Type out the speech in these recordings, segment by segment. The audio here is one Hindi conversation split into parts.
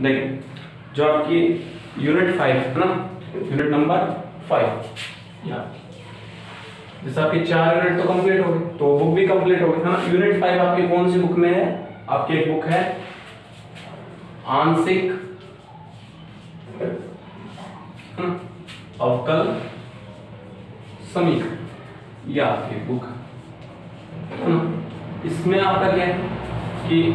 देखिए जो आपकी यूनिट 5 है ना, यूनिट नंबर 5 या जैसे आपके 4 यूनिट तो कंप्लीट हो गए, तो बुक भी कंप्लीट हो गई है ना। यूनिट 5 आपकी कौन सी बुक में है? आपकी एक बुक है आंशिक अवकल समीकरण, यह आपकी बुक है ना। इसमें आपका क्या है कि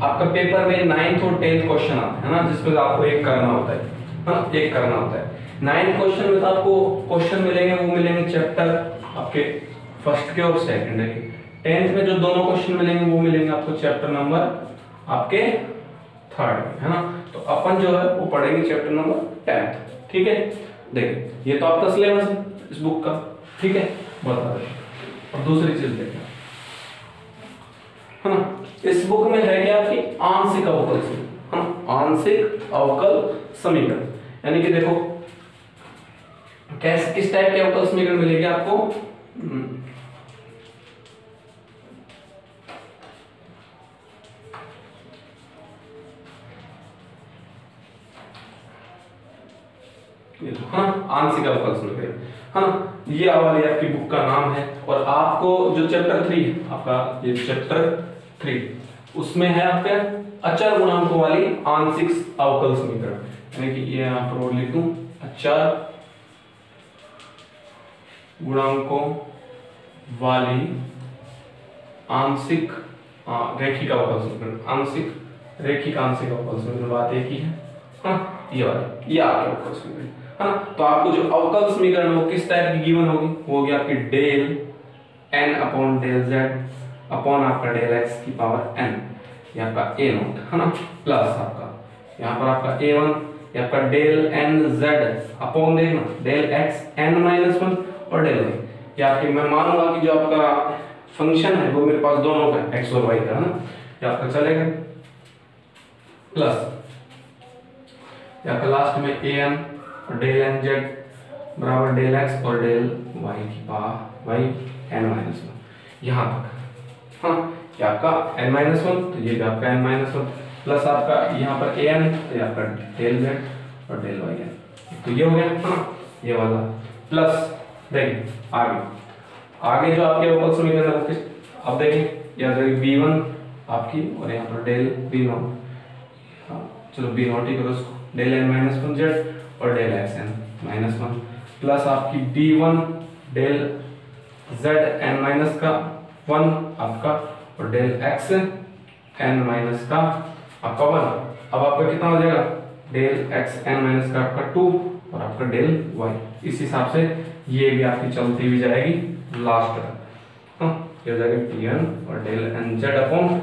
आपका पेपर में 9th और 10th क्वेश्चन आते हैं ना, जिसमें आपको एक करना होता है ना, एक करना होता है। 9th क्वेश्चन में तो आपको क्वेश्चन मिलेंगे, वो मिलेंगे चैप्टर आपके फर्स्ट के और सेकंड के। 10th में जो दोनों क्वेश्चन मिलेंगे वो मिलेंगे आपको चैप्टर नंबर आपके थर्ड है ना। तो अपन जो है वो पढ़ेंगे चैप्टर नंबर 10th, ठीक है। देखिए ये तो आपका सिलेबस है इस बुक का, ठीक है, बता दें। और दूसरी चीज देखिए है ना, इस बुक में है क्या आपकी आंशिक अवकल समीकरण, आंशिक अवकल समीकरण, यानी कि देखो कैसे किस टाइप के अवकल समीकरण मिलेंगे आपको। आंशिक अवकल समीकरण है ना, ये वाली आपकी बुक का नाम है। और आपको जो चैप्टर 3 आपका ये चैप्टर 3 उसमें है आपके अचर गुणांकों वाली आंशिक अवकल समीकरण, यानी कि ये यहां पर लिख दूं अचर गुणांकों वाली आंशिक रैखिक अवकल समीकरण, आंशिक रैखिक आंशिक अवकल समीकरण, बात एक ही है हाँ, ये वाली ये आपके अवकल समीकरण है ना। तो आपको जो अवकल समीकरण वो किस टाइप की गिवन होगी, वो होगी आपकी del n upon del z upon आपका डेल x की पावर n, ये आपका a नोट है ना, प्लस आपका यहाँ पर आपका a1 ये आपका डेल n z अपॉन देखना डेल x n माइनस 1 और डेल y, ये आपकी मैं मानूंगा कि जो आपका फंक्शन है वो मेरे पास दोनों का x और y का है ना, ये आपका चलेगा प्लस या आपका लास्ट में an और डेल एन जेड बराबर डेल एक्स और डेल वाई की पावर वाई एन माइनस 1 यहाँ तक हाँ, ये आपका n माइनस 1 तो ये भी आपका n माइनस 1 प्लस आपका यहाँ पर an तो ये आपका डेल जेड और डेल वाई एन, तो ये हो गया हाँ ये वाला प्लस। देखिए आगे जो आपके अवकल समीकरण है अब देखिए या b1 आपकी और यहाँ पर डेल b0 चलो b0 ठीक है, उसको डेल n माइनस 1 जेड और del X N minus 1 plus आपकी d1 del z n minus का 1 आपका और डेल एक्स n माइनस का आपका 1। अब आपका कितना हो जाएगा डेल एक्स n माइनस का आपका 2 और आपका डेल y। इस हिसाब से ये भी आपकी चलती हुई जाएगी लास्ट तक हाँ, ये हो जाएगा dn और del n z upon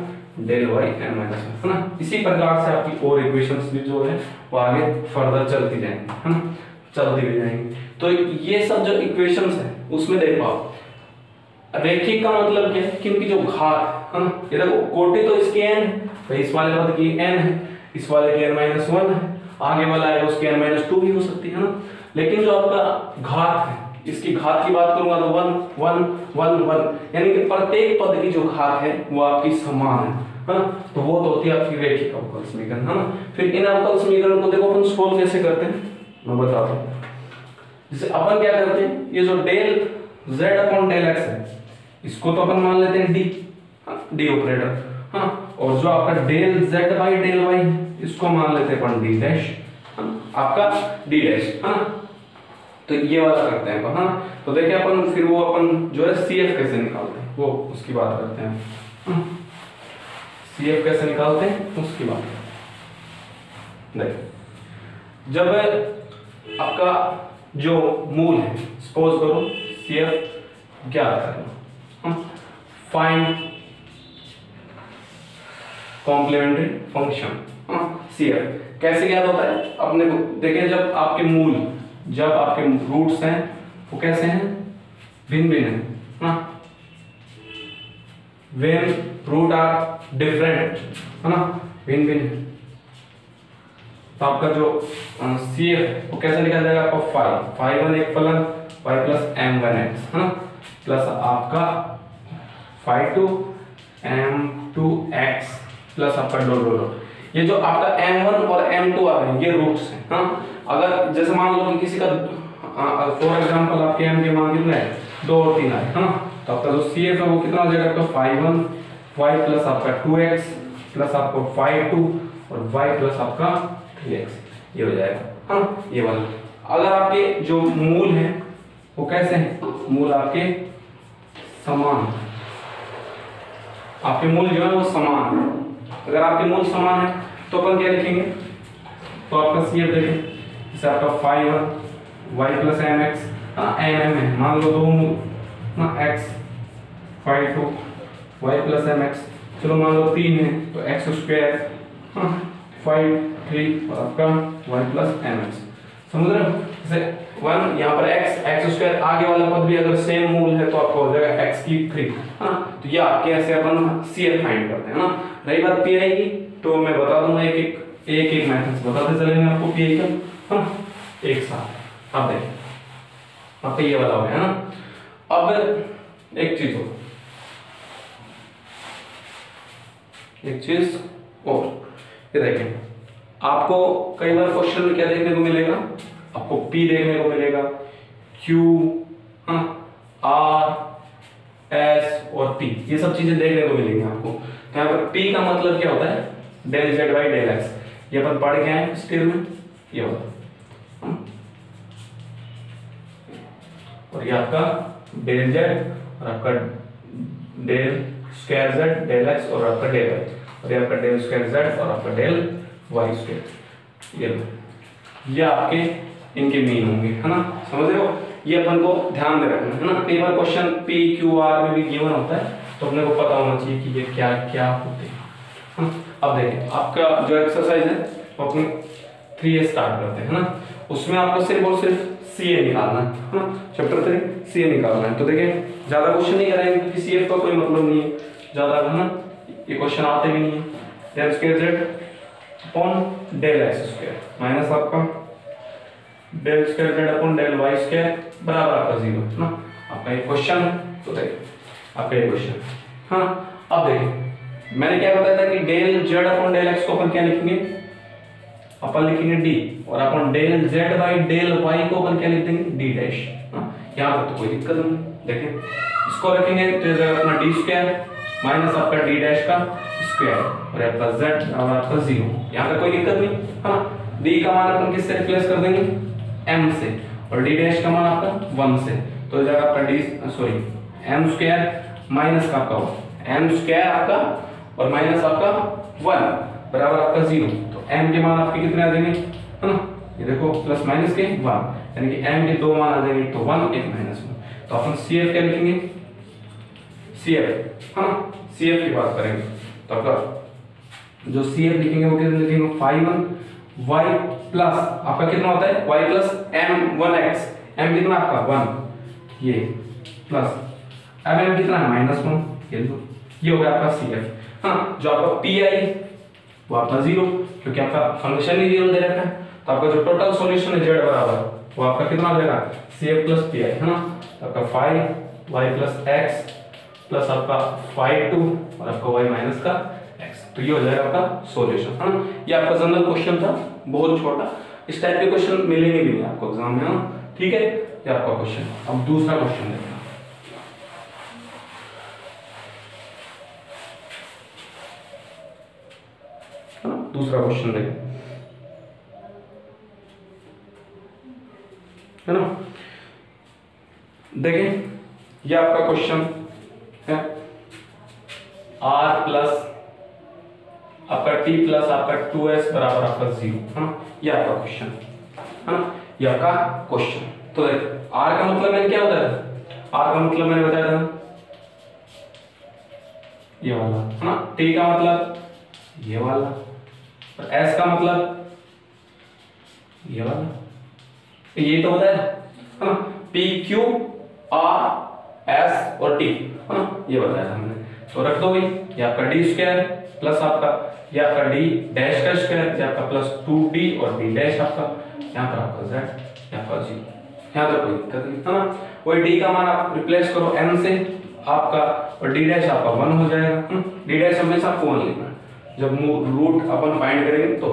del y n minus 1 है ना। इसी प्रकार से आपकी और इक्वेशंस भी जो है वो आगे फर्दर चलती जाएंगी है ना, चलती भी जाएंगी। तो ये सब जो इक्वेशंस है उसमें देखो आप रैखिक का मतलब क्या है कि इनकी जो घात है ना, ये देखो कोटि तो इसके n है, तो इस वाले पद की n है, इस वाले की n माइनस 1 है, आगे वाला है उसकी n माइनस 2 भी हो सकती है ना। लेकिन जो आपका घात है इसकी घात की बात करूंगा तो 1 1 1 1 यानी कि प्रत्येक पद की जो घात है वो आपकी समान है ना, तो वो तो होती है आपकी रैखिक अवकल समीकरण है ना। फिर इन अवकल समीकरण को देखो अपन सोल्व कैसे करते हैं मैं बताता हूँ। जैसे अपन क्या करते हैं, ये जो del z upon del x है इसको तो अपन मान लेते हैं d डी ऑपरेटर हाँ, और जो आपका del z by del y इसको मान लेते हैं अपन d डैश आपका d डैश है ना। तो ये वाला करते हैं हाँ, तो देखिए अपन फिर वो अपन जो है CF कैसे निकालते हैं वो उसकी बात करते हैं। CF कैसे निकालते हैं उसकी बात देखिए, जब आपका जो मूल है सपोज करो CF ज्ञात करना, फाइंड कॉम्प्लीमेंट्री फंक्शन CF कैसे ज्ञात होता है अपने को देखिए, जब आपके मूल जब आपके रूट्स हैं वो कैसे हैं भिन्न भिन्न है when root are different है ना, भिन्न भिन्न, तो आपका जो CF वो कैसे निकल जाएगा आपका फाइव वन एक फलन y प्लस m1x है ना, प्लस आपका फाइव टू m2x प्लस आपका डॉट डॉट ये जो आपका m1 और m2 आ रहे हैं ये रूट्स हैं। हाँ, अगर जैसे मान लो कि किसी का फॉर एग्जांपल आपके m के मान कितने हैं 2 और 3 आए, हाँ, तो आपका जो CF है वो कितना हो जाएगा, आपका 5 1 y प्लस आपका 2x प्लस आपको 5 2 और y प्लस आपका 3x ये हो जाएगा। हाँ, ये वाला। अगर आपके जो मूल हैं वो कैसे हैं, मूल आपके समान, आपके मूल जो है वो समान है। अगर आपके मूल समान है तो अपन क्या लिखेंगे, तो आपका CF देखें, जैसे आपका 5 1 y प्लस mx, हाँ mm है, मान लो दो मूल ना x 5 2 y प्लस mx, चलो मान लो 3 है तो x स्क्वायर, हाँ 5 3 और आपका y प्लस mx, समझ रहे हो। जैसे 1 यहाँ पर x स्क्वायर, आगे वाला पद भी अगर सेम मूल है तो आपको हो जाएगा x की 3, हाँ, तो ये आपके ऐसे अपन CF फाइंड करते हैं ना। रही बात PI की, तो मैं बता दूंगा एक मेथड बताते चलेंगे आपको PI का, हाँ, एक साथ। अब देखिए आपका ये वाला हो गया ना। अब एक चीज और ये देखें, आपको कई बार क्वेश्चन में क्या देखने को मिलेगा, आपको P देखने को मिलेगा, Q, हाँ, R, S और T, ये सब चीजें देखने को मिलेंगी आपको। तो यहाँ पर P का मतलब क्या होता है, del Z by del X, ये अपन पढ़ के आए स्टेज में, ये होता है, और ये आपका डेल Z और आपका del square Z del X और आपका डेल Y, और ये आपका डेल स्क्वायर Z और आपका डेल Y स्क्वायर, ये आपके इनके मीन होंगे, है ना, समझ रहे हो। ये अपन को ध्यान में रखना है ना, कई बार क्वेश्चन P Q R में भी गिवन होता है तो अपने को पता होना चाहिए कि ये क्या क्या होते हैं। अब देखिए आपका जो एक्सरसाइज है वो अपन 3A स्टार्ट करते हैं ना, उसमें आपको सिर्फ और सिर्फ CA निकालना है ना, चैप्टर 3 CA निकालना है। तो देखिए ज्यादा क्वेश्चन नहीं कराएंगे क्योंकि CF का कोई मतलब नहीं है ज्यादा, है ना, ये क्वेश्चन आते भी नहीं है। Del square Z upon del x square minus आपका del square Z upon del y square बराबर आपका 0, है ना, आपका ये क्वेश्चन है। तो देखिए आपका ये क्वेश्चन, हाँ, अब देखिए मैंने क्या बताया था कि del Z upon del x को अपन क्या लिखेंगे, अपन लिखेंगे d, और अपन del Z by del y को अपन क्या लिख देंगे d डैश, यहाँ पर तो कोई दिक्कत नहीं। देखिए इसको रखेंगे तो ये अपना d स्क्वायर माइनस आपका d डैश का स्क्वायर और आपका z और आपका 0, यहाँ पर कोई दिक्कत नहीं, हाँ। d का मान अपन किससे रिप्लेस कर देंगे, m से, और d डैश का मान आपका 1 से, तो हो जाएगा आपका m स्क्वायर माइनस का आपका m स्क्वायर आपका और माइनस आपका 1 बराबर आपका 0, तो m के मान आपके कितने आ जाएंगे, है ना, ये देखो प्लस माइनस के 1, यानी कि m के दो मान आ जाएंगे, तो 1 एक माइनस 1, तो अपन CF क्या लिखेंगे, CF, हाँ, CF की बात करेंगे तो आपका जो CF लिखेंगे वो कितना लिखेंगे, 5 1 y प्लस आपका कितना होता है y प्लस m1x, m कितना आपका 1, ये प्लस अब m कितना है -1, ये हो गया आपका CF, हाँ। जो आपका PI वो आपका 0 क्योंकि आपका फंक्शन ही 0 दे रखा है, तो आपका जो टोटल सॉल्यूशन है Z बराबर वो आपका कितना हो जाएगा CF प्लस PI, है ना, आपका 5 y प्लस x प्लस आपका 5 2 और आपका y माइनस का x, तो ये हो जाएगा आपका सॉल्यूशन, है ना। ये आपका जनरल क्वेश्चन था, बहुत छोटा, इस टाइप के क्वेश्चन मिलेंगे भी नहीं आपको एग्जाम में, हाँ, ठीक है। ये आपका क्वेश्चन। अब दूसरा क्वेश्चन देखना, है ना, दूसरा क्वेश्चन देखें, है ना। देखें ये आपका क्वेश्चन है, r प्लस आपका t प्लस आपका 2s बराबर आपका 0, है ना, ये आपका क्वेश्चन, है ना, ये आपका क्वेश्चन। तो देख r का मतलब मैंने क्या बताया था, r का मतलब मैंने बताया था ये वाला, है ना, t का मतलब ये वाला, और s का मतलब ये वाला, ये तो बताया, है ना, p q r s और t, है ना, ये बताया था हमने। तो रख दो भाई, ये आपका d स्क्वायर प्लस आपका ये आपका d डैश का स्क्वायर, ये आपका प्लस 2d और d डैश आपका, यहाँ पर आपका z, यहाँ पर 0, यहाँ तो कोई दिक्कत नहीं, है ना। वही d का मान आप रिप्लेस करो m से आपका, और d डैश आपका 1 हो जाएगा, d डैश हमेशा आपको 1 लिखना है, जब रूट अपन फाइंड करेंगे तो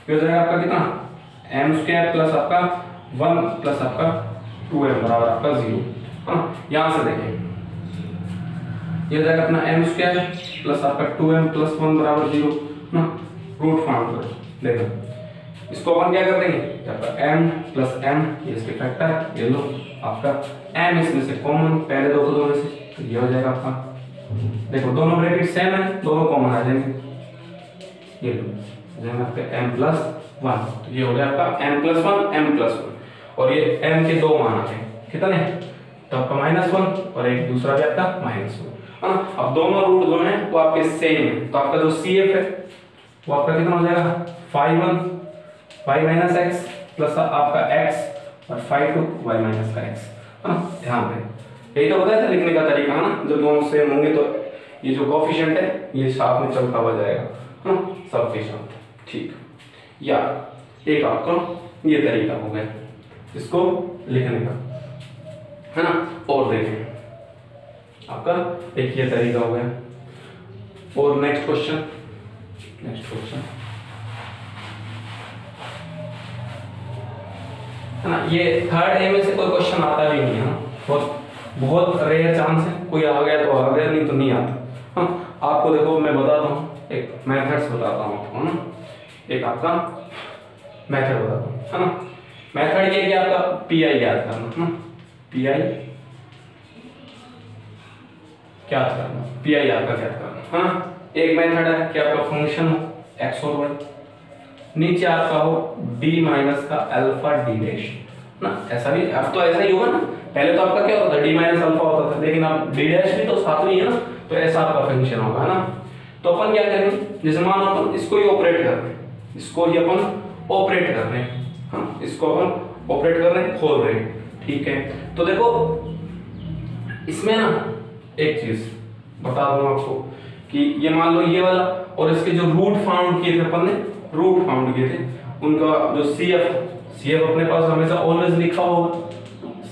ये हो जाएगा आपका कितना m² प्लस आपका 1 प्लस आपका 2m बराबर आपका 0। हाँ, यहाँ से देखें ये हो जाएगा अपना m² प्लस आपका 2m प्लस 1 बराबर 0 ना। रूट फाइंड करो, देखो इसको अपन क्या कर देंगे, आपका m प्लस m ये इसके फैक्टर, ये लो आपका m इसमें से कॉमन, पहले दो को दो में से, तो ये हो जाएगा आपका, देखो दोनों ब्रैकेट सेम है, दोनों कॉमन आ जाएंगे, ये लो जाएगा आपका m प्लस 1, तो ये हो गया आपका m प्लस 1 m प्लस 1, और ये m के दो मान आते हैं कितने, तो आपका -1 और एक दूसरा भी आपका -1। अब दोनों रूट जो है वो आपके सेम है, तो आपका जो CF है वो आपका कितना हो जाएगा 5 1 y x प्लस आपका x और 5 2 y का x, है ना। ध्यान दें, यही तो बताया था लिखने का तरीका, है ना। जब दोनों सेम होंगे तो ये जो कोएफिशिएंट है ये साथ में चलता हुआ जाएगा, है ना, सबके साथ, ठीक। या एक आपका ये तरीका हो गया इसको लिखने का, है ना। और देखें आपका एक ये तरीका हो गया, और नेक्स्ट क्वेश्चन है ना। ये थर्ड ए में से कोई क्वेश्चन आता भी नहीं है ना, बहुत रेयर चांस है, कोई आ गया तो आ गया, नहीं तो नहीं आता। हाँ, आपको देखो मैं बताता हूँ, एक मेथड्स बताता हूँ आपको, है ना। एक आपका मेथड बताता हूँ, है ना। मेथड ये कि आपका पीआई याद करना, है ना। पीआई क्या करना, पीआई आपका क्या करना, है ना। एक मेथड है कि आपका फंक्शन हो एक्स और वाई, नीचे आपका हो d माइनस का अल्फा d डैश ना। ऐसा भी अब तो ऐसा ही होगा ना, पहले तो आपका क्या होता था d माइनस अल्फा होता था, लेकिन अब d डैश भी तो साथ में ही है ना, तो ऐसा आपका फंक्शन होगा, है ना। तो अपन क्या करेंगे, जैसे मानो अपन इसको ही ऑपरेट कर रहे हैं, इसको ही अपन ऑपरेट कर रहे हैं, हाँ इसको अपन ऑपरेट कर रहे हैं, खोल रहे हैं, ठीक है। तो देखो इसमें ना एक चीज बता दूं आपको कि ये मान लो ये वाला, और इसके जो रूट फाउंड किए थे अपन ने, रूट फाउंड किए थे, उनका जो CF अपने पास हमेशा ऑलवेज लिखा होगा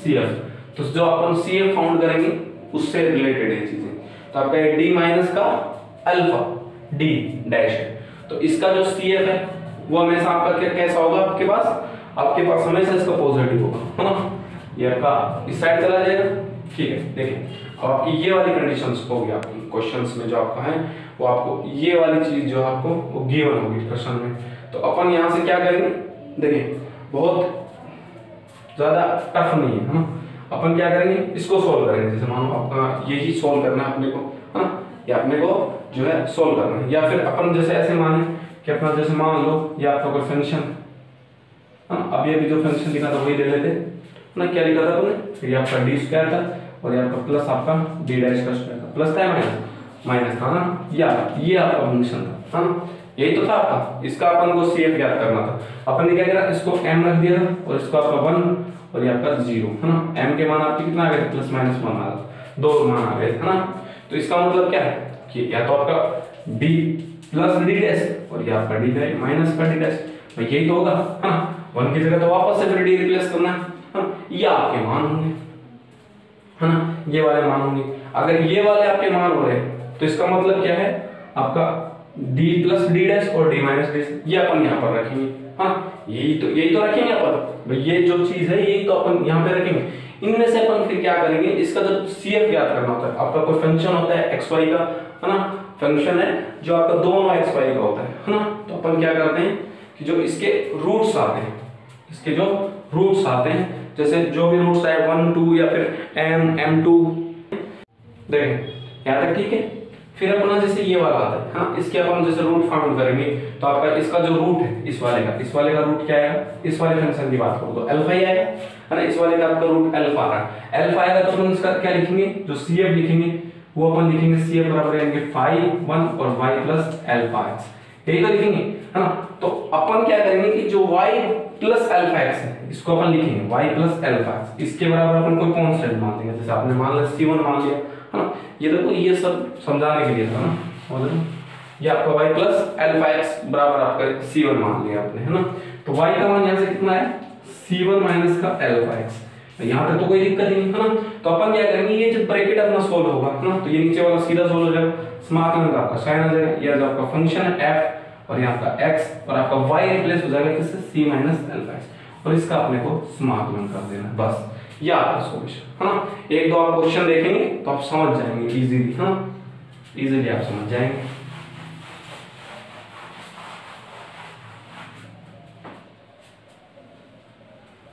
CF, तो जो अपन CF फाउंड करेंगे उससे रिलेटेड है चीजें। तो आपका d माइनस का अल्फा d डैश है, तो इसका जो CF है वो हमेशा आपका कैसा होगा, आपके पास हमेशा इसका पॉजिटिव होगा, है ना। ये आपका इस साइड चला जाएगा, ठीक है। देखिए अब आपकी ये वाली कंडीशंस होगी, आपकी क्वेश्चंस में जो आपका है वो आपको ये वाली चीज जो आपको वो गिवन होगी क्वेश्चन में। तो अपन यहाँ से क्या करेंगे, देखिए बहुत ज्यादा टफ नहीं है ना। अपन क्या करेंगे, इसको सोल्व करेंगे, जैसे मानो आपका यही सोल्व करना है अपने को, है ना, या अपने को जो है सोल्व करना है। या फिर अपन जैसे ऐसे माने कि अपना जैसे मान लो ये आपका कोई फंक्शन, हाँ अब ये भी जो फंक्शन लिखा था वही ले लेते ना। क्या लिखा था आपने, ये आपका d² था और ये आपका प्लस आपका d डैश का स्क्वायर था, प्लस था या माइनस था ना, या ये आपका फंक्शन था, हाँ यही तो था आपका। इसका अपन को CF ज्ञात करना था, अपन ने क्या किया, इसको m रख दिया था और इसको आपका 1 और ये आपका 0, है ना। m के मान आपके कितना आ गए, प्लस माइनस 1 आ गया, दो मान आ गए, है ना। तो इसका मतलब क्या है कि या तो आपका d प्लस d डैश और ये आपका d माइनस का d डैश, भाई यही तो होगा, है ना। 1 की जगह तो वापस से फिर d रिप्लेस करना है, ये आपके मान होंगे, है ना, ये वाले मान होंगे। अगर ये वाले आपके मान हो रहे हैं तो इसका मतलब क्या है, आपका d प्लस d डैश और d माइनस d, ये अपन यहाँ पर रखेंगे, हाँ यही तो रखेंगे अपन, भाई ये जो चीज है यही तो अपन यहाँ पे रखेंगे। इनमें से अपन फिर क्या करेंगे, इसका जो CF ज्ञात करना होता है, आपका कोई फंक्शन होता है xy का, है ना, फंक्शन है जो आपका दोनों xy का होता है ना। तो अपन क्या करते हैं कि जो इसके रूट्स आते हैं, इसके जो रूट्स आते हैं, जैसे जो भी रूट्स आए 1 2 या फिर m2, देखें यहाँ तक ठीक है। फिर अपना जैसे ये वाला आता है, हाँ इसके अपन जैसे रूट फाउंड करेंगे तो आपका इसका जो रूट है इस वाले का रूट क्या आएगा, इस वाले फंक्शन की बात करो तो अल्फा ही आएगा, है ना। इस वाले का आपका रूट अल्फा आ रहा है, अल्फा आएगा तो अपन इसका क्या लिखेंगे, जो CF लिखेंगे वो अपन लिखेंगे CF बराबर यानी 5 1 और y प्लस अल्फा x, यही तो लिखेंगे, है ना। तो अपन क्या करेंगे कि जो y प्लस अल्फा x है इसको अपन लिखेंगे y प्लस अल्फा x, इसके बराबर अपन कोई कांस्टेंट मान देंगे, जैसे आपने मान लिया C1 मान लिया, है ना। ये देखो ये सब समझाने के लिए था ना, और ये आपका y प्लस अल्फा x बराबर आपका C1 मान लिया आपने, है ना। तो y का मान यहाँ से कितना है, C1 माइनस का अल्फा x, यहाँ तक तो कोई दिक्कत ही नहीं है ना। तो अपन क्या करेंगे, ये जो ब्रैकेट अपना सोल्व होगा है ना, तो ये नीचे वाला सीधा सोल्व हो जाएगा, स्मॉल लैंग्थ आपका साइन आ जाएगा, ये जो आपका फंक्शन है f और यहाँ आपका x और आपका y रिप्लेस हो जाएगा किससे, c माइनस अल्फा x, और इसका अपने को स्मॉल लैंग्थ कर देना, बस ये आपका सॉल्यूशन है ना। एक दो आप क्वेश्चन देखेंगे तो आप समझ जाएंगे इजीली है ना, इजीली आप समझ जाएंगे।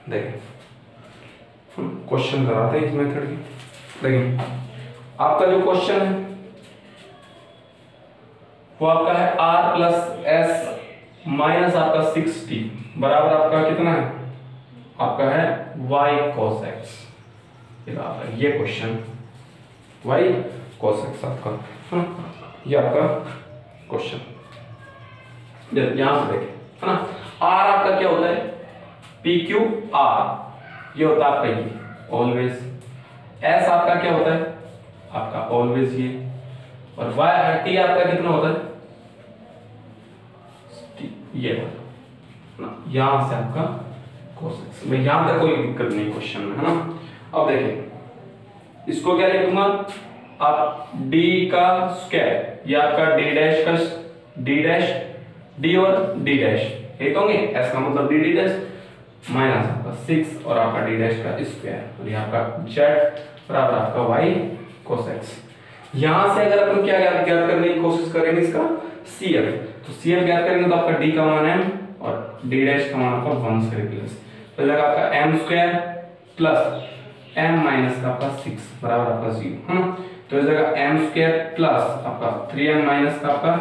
देखिए क्वेश्चन कराते हैं इस मेथड की। देखिए आपका जो क्वेश्चन है वो आपका है r प्लस एस माइनस आपका 60 बराबर आपका कितना है, आपका है y cos x। ये क्वेश्चन y cos x आपका है ना, ये आपका क्वेश्चन। यहां से देखें है ना, r आपका क्या होता है, PQR, ये होता है आपका ये ऑलवेज, S आपका क्या होता है, आपका ऑलवेज ये, और T आपका कितना होता है, ये वाला, यहां से आपका cos x। भाई यहां तक कोई दिक्कत नहीं क्वेश्चन में है ना। अब देखें इसको क्या लिखूंगा, आप d का स्क्वायर, ये आपका d डैश का d डैश, d और d डैश ये तो होंगे, s का मतलब d डैश माइनस आपका 6 और आपका d डैश का स्क्वायर, और ये आपका z बराबर आपका y cos x। यहां से अगर अपन क्या ज्ञात करने की कोशिश करेंगे, इसका CF, तो CF ज्ञात करेंगे तो आपका d का मान m और d डैश का मान आपका 1 से रिप्लेस, तो हो जाएगा आपका m square plus m minus का आपका 6 बराबर आपका 0 है ना। तो हो जाएगा m स्क्वायर प्लस आपका 3m माइनस का आपका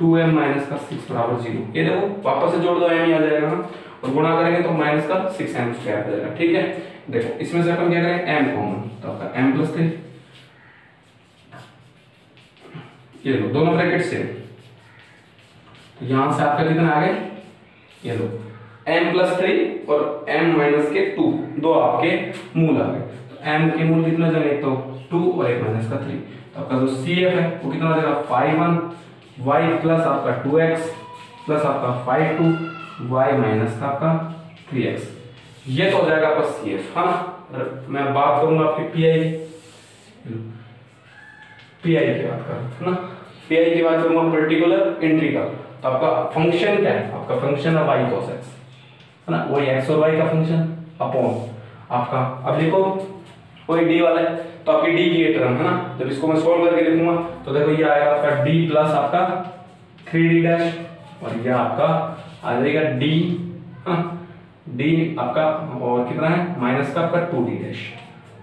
2m माइनस का 6 बराबर 0। ये देखो वापस से जोड़ दो, m ही आ जाएगा ना, और गुणा करेंगे तो माइनस का 6m स्क्वायर हो जाएगा। ठीक है, देखो इसमें से अपन क्या करेंगे, m कॉमन, तो आपका m प्लस 3, ये लो दोनों ब्रैकेट से, तो यहां से आपका कितना आ गए, ये लो m प्लस 3 और m माइनस के 2, दो आपके मूल आ गए। तो m के मूल कितना जाएंगे, तो 2 और 1 माइनस का 3, तो आपका जो CF है वो कितना हो जाएगा 5 1 y प्लस आपका 2x प्लस आपका 5 2 y माइनस का आपका 3x, ये तो हो जाएगा आपका CF है ना। मैं बात करूंगा आपकी PI की बात करूं ना, PI की बात करूंगा पर्टिकुलर इंटीग्रल, तो आपका फंक्शन क्या है, आपका फंक्शन है y cos x है ना, वही x और y का फंक्शन अपॉन आपका, अब लिखो वही d वाला है, तो आपकी d की टर्म है ना, जब इसको मैं सोल्व करके लिखूंगा तो देखो ये आएगा आपका d प्लस आपका 3d डैश, और ये आपका आ जाएगा d d आपका और कितना है माइनस का आपका 2d डैश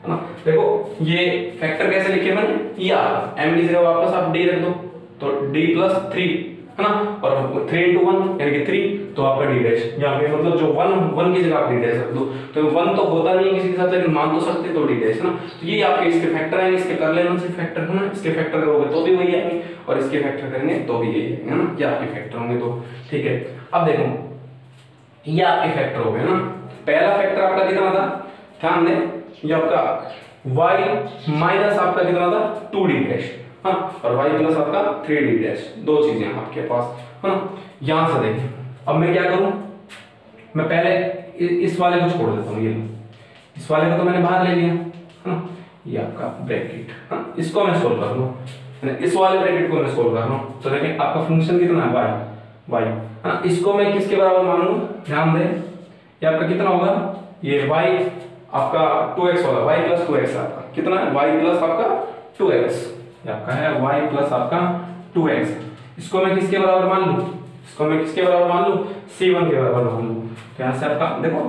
है ना। देखो ये फैक्टर कैसे लिखे मैंने, ये आपका m की जगह वापस आप d रख दो, तो d प्लस 3 है ना, और 3 into 1 यानी कि 3, तो आपका d डैश, यहाँ पे मतलब जो 1 की जगह आप d डैश रख दो, तो 1 तो होता नहीं किसी के साथ लेकिन मान तो सकते, तो d डैश है ना। तो ये आपके इसके फैक्टर आएंगे, इसके कर लेना से फैक्टर है ना, इसके फैक्टर करोगे तो भी वही आएंगे और इसके फैक्टर करेंगे तो भी यही आएंगे है ना, ये आपके फैक्टर होंगे। तो ठीक है, अब देखो ये आपके फैक्टर हो गए ना। पहला फैक्टर आपका कितना था, ध्यान दें, ये आपका y माइनस आपका कितना था 2d डैश, हाँ, और y प्लस आपका 3d डैश, दो चीजें आपके पास है ना। यहां से देखिए अब मैं क्या करूं, मैं पहले इस वाले को छोड़ देता हूं, ये इस वाले को तो मैंने बाहर ले लिया है ना, ये आपका ब्रैकेट, हाँ, इसको मैं सोल्व कर लूं, इस वाले ब्रैकेट को मैं सोल्व कर रहा हूं, तो देखिए आपका फंक्शन कितना है y, हाँ, इसको मैं किसके बराबर मान लूं, ध्यान दें, ये आपका कितना होगा, ये y आपका 2x होगा, y प्लस 2x आपका कितना है, y प्लस आपका 2x, ये आपका है y प्लस आपका 2x, इसको मैं किसके बराबर मान लूं, इसको मैं किसके बराबर मान लूं, c1 के बराबर मान लूं, तो यहाँ से आपका देखो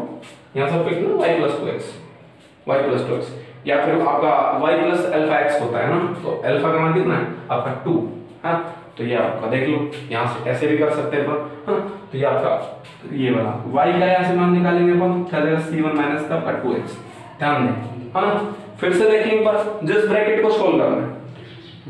यहाँ से कितना y प्लस 2x, या फिर आपका y प्लस अल्फा x होता है ना, तो अल्फा का मान कितना है आपका 2, हाँ, तो ये आपका देख लो, यहाँ से ऐसे भी कर सकते हैं अपन, हाँ, तो ये आपका ये वाला y का यहाँ से मान निकालेंगे अपन, क्या जाएगा c1 माइनस का आपका 2x, ध्यान दें, हाँ, फिर से देखें एक बार, जिस ब्रैकेट को सोल्व करना है,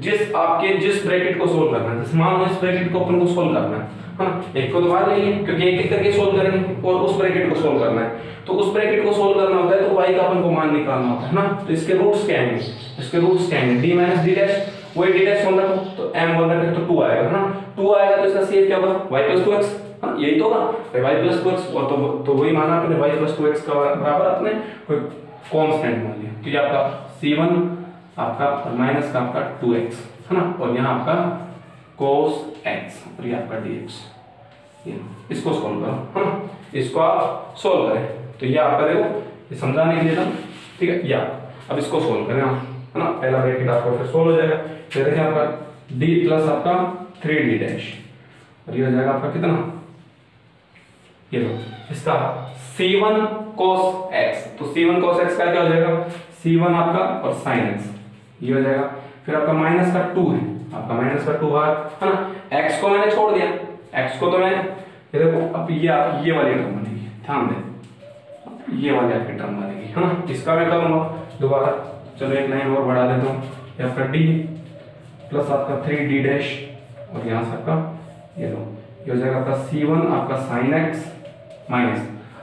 जिस ब्रैकेट को सोल्व करना है, मान लो इस ब्रैकेट को अपन को सोल्व करना है, हाँ, एक को तो बाहर लेंगे क्योंकि एक एक करके सोल्व करेंगे, और उस ब्रैकेट को सोल्व करना है, तो उस ब्रैकेट को सोल्व करना होता है तो y का अपन को मान निकालना होता है ना, तो इसके रूट्स क्या हैं, d माइनस d डैश, वही d डैश वन रखो तो m वन रखे तो 2 आएगा ना, 2 आएगा तो इसका CF क्या होगा y प्लस 2x, हाँ, यही तो होगा y प्लस 2x, और तो वही माना आपने y प्लस 2x का बराबर आपने कोई कांस्टेंट मान लिया, तो ये आपका c1 आपका और माइनस का आपका 2x है ना, और यहाँ आपका cos x और ये आपका dx। इसको सोल्व करो है ना, इसको आप सोल्व करें तो ये आपका देखो ये समझाने के लिए था, ठीक है। या अब इसको सोल्व करें आप है ना, पहला ब्रैकेट आपका फिर सोल्व हो जाएगा। फिर देखिए आपका d प्लस आपका 3d डैश और ये हो जाएगा आपका कितना, ये लो इसका c1 cos x, तो c1 cos x का क्या हो जाएगा, c1 आपका और sin x ये हो जाएगा। फिर आपका माइनस का 2 है, आपका माइनस का 2 बार है ना, x को मैंने छोड़ दिया, x को तो मैं ये देखो अब ये वाली टर्म बनेगी, ध्यान दें ये वाली आपकी टर्म बनेगी है ना, इसका मैं करूंगा दोबारा, चलो एक लाइन और बढ़ा देता हूँ, ये आपका d प्लस आपका 3d डैश और यहाँ से आपका ये लो ये हो जाएगा आपका c1 आपका sin x माइनस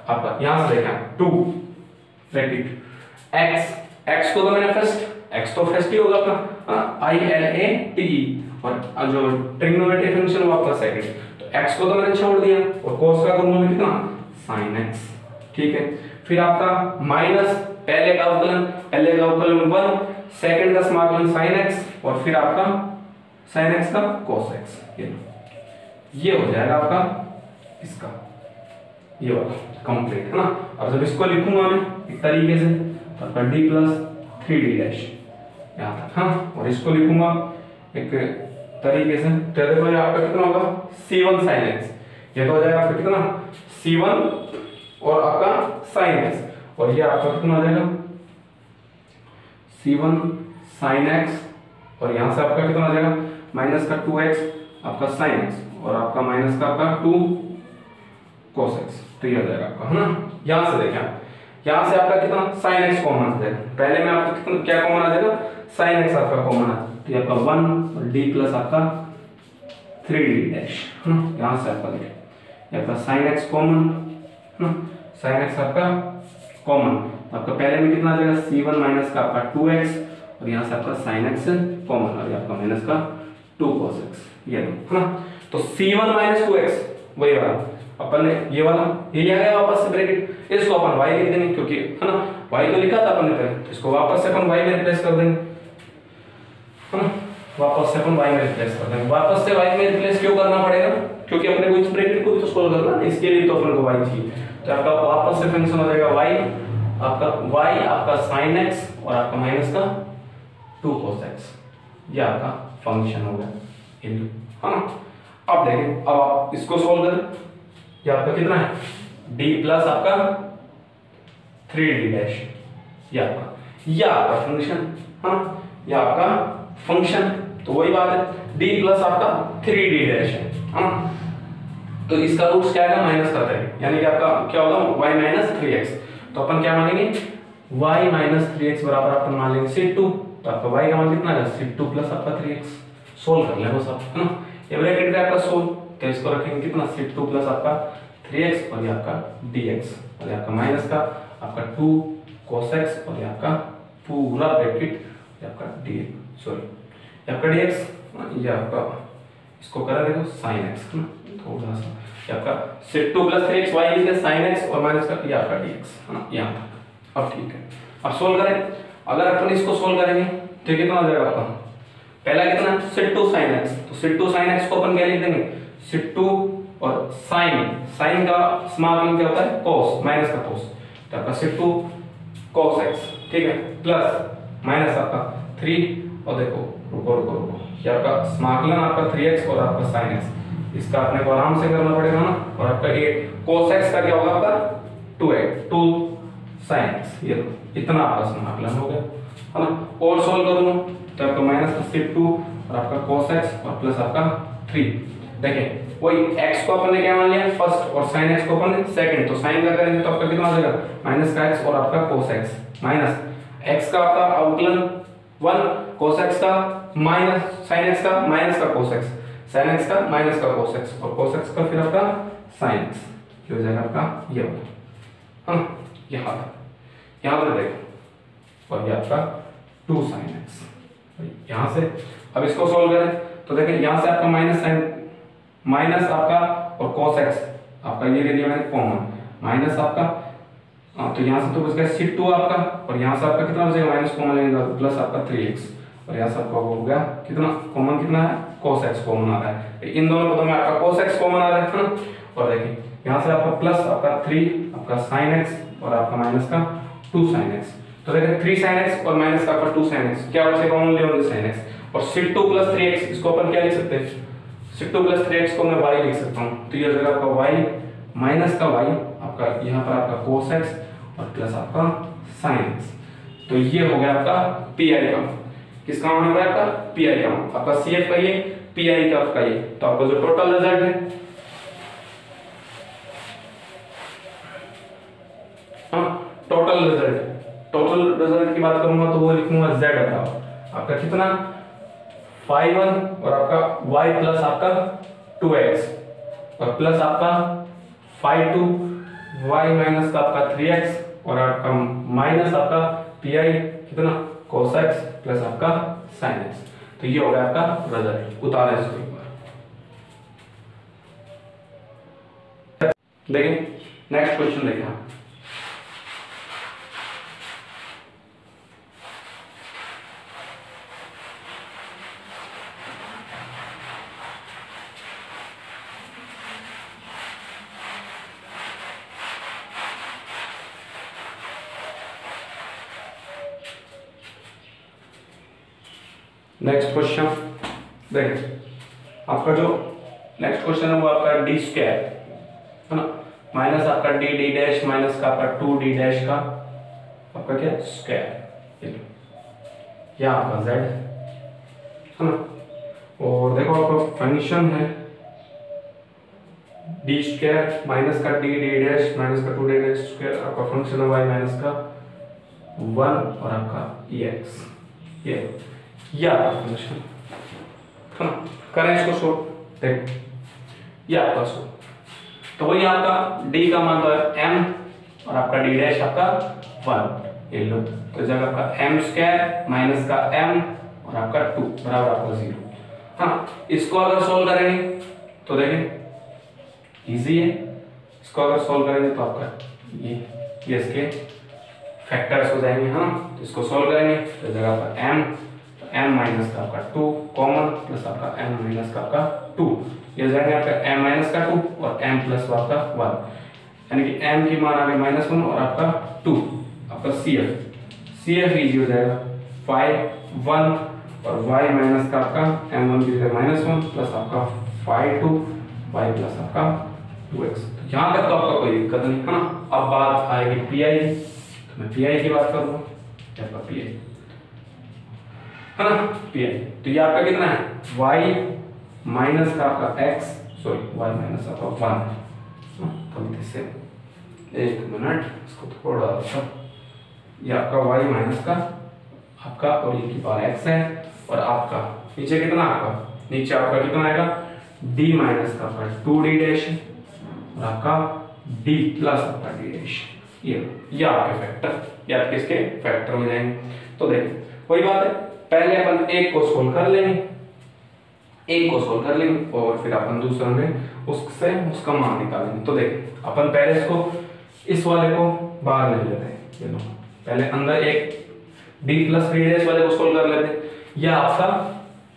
आपका यहाँ से देखें 2 ब्रैकेट x को तो मैंने फर्स्ट x तो फर्स्ट ही होगा अपना ILATE और जो ट्रिग्नोमेट्री फंक्शन वो आपका सेकंड, तो x को तो मैंने छोड़ दिया और cos का करूंगा मैं कितना sin x, ठीक है। फिर आपका माइनस पहले का अवकलन 1, सेकंड का समाकलन sin x और फिर आपका sin x का cos x, ये हो जाएगा आपका इसका ये वाला कंप्लीट है ना। अब जब इसको लिखूंगा मैं इस तरीके से तो आपका d प्लस 3d डैश यहाँ तक हाँ, और इसको लिखूंगा एक तरीके से तो देखो ये आपका कितना होगा c1 sin x, ये तो हो जाएगा आपका कितना c1 और आपका sin x और ये आपका कितना हो जाएगा c1 sin x और यहाँ से आपका कितना हो जाएगा माइनस का 2x आपका sin x और आपका माइनस का आपका 2 cos x, तो ये हो जाएगा आपका है ना। यहाँ से देखें आप यहाँ से आपका कितना sin x कॉमन आ जाएगा, पहले में आपका कितना क्या कॉमन आ जाएगा sin x आपका कॉमन आ जाएगा, तो ये आपका 1 और d प्लस आपका 3d डैश है ना, यहाँ से आपका देखें ये आपका sin x कॉमन है ना, sin x आपका कॉमन, आपका पहले में कितना आ जाएगा c1 माइनस का आपका 2x और यहाँ से आपका sin x कॉमन और ये आपका माइनस का 2 cos x, ये है ना। तो c1 माइनस 2x वही वाला अपन ने ये वाला ये आ गया वापस से ब्रैकेट, इसको अपन y लिख देंगे क्योंकि है ना y तो लिखा था अपन ने पहले, तो इसको वापस से अपन y में रिप्लेस कर देंगे है ना, वापस से अपन y में रिप्लेस कर देंगे। वापस से y में रिप्लेस क्यों करना पड़ेगा, क्योंकि अपने को इस ब्रैकेट को भी तो सोल्व करना है, इसके लिए तो अपन को y चाहिए, तो आपका वापस से फंक्शन हो जाएगा y आपका sin x और आपका माइनस का 2 cos x, ये आपका फंक्शन हो गया इनटू है ना। अब देखें अब आप इसको सोल्व करें, ये आपका कितना है d प्लस आपका 3d डैश, ये आपका फंक्शन हाँ, ये आपका फंक्शन, तो वही बात है d प्लस आपका 3d डैश है हाँ, तो इसका रूट्स क्या आएगा माइनस का 3, यानी कि आपका क्या होगा y माइनस 3x, तो अपन क्या मानेंगे y माइनस 3x बराबर अपन मान लेंगे c2, तो आपका y का मान कितना है c2 प्लस आपका 3x, सोल्व कर लेंगे सब है ना, ये ब्रैकेट पे आपका सोल्व, तो इसको रखेंगे कितना c2 प्लस आपका 3x और ये आपका dx और ये आपका माइनस का आपका 2 cos x और ये आपका पूरा ब्रैकेट ये आपका dx सॉरी ये आपका dx ये आपका इसको करा देखो sin x है ना, थोड़ा सा ये आपका c2 plus 3x y is sin x और माइनस का ये आपका dx है ना यहाँ तक। अब ठीक है अब सोल्व करें, अगर अपन इसको सोल्व करेंगे तो कितना हो जाएगा आपका पहला कितना c2 sin x, तो c2 sin x को अपन क्या लिख देंगे c2 और sin का समाकलन क्या होता है cos माइनस का cos, तो आपका c2 cos x ठीक है प्लस माइनस आपका 3 और देखो रुको ये आपका समाकलन आपका 3x और आपका sin x, इसका अपने को आराम से करना पड़ेगा ना, और आपका ये cos x का क्या होगा आपका 2 sin x, ये इतना आपका समाकलन हो गया है ना। और सोल्व करूंगा तो आपका माइनस का c2 और आपका cos x और प्लस आपका 3, देखिए वही x को अपन ने क्या मान लिया फर्स्ट और sin x को अपन ने सेकंड, तो sin का करेंगे तो आपका कितना आ जाएगा माइनस का x और आपका cos x माइनस x का आपका अवकलन 1 cos x का माइनस sin x का माइनस का cos x, sin x का माइनस का cos x और cos x का फिर आपका sin x, ये हो जाएगा आपका ये वाला हाँ यहाँ तक देखो और ये आपका 2 sin x, यहाँ से अब इसको सोल्व करें तो देखिए यहाँ से आपका माइनस आपका और cos x आपका ये ले लिया मैंने कॉमन, माइनस आपका हाँ तो यहाँ से तो बच गया सिक 2 आपका, और यहाँ से आपका कितना बचेगा माइनस कॉमन लेंगे प्लस आपका 3x, और यहाँ से आपका हो गया कितना कॉमन, कितना है cos x कॉमन आ रहा है, इन दोनों पदों में आपका cos x कॉमन आ रहा है ना। और देखिए यहाँ से आपका प्लस आपका 3 आपका sin x और आपका माइनस का 2 sin x, तो देखिए 3 sin x और माइनस का आपका 2 sin x क्या बचेगा ओनली ओनली sin x, और sec 2 plus 3x इसको अपन क्या लिख सकते हैं, sec 2 plus 3x को मैं y लिख सकता हूँ, तो ये हो जाएगा आपका y माइनस का y आपका यहाँ पर आपका cos x और प्लस आपका sin x, तो ये हो गया आपका pi का, किसका मान हो गया आपका pi का मान, आपका CF का ये pi का आपका ये, तो आपका जो टोटल रिजल्ट है टोटल रिजल्ट की बात करूंगा तो वो लिखूंगा z बराबर आपका कितना 5 और आपका y प्लस आपका 2x और प्लस आपका 5 y माइनस का आपका 3x और आपका माइनस आपका pi कितना cos x प्लस आपका sin x, तो ये हो गया आपका रिजल्ट। उतारे इसको एक बार देखिए नेक्स्ट क्वेश्चन देखिए आप, नेक्स्ट क्वेश्चन देखिए आपका जो नेक्स्ट क्वेश्चन है वो आपका डी स्क्वायर है ना, माइनस आपका डी डी डैश माइनस का आपका 2 डी डैश का आपका क्या स्क्वायर, या आपका z है ना, और देखो आपका फंक्शन है डी स्क्वायर माइनस का डी डी डैश माइनस का 2 डी डैश स्क्वायर, आपका फंक्शन है y माइनस का 1 और आपका ex, ये आपका फंक्शन है ना, करें इसको सोल्व, देख ये आपका सोल्व, तो वही आपका d का मान तो है m और आपका d डैश आपका 1, ये लो तो जगह आपका m स्क्वायर माइनस का m और आपका 2 बराबर आपका 0, हाँ इसको अगर सोल्व करेंगे तो देखें इजी है, इसको अगर सोल्व करेंगे तो आपका ये इसके फैक्टर्स हो जाएंगे, हाँ तो इसको सोल्व करेंगे तो जगह पर m m माइनस का आपका 2 कॉमन प्लस आपका m माइनस का आपका 2, ये जाएंगे आपका m माइनस का 2 और m प्लस आपका 1, यानी कि m की मान आ गई -1 और आपका 2, आपका CF इजी हो जाएगा 5 1 और y माइनस का आपका m1 की जगह -1 प्लस आपका 5 2 y प्लस आपका 2x, तो यहाँ तक तो आपका कोई दिक्कत नहीं है ना। अब बात आएगी pi, तो मैं pi की बात करूँगा, आपका pi है ना pi, तो ये आपका कितना है y माइनस का आपका x, सॉरी y माइनस आपका 1, गलती से एक मिनट इसको थोड़ा सा, ये आपका y माइनस का आपका और ये की पावर x है, और आपका नीचे कितना आपका नीचे आपका कितना आएगा d माइनस का आपका 2d डैश और आपका d प्लस आपका d डैश, ये आपके फैक्टर, ये आपके इसके फैक्टर हो जाएंगे। तो देखिए वही बात है, पहले अपन एक को सोल्व कर लेंगे और फिर अपन दूसरे में उससे उसका मान निकालेंगे। तो देखिए अपन पहले इसको इस वाले को बाहर ले लेते हैं, ये लो पहले अंदर एक d प्लस d डैश वाले को सोल्व कर लेते हैं, या आपका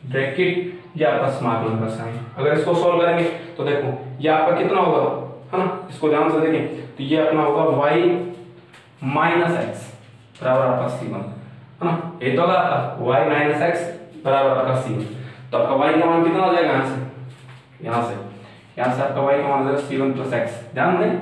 ब्रैकेट या आपका स्मॉल नंबर साइन, अगर इसको सोल्व करेंगे तो देखो ये आपका कितना होगा है ना, इसको ध्यान से देखें तो ये अपना होगा y माइनस x बराबर आपका c1 है ना, ये तो होगा आपका y माइनस x बराबर आपका c1, तो आपका y का मान कितना हो जाएगा यहाँ से आपका y का मान हो जाएगा c1 प्लस x, ध्यान दें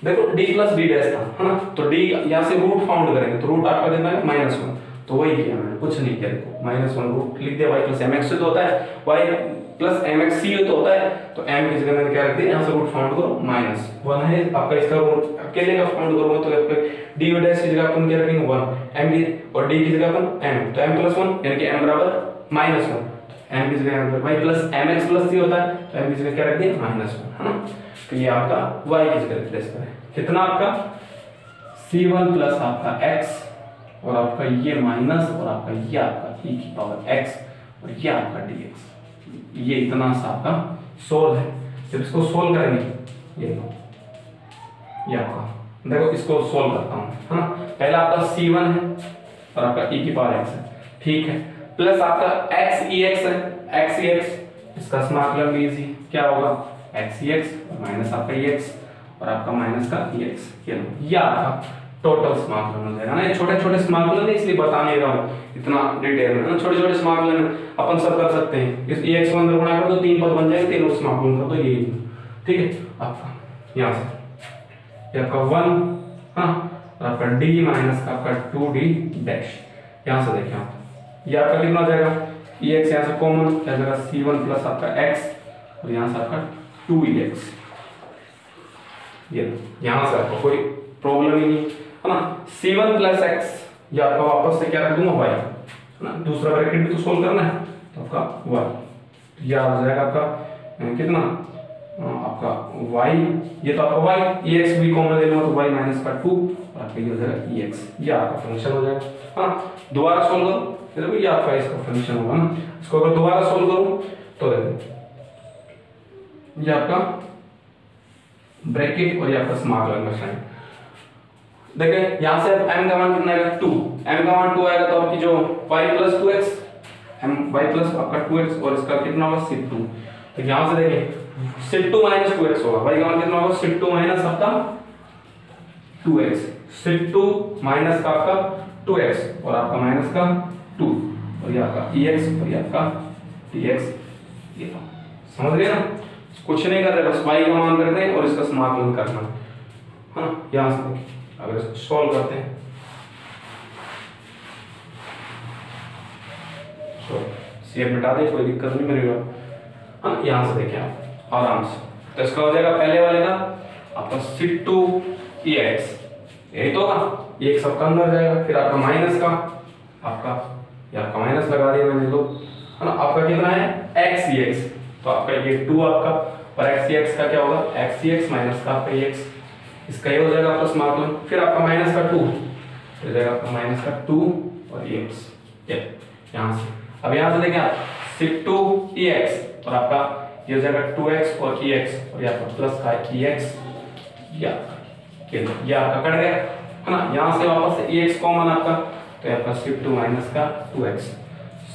देखो d प्लस d डैश था है ना, तो d यहाँ से रूट फाउंड करेंगे तो रूट आपका देना है -1, तो वही किया मैंने, कुछ नहीं किया, देखो -1 रूट लिख दिया, y प्लस mx से तो होता है y प्लस mx c तो होता है, तो m की जगह मैंने क्या रख दिया, यहाँ से रूट फाउंड करो -1 है आपका, इसका रूट अकेले का फाउंड करोगे तो आपके d डैश की जगह अपन क्या रखेंगे 1 m की, और d की जगह अपन m, तो m प्लस 1 यानी कि m बराबर -1, m की जगह y plus mx plus c होता है, तो m की जगह क्या रख दिया -1 है ना, तो ये आपका y की जगह रिप्लेस करें, कितना आपका c1 प्लस आपका x और आपका ये माइनस और आपका ये आपका e की पावर x और ये आपका dx, ये इतना सा आपका सोल्व है। जब इसको सोल्व करेंगे ये लो ये आपका देखो इसको सोल्व करता हूँ, है ना। पहला आपका C1 है और आपका e की पावर x है, ठीक है, प्लस आपका xex है, xex इसका समाकलन लीजिए, क्या होगा xex माइनस आपका ex और आपका माइनस का ex, ये आपका टोटल समाकलन हो जाएगा ना। ये छोटे छोटे समाकलन है इसलिए बता नहीं रहा हूँ इतना डिटेल में ना, छोटे छोटे समाकलन अपन सब कर सकते हैं। इस ex को अंदर गुणा कर दो, 3 पद बन जाएंगे, तीनों समाकलन कर दो, यही ठीक है। आपका यहाँ से ये आपका 1, हाँ, और आपका d माइनस का आपका 2d डैश, यहाँ से देखिए आप ये आपका कितना हो जाएगा, ex यहाँ से कॉमन क्या जाएगा C1 प्लस आपका x और यहाँ से आपका 2ex, ये यहाँ से आपको कोई प्रॉब्लम ही नहीं है ना। C1 प्लस x ये आपका वापस से क्या रख दूंगा y, है ना, दूसरा ब्रैकेट भी तो सोल्व करना है, तो आपका y ये आ जाएगा आपका कितना आपका y, ये तो आपका y, ex भी कॉमन ले लूंगा तो y माइनस का 2 और आपका ये हो जाएगा ex, ये आपका फंक्शन हो जाएगा, हाँ। दोबारा सोल्व करो, देखो ये आपका इसका फंक्शन होगा ना। इसको अगर दोबारा सोल्व करूं तो देखो ये आपका ब्रैकेट और ये आपका समाकलन का साइन, देखिए यहाँ से m का मान कितना आएगा 2, m का मान 2 आएगा तो आपकी जो y plus 2x, y plus आपका 2x और इसका कितना होगा सिक 2, तो यहाँ से देखिए सिक 2 माइनस 2x होगा, y का मान कितना होगा सिक 2 माइनस आपका 2x, सिक 2 माइनस का आपका 2x और आपका माइनस का 2 और ये आपका ex और ये आपका dx, ये समझ गए ना। कुछ नहीं कर रहे, बस y का मान कर दें और इसका समाकलन करना है, हाँ। यहाँ से देखिए अगर इसको सॉल्व करते हैं सीएफ मिटा दे, कोई दिक्कत नहीं मेरे को, हाँ। यहाँ से देखिए आप आराम से, तो इसका हो जाएगा पहले वाले का आपका सिक 2 ex, यही तो होगा, ये सबका अंदर जाएगा, फिर आपका माइनस का आपका ये आपका माइनस लगा दिया मैंने लो, है ना। आपका कितना है xex, तो आपका ये 2 आपका और xex का क्या होगा xex माइनस का आपका ex, इसका ये हो जाएगा आपका समाकलन, फिर आपका माइनस का 2 हो जाएगा आपका माइनस का 2 और ex, ये यहाँ से। अब यहाँ से देखिए आप सिक 2 ex और आपका ये हो जाएगा 2x और ex और ये आपका प्लस का ex, ये आपका कट गया, है ना। यहाँ से वापस से ex कॉमन आपका, तो आपका सिक 2 माइनस का 2x,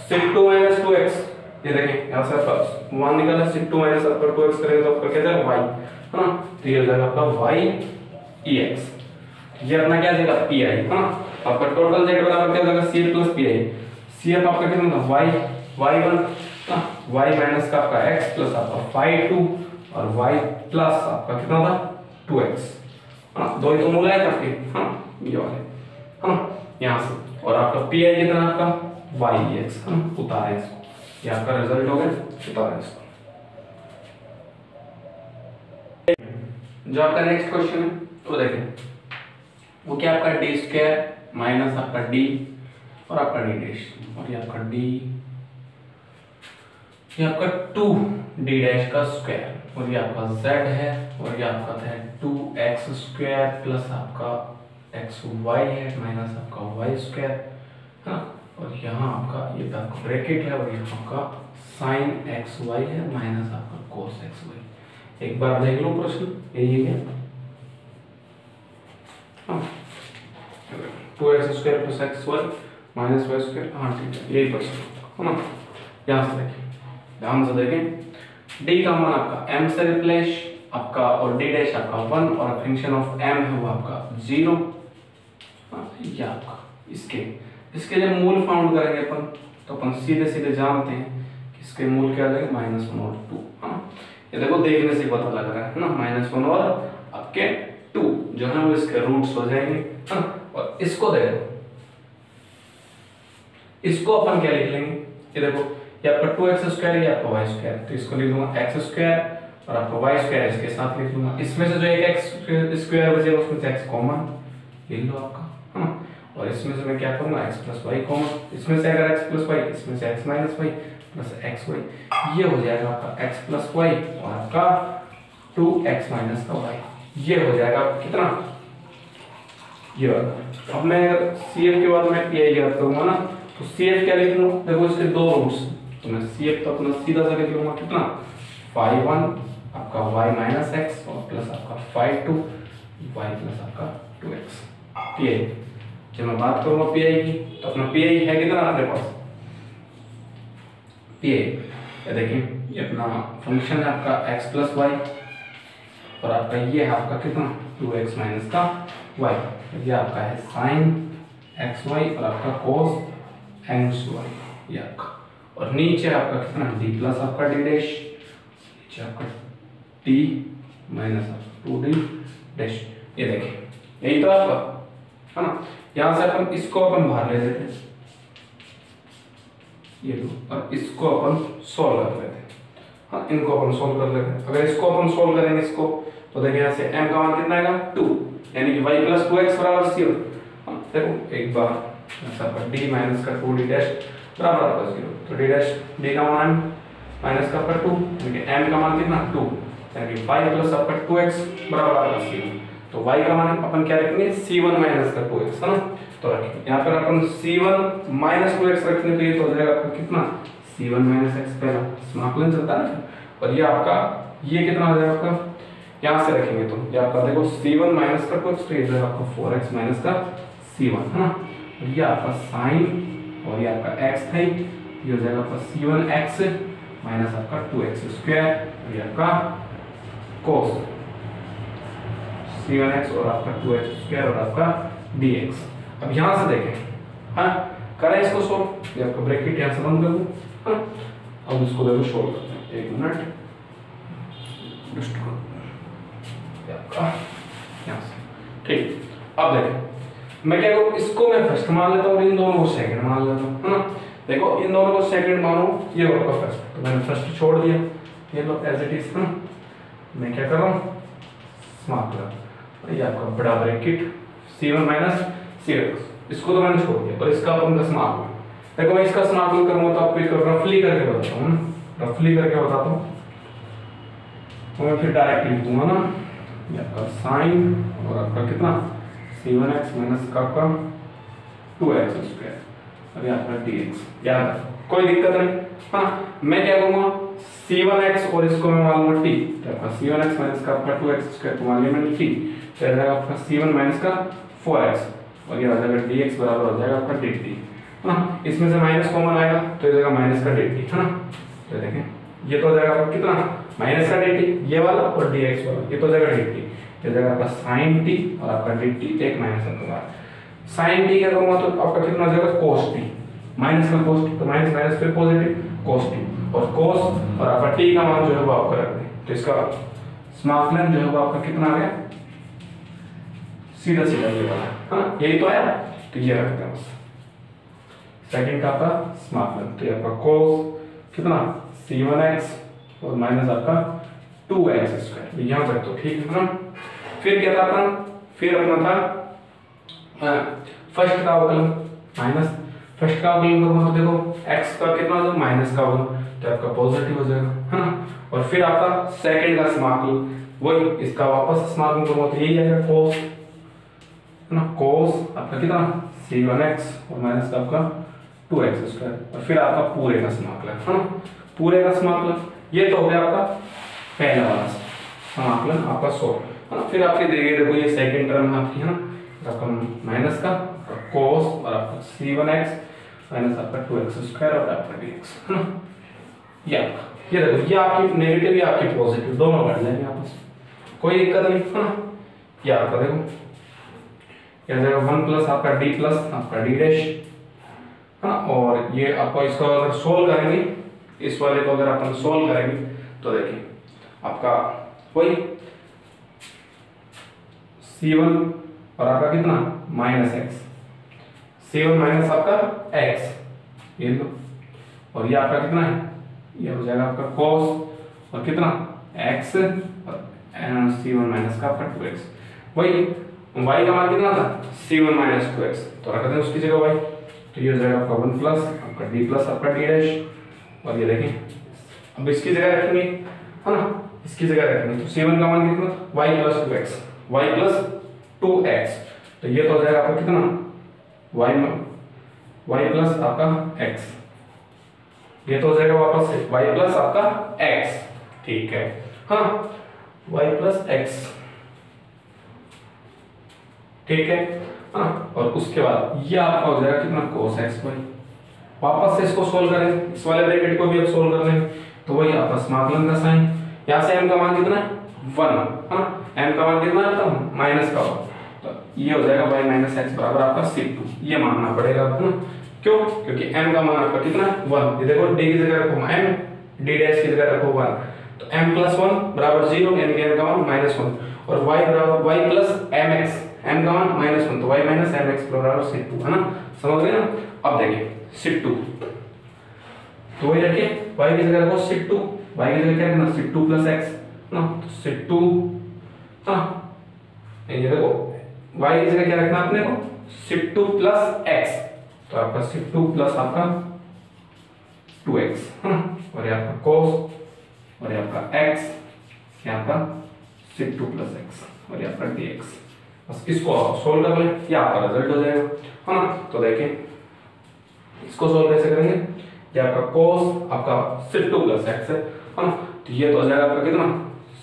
सिक 2 माइनस 2x, ये देखिए यहाँ से आपका 1 निकला, सिक 2 माइनस आपका 2x करेंगे तो आपका क्या जाएगा y, है ना, तो ये हो जाएगा आपका y ex, ये अपना क्या जाएगा pi, है ना। आपका टोटल z बराबर क्या हो जाएगा cf प्लस pi, cf आपका कितना था y1, y माइनस का आपका x प्लस आपका phi 2 और y प्लस आपका कितना था 2x, हाँ, दो ही तो मूल है आपके, हाँ, ये वाले, हाँ, यहाँ से। और आपका pi कितना आपका yex, है ना, उतारे इसको, ये आपका रिजल्ट हो गया, उतारे इसको। जो आपका नेक्स्ट क्वेश्चन है तो देखें वो क्या आपका डी स्क्वायर माइनस आपका डी और आपका डी डैश और ये आपका डी, ये आपका 2d डैश का स्क्वायर और ये आपका z है और ये आपका है 2x स्क्वायर प्लस आपका xy है माइनस आपका y स्क्वायर, है ना। और यहाँ आपका ये आपका ब्रैकेट है और यहाँ आपका sin xy है माइनस आपका cos xy। एक बार देख लो प्रश्न, यही है, हाँ, 2x square plus xy minus y square, हाँ ठीक है, यही प्रश्न है ना। यहाँ से देखिए, ध्यान से देखें, d का मान आपका m से रिप्लेस आपका और d डैश आपका 1 और फंक्शन ऑफ m है वो आपका 0, ये आपका इसके जब मूल फाउंड करेंगे अपन तो अपन सीधे सीधे जानते हैं कि इसके मूल क्या आ जाएगा -1 और 2, हाँ। ये देखो देखने से पता लग रहा है ना, -1 और आपके 2 जो है वो इसके रूट्स हो जाएंगे, हाँ। और इसको देखो, इसको अपन क्या लिख लेंगे, ये देखो ये आपका 2x स्क्वायर ये आपका y स्क्वायर, तो इसको लिख दूंगा x स्क्वायर और आपका y स्क्वायर इसके साथ लिख दूंगा। इसमें से जो एक x स्क्वायर बचेगा उसमें से x कॉमन लिख लो आपका, हाँ। और इसमें से मैं क्या करूंगा x प्लस y कॉमन, इसमें से अगर x प्लस y, इसमें से x minus y plus xy, ये हो जाएगा आपका x प्लस y और आपका 2x माइनस का y, ये हो जाएगा कितना, ये वाला। अब मैं CF के बाद मैं PI याद करूंगा ना, तो CF क्या लिख लूंगा, देखो इसके दो रूट्स, तो मैं CF तो अपना सीधा सा लिख लूंगा कितना phi 1 आपका y माइनस x और प्लस आपका phi 2 y प्लस आपका 2x पी। जब मैं बात करूंगा पी आई की, तो अपना पी आई है कितना अपने पास, पी आई देखिए ये अपना फंक्शन है आपका x प्लस वाई, और आपका ये है आपका कितना 2x माइनस का y, ये आपका है साइन एक्स वाई और आपका कोस एक्स वाई ये आपका, और नीचे आपका कितना d प्लस आपका d डैश, नीचे आपका t माइनस आपका 2d डैश। ये देखिए यही तो आपका है ना। यहां से अपन इसको अपन बाहर ले लेते हैं ये दो, और इसको अपन सोल्व कर लेते हैं। हाँ इनको अपन सोल्व कर लेते हैं। अगर इसको अपन सोल्व करेंगे इसको, तो देखिए यहाँ से m का मान कितना आएगा 2, यानी कि y प्लस 2x बराबर 0। देखो एक बार ऐसा पर d माइनस का 2d डैश बराबर आपका 0, तो d डैश d का मान माइनस का आपका 2, यानी कि m का मान कितना 2, यानी कि y प्लस आपका 2x बराबर आपका 0। तो y का मान अपन क्या रखेंगे c1 माइनस का 2x है ना, तो रखेंगे यहाँ पर अपन c1 माइनस 2x रखेंगे, तो ये तो हो जाएगा आपका कितना c1 माइनस x, पहला समाकलन चलता है ना, और ये आपका ये कितना हो जाएगा आपका, यहाँ से रखेंगे तो ये आपका देखो c1 माइनस का 2x, तो ये जाएगा आपका 4x माइनस का c1 है ना, और ये आपका साइन और ये आपका x है, ये हो जाएगा आपका c1x माइनस आपका 2x स्क्वायर, और ये आपका कोस c1x और आपका 2x स्क्वायर और आपका dx। अब यहां से देखें हाँ करें इसको सोल्व, ये आपका ब्रैकेट यहां से बंद कर दूं हाँ, अब इसको देखो सोल्व करते हैं, एक मिनट आपका यहां से ठीक। अब देखें मैं क्या करूं, इसको मैं फर्स्ट मान लेता हूं और इन दोनों को सेकंड मान लेता हूं है ना। देखो इन दोनों को सेकंड मानो, ये आपका फर्स्ट, तो मैंने फर्स्ट छोड़ दिया, ये लो एज इट इज है ना। मैं क्या कर रहा हूं समाकलन, ये आपका बड़ा ब्रैकेट c1 माइनस c1, इसको तो मैंने छोड़ दिया, और इसका अपन का समाकलन। देखो मैं इसका समाकलन करूंगा तो आपको एक रफली करके बताता हूं ना, रफली करके बताता हूं, तो मैं फिर डायरेक्ट लिख दूंगा ना, ये आपका साइन और आपका कितना c1x माइनस का आपका 2x स्क्वायर, और ये आपका dx। याद कोई दिक्कत नहीं हाँ। मैं क्या करूंगा c1x और इसको मैं मान लूंगा t, तो आपका c1x माइनस का आपका 2x स्क्वायर तो मान लिया मैंने t, तो ये जाएगा आपका c1 माइनस का 4x, और ये आ जाएगा dx बराबर हो जाएगा आपका dt है ना। इसमें से माइनस कॉमन आएगा तो ये जाएगा माइनस का dt है ना, तो देखें ये तो हो जाएगा आपका कितना माइनस का dt, ये वाला और dx वाला, ये तो हो जाएगा dt, ये जाएगा आपका sin t और आपका dt एक माइनस का sin t क्या करूंगा तो आपका कितना हो जाएगा cos t, माइनस का cos t, तो माइनस माइनस फिर पॉजिटिव cos t, और cos और आपका t का मान जो है वो आपका रख दें, तो इसका समाकलन जो है वो आपका कितना आ गया सीधा सीधा ये वाला हाँ, यही तो आया, तो ये रखते हैं बस सेकंड का आपका समाकलन, तो ये आपका cos कितना c1x और माइनस आपका 2x स्क्वायर, यहां तक तो ठीक है ना। फिर क्या था अपना, फिर अपना था फर्स्ट का अवकलन माइनस, फर्स्ट का अवकलन करूंगा तो देखो x का कितना हो जाएगा माइनस का होगा, तो आपका पॉजिटिव हो जाएगा है ना। और फिर आपका सेकंड का समाकलन, वही इसका वापस समाकलन करूंगा तो यही आएगा cos है ना, cos आपका कितना c1x और माइनस का आपका 2x स्क्वायर, और फिर आपका पूरे का समाकलन है ना, पूरे का समाकलन। ये तो हो गया आपका पहला वाला समाकलन आपका सोल्व है ना। फिर आपके देंगे देखो ये सेकंड टर्म आपकी है ना, आपका माइनस का cos और आपका c1x माइनस आपका 2x स्क्वायर और आपका dx है ना। ये आपका ये देखो ये आपकी नेगेटिव या आपकी पॉजिटिव दोनों बढ़ जाएंगे आपस में, कोई दिक्कत नहीं है ना। ये आपका देखो क्या जाएगा 1 प्लस आपका d प्लस आपका d डैश है ना, और ये आपको इसको अगर सोल्व करेंगे, इस वाले को अगर अपन सोल्व करेंगे तो देखिए आपका वही c1 और आपका कितना माइनस x, c1 माइनस आपका x ये लो, और ये आपका कितना है ये हो जाएगा आपका cos और कितना x और c1 माइनस का आपका 2x, वही y का मान कितना था c1 माइनस 2x, तो रख दें उसकी जगह y, तो ये हो जाएगा आपका 1 प्लस आपका d प्लस आपका d डैश, और ये देखें अब इसकी जगह रखेंगे है ना, इसकी जगह रखेंगे तो c1 का मान कितना y plus 2x, y plus 2x, तो ये तो हो जाएगा आपका कितना y प्लस आपका x, ये तो हो जाएगा वापस से y प्लस आपका x, ठीक है हाँ y प्लस x ठीक है हाँ। और उसके बाद ये आपका हो जाएगा कितना cos xy। वापस से इसको सोल्व करें, इस वाले ब्रैकेट को भी अब सोल्व कर लेंगे, तो वही आपका समाकलन का साइन, यहाँ से m का मान कितना है 1 हाँ, m का मान कितना है आपका माइनस का 1, तो ये हो जाएगा y माइनस एक्स बराबर आपका sec2, ये मानना पड़ेगा आपको। क्यों? क्योंकि m का मान आपका कितना है 1, ये देखो d की जगह रखो m, d डैश की जगह रखो 1, तो m प्लस 1 बराबर 0, यानी कि m का मान माइनस 1, और y बराबर y प्लस mx, m का मान माइनस 1, तो y माइनस mx बराबर sec2 है ना, समझ गए ना। अब देखिए sec2, तो वही रखिए y की जगह रखो sec2, y की जगह क्या रखना sec2 प्लस x ना, तो sec2 हाँ, ये देखो y की जगह क्या रखना अपने को sec2 प्लस x, तो आपका sec2 प्लस आपका 2x हाँ, और ये आपका cos, और ये आपका x, ये आपका sec2 प्लस x, और ये आपका dx। बस इसको सोल्व कर लें, ये आपका रिजल्ट हो जाएगा है ना। तो देखें इसको सोल्व कैसे करेंगे, ये आपका cos आपका sec2 प्लस x है ना, तो ये तो हो जाएगा आपका कितना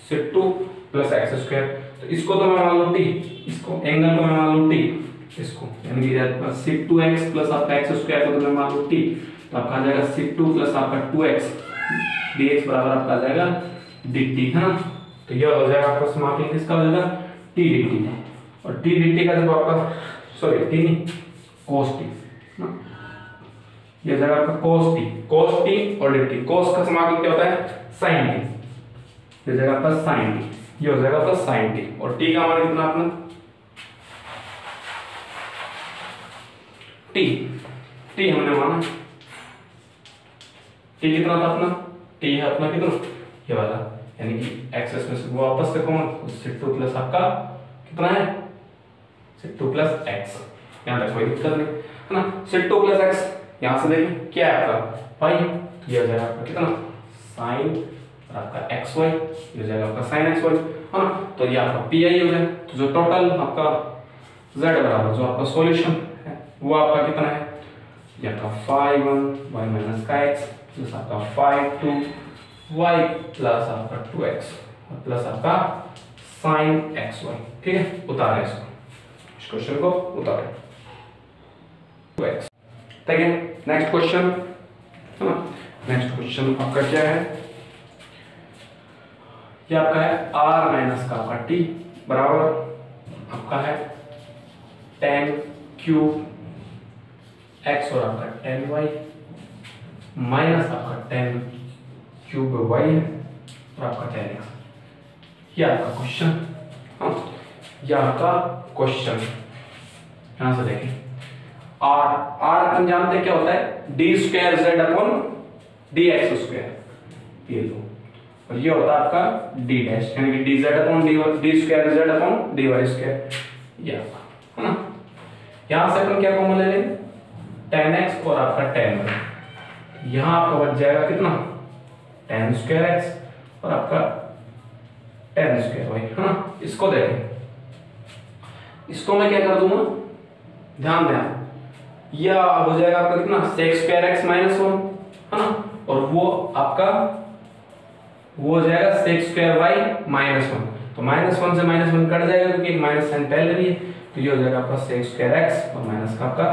sec2 प्लस x स्क्वायर, तो इसको तो मैं मान लूं t, इसको एंगल को मैं मान लूं t, इसको यानी कि sec2x प्लस आपका x स्क्वायर को तो मैं मान लूं t, तो आपका आ जाएगा sec2 प्लस आपका 2x dx बराबर आपका आ जाएगा dt है ना। तो ये हो जाएगा आपका समाकलन किसका हो जाएगा t dt, और t dt का जब आपका सॉरी t नहीं cos t ना, ये जगह आपका cos t और dt, cos का समाकलन क्या होता है sin t, ये जगह आपका sin t, ये हो जाएगा आपका sin t, और t का मान कितना अपना t हमने माना t कितना था अपना, t है अपना कितना ये वाला, यानी कि x में से वापस से कौन sec2 प्लस आपका कितना है sec2 प्लस x, यहाँ तक कोई दिक्कत नहीं है ना। sec2 प्लस x यहाँ से देखें क्या है आपका y, तो ये हो जाएगा आपका कितना sin और आपका xy, ये हो जाएगा आपका sin xy है ना, तो ये आपका pi हो गया। तो जो टोटल आपका z बराबर जो आपका सॉल्यूशन है वो आपका कितना है, ये आपका 5 y माइनस का x प्लस आपका 5 2 y प्लस आपका 2x और प्लस आपका sin xy। ठीक है, उतारें इसको, इस क्वेश्चन को उतारें 2x। ठीक है, नेक्स्ट क्वेश्चन है ना, नेक्स्ट क्वेश्चन आपका क्या है, ये आपका है r माइनस का आपका t बराबर आपका है tan क्यूब x और आपका tan y माइनस आपका tan क्यूब y है और आपका tan x, ये आपका क्वेश्चन हाँ, ये आपका क्वेश्चन। यहां से देखें r अपन जानते हैं क्या होता है d square z upon dx square, ये लो, और ये होता है आपका d डैश यानी कि dz upon d square z upon dy square, ये आपका है ना। यहां से अपन क्या कॉमन ले लेंगे tan x और आपका tan y, यहां आपका बच जाएगा कितना tan स्क्वायर x और आपका tan स्क्वायर y है ना। इसको देखें, इसको मैं क्या कर दूंगा, ध्यान दें, यह हो जाएगा आपका कितना sec स्क्वायर x माइनस 1 है ना, और वो आपका वो हो जाएगा sec स्क्वायर y माइनस 1, तो माइनस 1 से माइनस 1 कट जाएगा क्योंकि एक माइनस साइन पहले भी है, तो ये हो जाएगा आपका sec स्क्वायर x और माइनस का आपका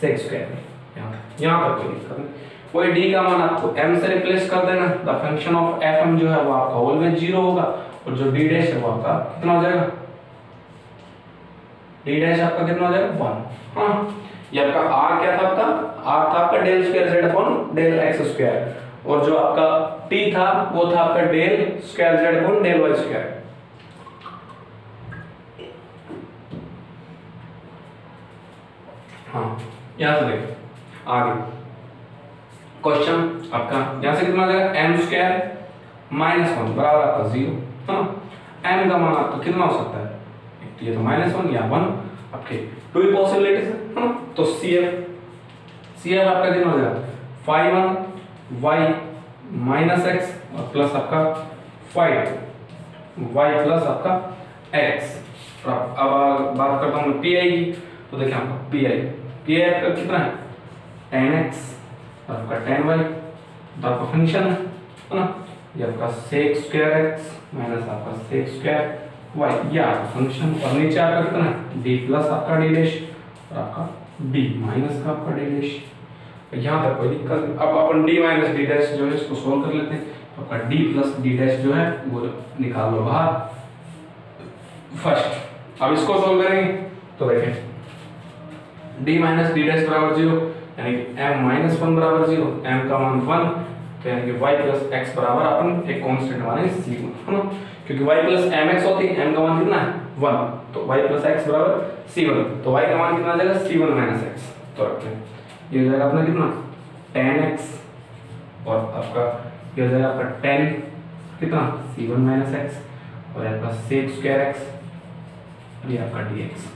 sec स्क्वायर y। यहाँ तक कोई दिक्कत नहीं, वही d का मान आपको m से रिप्लेस कर देना, द फंक्शन ऑफ fm जो है वो आपका ऑलवेज 0 होगा, और जो d डैश है वो आपका कितना हो जाएगा, d डैश आपका कितना हो जाएगा 1 हाँ। ये आपका r क्या था आपका, r था आपका del square z upon del x square, और जो आपका t था वो था आपका del square z upon del y square. हाँ, यहां से देखो आगे क्वेश्चन आपका, यहां से कितना आ जाएगा m स्क्वायर माइनस 1 बराबर आपका 0 हाँ। m का मान आपका कितना हो सकता है, ये तो -1 या 1, आपके दो ही पॉसिबिलिटीज है ना। तो CF आपका कितना हो जाएगा 5 y माइनस x और प्लस आपका 5 y प्लस आपका x। अब बात करता हूँ PI की, तो देखिए आपका PI आपका कितना है tan x और आपका tan y, तो आपका फंक्शन है ना, ये आपका sec स्क्वायर x माइनस आपका sec स्क्वायर वाई, या फंक्शन, और नीचे आपका कितना है डी प्लस आपका डी डैश और आपका डी माइनस का आपका डी डैश। यहाँ तक कोई दिक्कत नहीं। अब अपन डी माइनस डी डैश जो है इसको सोल्व कर लेते हैं। आपका डी प्लस डी डैश जो है वो निकाल लो बाहर फर्स्ट। अब इसको सोल्व करेंगे तो देखें डी माइनस डी डैश बराबर 0, यानी कि m माइनस 1 बराबर 0, m का मान 1, तो यानी कि y प्लस x बराबर अपन एक कांस्टेंट माने c1, है ना, क्योंकि y प्लस mx होती है, m का मान कितना है 1, तो y प्लस x बराबर c1, तो y का मान कितना आ जाएगा c1 माइनस x, तो रखते हैं ये हो जाएगा अपना कितना tan x, और आपका ये हो जाएगा आपका tan कितना c1 माइनस x, और आपका sec स्क्वायर x, ये आपका dx,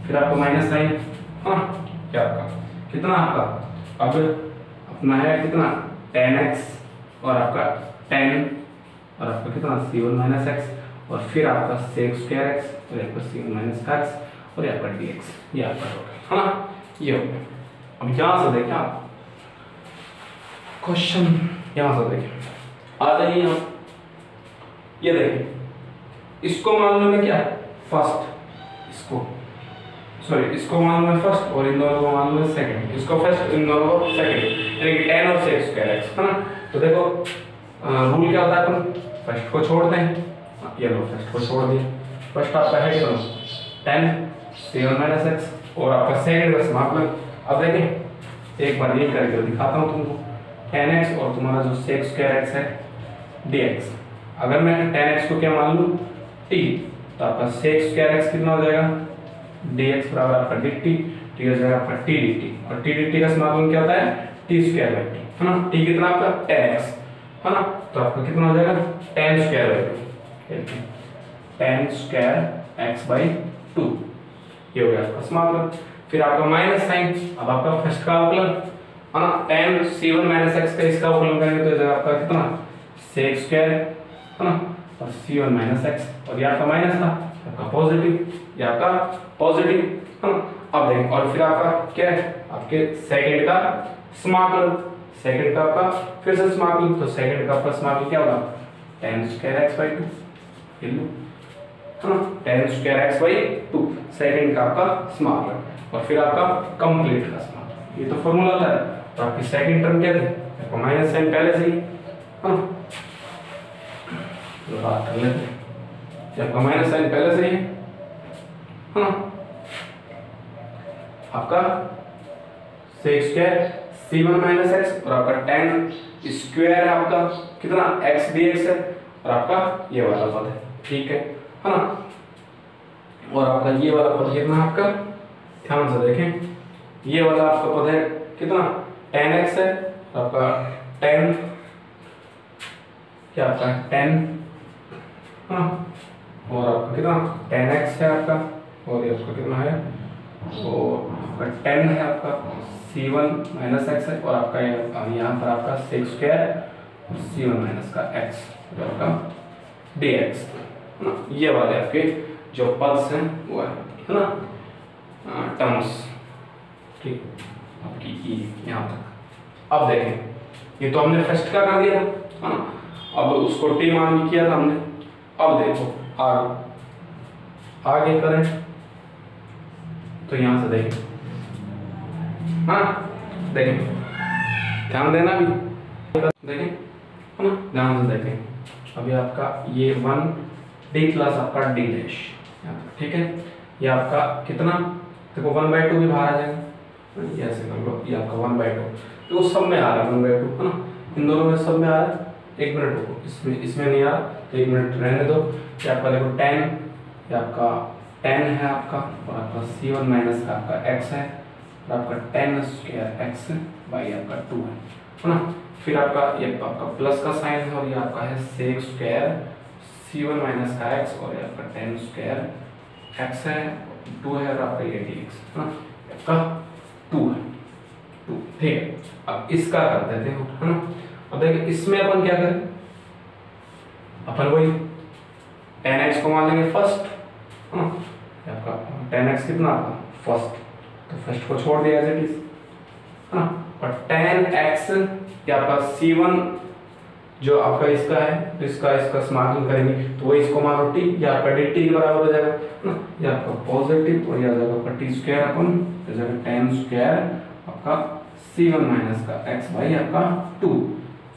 फिर आपको माइनस साइन, हाँ क्या आपका कितना आपका अब अपना है कितना tan x, और आपका tan, और आपका कितना c1 माइनस x, और फिर आपका sec स्क्वायर x, और आपका c1 माइनस x, और आपका dx, ये आपका हो गया, है ना, ये हो गया। अब यहाँ से देखें आप क्वेश्चन, यहाँ से देखें आ जाइए यहाँ, ये देखें इसको मान लो मैं क्या फर्स्ट, इसको सॉरी इसको मान लो मैं फर्स्ट, और इन दोनों को मान लो मैं सेकंड, इसको फर्स्ट इन दोनों को सेकंड, यानी कि tan और sec स्क्वायर x, है ना। तो देखो रूल क्या होता है, अपन फर्स्ट को छोड़ते हैं, ये लो फर्स्ट को छोड़ दिया, फर्स्ट आपका है कितना tan c1 माइनस x, और आपका सेकंड का समाकलन। अब देखें एक बार ये करके दिखाता हूँ तुमको, tan x और तुम्हारा जो sec स्क्वायर x है dx, अगर मैं tan x को क्या मान लूँ t, तो आपका sec स्क्वायर x कितना हो जाएगा dx बराबर आपका dt, t हो जाएगा आपका t dt, और t dt का समाकलन क्या होता है t स्क्वायर बाई t, है ना, t कितना आपका tan x, है ना, तो आपका कितना हो जाएगा tan square by 2, tan square x by 2, ये हो गया आपका समाकलन। फिर आपका माइनस साइन, अब आपका फर्स्ट का अवकलन, है ना, tan c1 माइनस x का इसका अवकलन करेंगे तो हो जाएगा आपका कितना sec स्क्वायर, है ना, और c1 माइनस x, और ये आपका माइनस था आपका पॉजिटिव, ये आपका पॉजिटिव, है ना। अब देखें और फिर आपका क्या है आपके सेकंड का समाकलन, सेकंड का आपका फिर से समाकलन, तो सेकंड का आपका समाकलन क्या होगा tan स्क्वायर x बाई 2, ये लो, है ना, tan square x by 2 second का आपका समाकलन, और फिर आपका कंप्लीट का समाकलन, ये तो फॉर्मूला था। तो आपकी सेकंड टर्म क्या थी आपका माइनस साइन पहले से ही, है ना, तो बात कर लेते हैं, आपका माइनस साइन पहले से ही है ना, आपका sec square c1 minus x, और आपका tan स्क्वायर है आपका कितना x dx है, और आपका ये वाला पद है, ठीक है ना, और आपका ये वाला पद कितना आपका ध्यान से देखें, ये वाला आपका पद है कितना tan x है, आपका tan क्या आपका tan, हाँ, और आपका कितना tan x है आपका, और ये आपका कितना है, और आपका tan है आपका c1 माइनस x है, और आपका यहाँ पर आपका sec स्क्वायर c1 माइनस का x, जो आपका dx, है ना, ये वाले आपके जो पद्स हैं वो है ना टर्म्स, ठीक आपकी ये यहाँ तक। अब देखें ये तो हमने फर्स्ट का कर दिया था, है ना, अब उसको t मान भी किया था हमने। अब देखो आगे करें तो यहाँ से देखें, हाँ देखें ध्यान देना भी, देखें है ना, ध्यान से देखें। अभी आपका ये 1 d प्लस आपका d डैश, ठीक है, ये आपका कितना देखो 1/2 भी बाहर आ जाएगा, ये ऐसे कर लो, ये आपका 1/2, तो सब में आ रहा है 1/2, है ना, इन दोनों में सब में आ रहा है। एक मिनट रुको, इसमें नहीं आ रहा तो एक मिनट रहने दो। ये आपका देखो tan, ये आपका tan है आपका, और आपका c1 माइनस का आपका x है, और आपका tan स्क्वायर x बाई आपका 2 है ना। फिर आपका ये आपका प्लस का साइन है, और ये आपका है sec स्क्वायर c1 माइनस का x, और ये आपका tan स्क्वायर x है 2 है, और आपका ये dx है ना, आपका 2 है 2, ठीक है। अब इसका कर देते हैं, है ना। अब देखिए इसमें अपन क्या करें, अपन वही tan x को मान लेंगे फर्स्ट, है ना, आपका tan x कितना आपका फर्स्ट, तो फर्स्ट को छोड़ दिया एज इट इज, है ना, और tan x ये आपका c1 जो आपका इसका है तो इसका समाकलन करेंगे तो वही इसको मानो टी, ये आपका डी टी के बराबर हो जाएगा ना, ये आपका पॉजिटिव और ये आ जाएगा आपका टी स्क्वायर अपन तो जाएगा टेन स्क्वायर आपका c1 माइनस का x बाई आपका 2,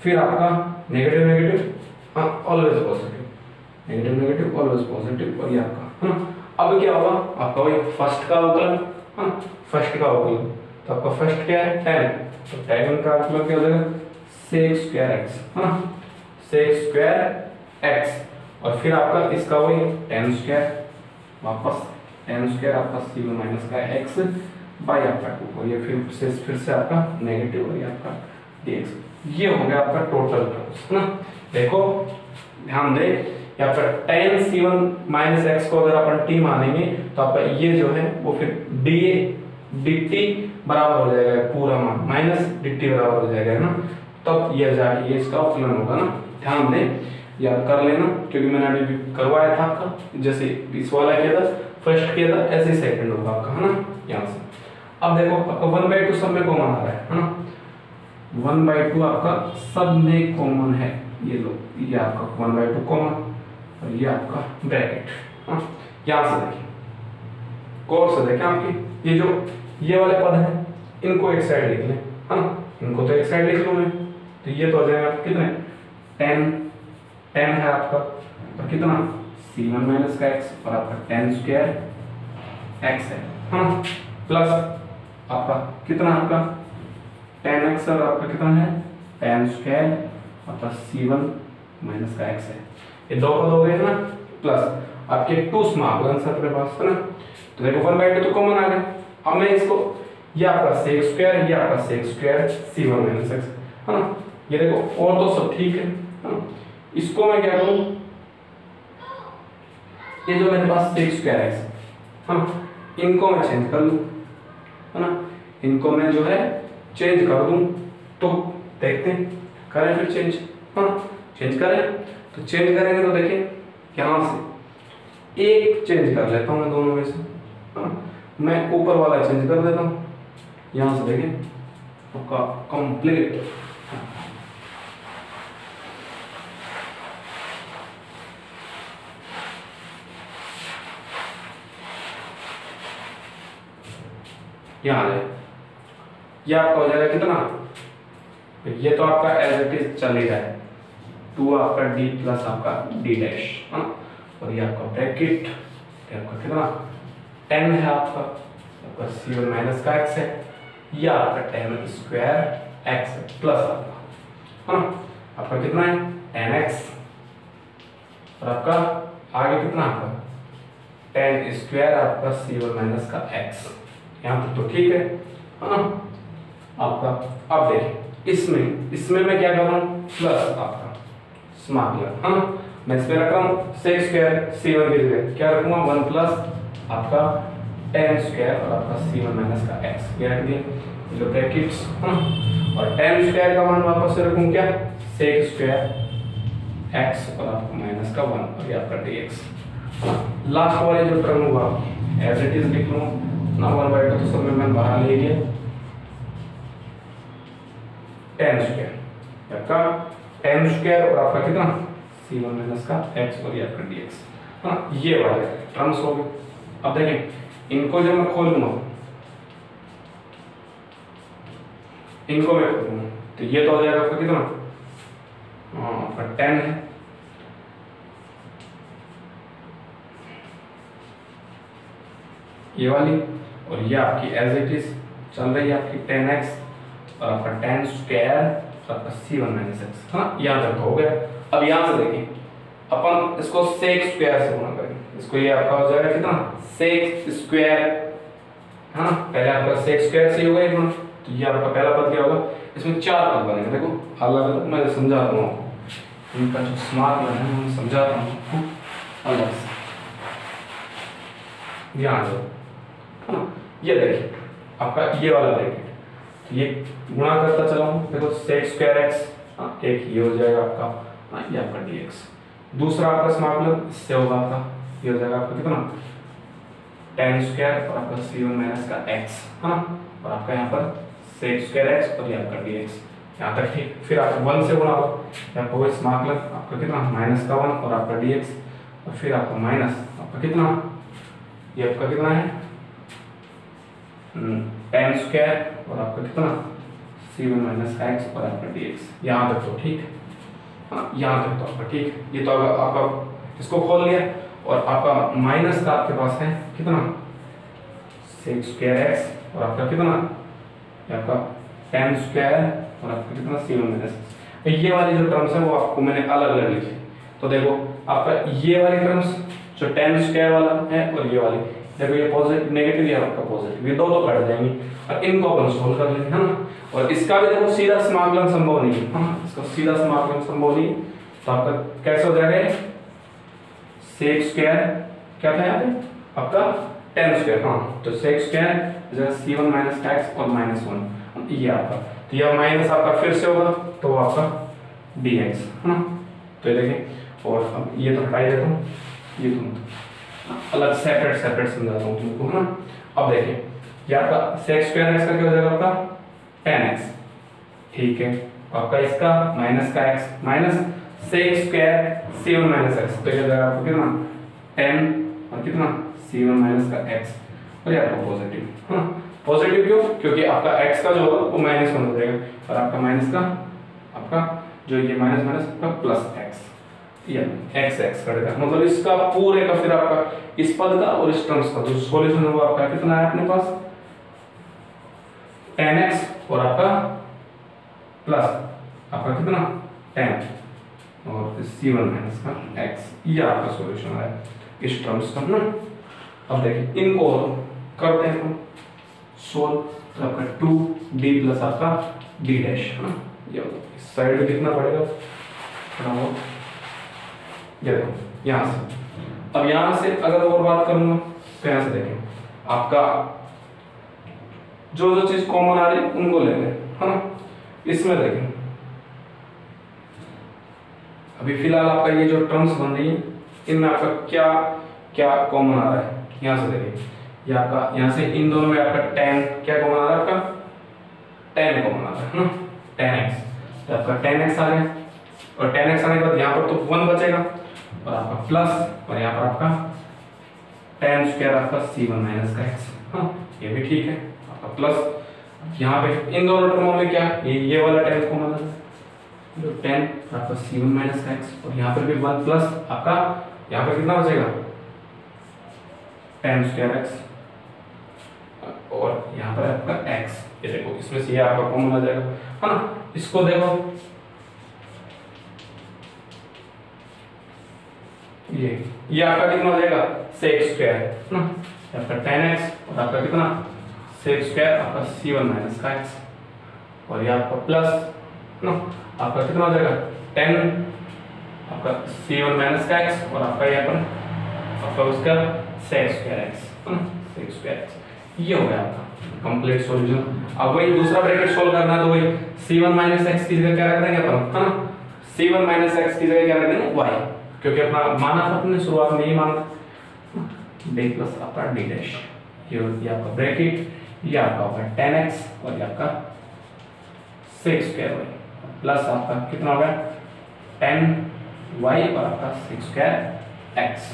फिर आपका negative negative always positive, negative negative always positive और ये आपका है ना। अब क्या होगा आपका वही फर्स्ट का अवकलन है, फर्स्ट का अवकलन तो आपका फर्स्ट क्या है 10, तो 10 का मतलब क्या हो जाएगा sec स्क्वायर x है ना, sec स्क्वायर x और फिर आपका इसका वही 10 स्क्वायर वापस 10 स्क्वायर आपका c1 माइनस का x बाई आपका 2 और ये फिर से आपका नेगेटिव और ये आपका dx, ये हो गया आपका टोटल टर्म्स है ना। देखो ध्यान दे यहाँ पर tan c1 माइनस x को अगर अपन t मानेंगे तो आपका ये जो है वो फिर dA dt बराबर हो जाएगा पूरा मान माइनस dt बराबर हो जाएगा है ना, तब ये जाके ये इसका अवकलन होगा ना। ध्यान दे याद कर लेना क्योंकि मैंने अभी भी करवाया था आपका, जैसे इस वाला किया था फर्स्ट किया था ऐसे ही सेकंड होगा आपका है ना यहाँ से। अब देखो आपका 1/2 सब में कॉमन आ रहा है ना, 1/2 आपका सब में कॉमन है, ये लो ये आपका 1/2 कॉमन और ये आपका ब्रैकेट यहाँ से देखिए गौर से देखें आपकी ये जो ये वाले पद हैं इनको एक साइड लिख लें है ना, इनको तो एक साइड लिख लूँ मैं तो ये तो हो जाएगा आपके कितने 10 है आपका और कितना c1 माइनस का x और आपका 10 स्क्वायर x है हाँ प्लस आपका कितना आपका 10x और आपका कितना है 10 स्क्वायर आपका c1 माइनस का x है, ये दो पद हो गए ना, प्लस आपके 2 समाकलन से अपने पास है ना। तो देखो 1/2 तो कॉमन आ गया, अब मैं इसको ये आपका sec स्क्वायर ये आपका sec square c1 minus x है ना, ये देखो और तो सब ठीक है ना, इसको मैं क्या करूं ये जो मेरे पास sec स्क्वायर x है ना इनको मैं चेंज कर लूं है ना, इनको मैं जो है चेंज कर दूं तो देखते हैं करें फिर चेंज है ना, चेंज करें तो चेंज करेंगे तो देखिए यहाँ से एक चेंज कर लेता हूँ मैं दोनों में से है ना, मैं ऊपर वाला चेंज कर देता हूँ यहाँ से देखिए आपका कंप्लीट यहाँ आ जाए, ये आपका हो जाएगा कितना, ये तो आपका एज इट इज चल ही रहा है 2 आपका d प्लस आपका d डैश है ना, और ये आपका ब्रैकेट आपका कितना 10 है आपका c1 माइनस का x है, ये आपका 10 स्क्वायर x प्लस आपका है ना, आपका कितना है 10x और आपका आगे कितना आपका 10 स्क्वायर आपका c1 माइनस का x, यहाँ तक तो ठीक है ना आपका। अब देखिए इसमें मैं क्या कर रहा हूँ प्लस आपका समाकलन है ना, मैं इसमें रख रहा हूँ sec स्क्वायर c1 की जगह क्या रखूंगा 1 प्लस आपका 10 स्क्वायर और आपका c1 माइनस का x ये रख दिया लो ब्रैकेट्स है ना, और 10 स्क्वायर का मान वापस से रखूँ क्या sec स्क्वायर x और आपका माइनस का 1 और ये आपका dx, लास्ट वाले जो टर्म होगा एज इट इज लिख लूँ ना 1/2 तो सब में मैं बाहर ले गया 10 स्क्वायर आपका 10 स्क्वायर और आपका कितना c1 माइनस का x और ये आपका dx हाँ ये वाले टर्म्स हो गए। अब देखें इनको जब मैं खोलूंगा इनको मैं खोलूंगा तो ये तो हो जाएगा आपका कितना आपका 10 है, ये वाली और ये आपकी एज इट इज चल रही है आपकी 10x और आपका 10 स्क्वायर आपका c1 माइनस x हाँ यहाँ तक हो गया। अब यहाँ से देखिए अपन इसको sec स्क्वायर से गुणा करेंगे, इसको ये आपका हो जाएगा कितना sec स्क्वायर हाँ पहले आपका sec स्क्वायर से होगा गुणा तो ये आपका पहला पद क्या होगा, इसमें 4 पद बनेंगे देखो अलग अलग, मैं समझा रहा हूँ आपको इनका जो स्मार्ट है मैं समझा रहा हूँ अलग से, यहाँ जाओ हाँ ये देखिए आपका ये वाला ब्रैकेट ये गुणा करता चला हूँ देखो sec स्क्वायर x हाँ एक ये हो जाएगा आपका हाँ ये आपका dx, दूसरा आपका समाकलन इससे होगा आपका ये हो जाएगा आपका कितना 10 स्क्वायर और आपका c1 माइनस का x हाँ और आपका यहाँ पर sec स्क्वायर x और ये आपका dx, यहाँ तक ठीक। फिर आप 1 से गुणा लो, आपका वो समाकलन आपका कितना माइनस का 1 और आपका dx, और फिर आपका माइनस आपका कितना, ये आपका कितना है tan स्क्वायर और आपका कितना c1 माइनस का x और आपका dx। यहाँ तक तो ठीक, हाँ यहाँ तक तो आपका ठीक। ये तो आपका इसको खोल लिया, और आपका माइनस का आपके पास है कितना sec स्क्वायर x और आपका कितना आपका tan स्क्वायर और आपका कितना c1 माइनस। ये वाली जो टर्म्स है वो आपको मैंने अलग अलग लिखी। तो देखो आपका ये वाली टर्म्स जो tan स्क्वायर वाला है और ये वाली, देखो ये पॉजिटिव नेगेटिव, ये आपका पॉजिटिव, ये दो कट जाएंगी और इनको अपन सोल्व कर लेंगे, है ना। और इसका भी देखो सीधा समाकलन संभव नहीं है, हाँ इसका सीधा समाकलन संभव नहीं। तो आपका कैसे हो जाएगा sec स्क्वायर, क्या था यहाँ पे आपका tan स्क्वायर, हाँ तो sec स्क्वायर c1 माइनस का x और -1, ये आपका, तो यह माइनस आपका फिर से होगा तो आपका dx, है ना। तो ये देखें, और अब ये तो हटा ही देता हूँ, ये तुम अलग सेपरेट समझाता हूँ तुमको, है ना। अब देखिए ये आपका sec स्क्वायर x का क्या हो जाएगा आपका tan x, ठीक है, आपका इसका माइनस का x minus sec square c1 minus x, तो ये हो जाएगा आपको कितना tan और कितना c1 माइनस का x, और ये आपका पॉजिटिव, हाँ पॉजिटिव क्यों, क्योंकि आपका x का जो होगा वो -1 हो जाएगा और आपका माइनस का आपका जो ये माइनस माइनस आपका प्लस x, ये x कटेगा, मतलब इसका पूरे का फिर आपका इस पद का और इस टर्म्स का जो सॉल्यूशन है वो आपका कितना है अपने पास tan x और आपका प्लस आपका कितना tan और c1 माइनस का x, ये आपका सॉल्यूशन है इस टर्म्स का ना। अब देखिए इनको करते हैं हम सोल्व, तो आपका 2d प्लस आपका d डैश, है ना। ये इस साइड में कितना पड़ेगा, ये देखो यहाँ से, अब यहाँ से अगर और बात करूंगा तो यहाँ से देखें आपका जो जो चीज कॉमन आ रही है उनको ले लें, है ना। इसमें देखें अभी फिलहाल आपका ये जो टर्म्स बन रही है इनमें आपका क्या क्या कॉमन आ रहा है, यहाँ से देखिए ये आपका यहाँ से इन दोनों में आपका tan क्या कॉमन आ रहा है, आपका tan कॉमन आ रहा है ना, tan x, तो आपका tan x आ गया, और tan x आने के बाद यहाँ पर तो 1 बचेगा और आपका प्लस, और यहाँ पर आपका tan स्क्वायर आपका c1 माइनस का x, हाँ ये भी ठीक है आपका प्लस। यहाँ पे इन दोनों टर्मों में क्या ये वाला tan कॉमन आ रहा है, जो tan आपका c1 माइनस का x, और यहाँ पर भी 1 प्लस आपका यहाँ पर कितना बचेगा tan स्क्वायर x, और यहाँ पर आपका x, ये देखो इसमें से ये आपका कॉमन आ जाएगा, है ना। इसको देखो ये आपका कितना हो जाएगा sec स्क्वायर, है ना, आपका tan x और आपका कितना sec स्क्वायर आपका c1 माइनस का x, और ये आपका प्लस ना आपका कितना हो जाएगा tan आपका c1 माइनस का x और आपका यहाँ पर आपका उसका sec square x, sec square x, ये हो गया आपका कंप्लीट सॉल्यूशन। अब वही दूसरा ब्रैकेट सोल्व करना है तो वही c1 माइनस x की जगह क्या रख देंगे अपन, है ना, c1 माइनस x की जगह क्या रख देंगे y, क्योंकि अपना माना था अपने शुरुआत में ही माना d प्लस आपका d डैश, ये आपका ब्रैकेट, ये आपका होगा tan x और ये आपका sec स्क्वायर y प्लस आपका कितना होगा tan y और आपका sec स्क्वायर x,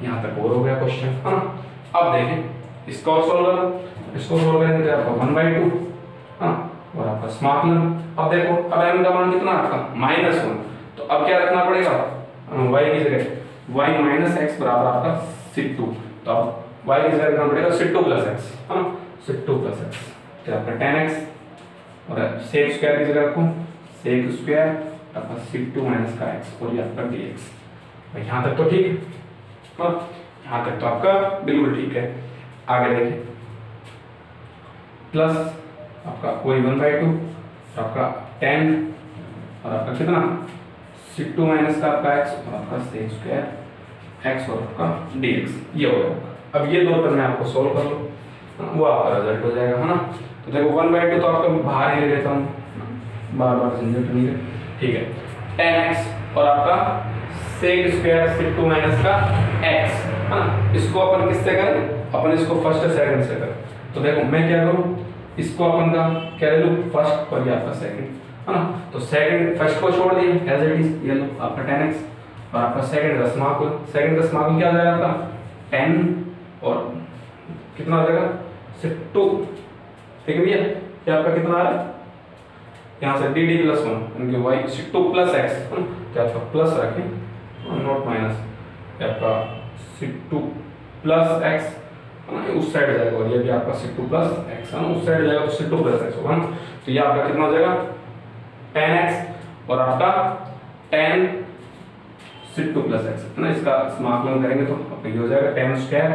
यहाँ तक और हो गया क्वेश्चन, है ना। अब देखें इसको सोल्व करो, इसको सोल्व करेंगे तो आपका 1/2, हाँ और आपका समाकलन। अब देखो अब m का मान कितना आपका -1, तो अब क्या रखना पड़ेगा y की जगह y माइनस x बराबर आपका sec2, तो अब y की जगह रखना पड़ेगा sec2 प्लस x, है ना, sec2 प्लस x, तो आपका tan x और sec स्क्वायर की जगह रखो sec स्क्वायर आपका sec2 माइनस का x और ये आपका dx। यहाँ तक तो ठीक है, यहाँ तक तो आपका बिल्कुल ठीक है। आगे देखें प्लस आपका कोई 1/2 आपका tan और आपका कितना sec2 माइनस का आपका x और आपका sec स्क्वायर x और आपका dx, ये हो गया। अब ये दो टर्म आपको सोल्व कर लो, वो आपका रिजल्ट हो जाएगा, है ना। तो देखो 1/2 तो आपका बाहर ही ले लेता हूँ, बार झंझट नहीं है, ठीक है, tan x और आपका sec स्क्वायर sec2 माइनस का x, है ना। इसको अपन किससे करें, अपन इसको फर्स्ट सेकंड से करें। तो देखो मैं क्या करूं इसको अपन का क्या ले लो फर्स्ट और ये आपका सेकंड है ना। तो सेकंड फर्स्ट को छोड़ दिए एज इट इज, ये लो आपका 10x और आपका सेकंड का समाकलन, सेकंड का समाकलन क्या हो जाएगा आपका 10 और कितना हो जाएगा सिर्फ 2, ठीक है भैया। ये आपका कितना आ रहा है यहाँ से dd + 1 यानी y 2 + x, तो आपका प्लस रखें और नॉट माइनस, ये आपका 2 + x उस साइड जाएगा और ये भी आपका 2 + x है ना, उस साइड जाएगा तो 2 + x होगा ना। तो ये आपका कितना हो जाएगा 10x और आपका 10 2 + x है ना। इसका समाकलन करेंगे तो आपका ये हो जाएगा 10 स्क्वायर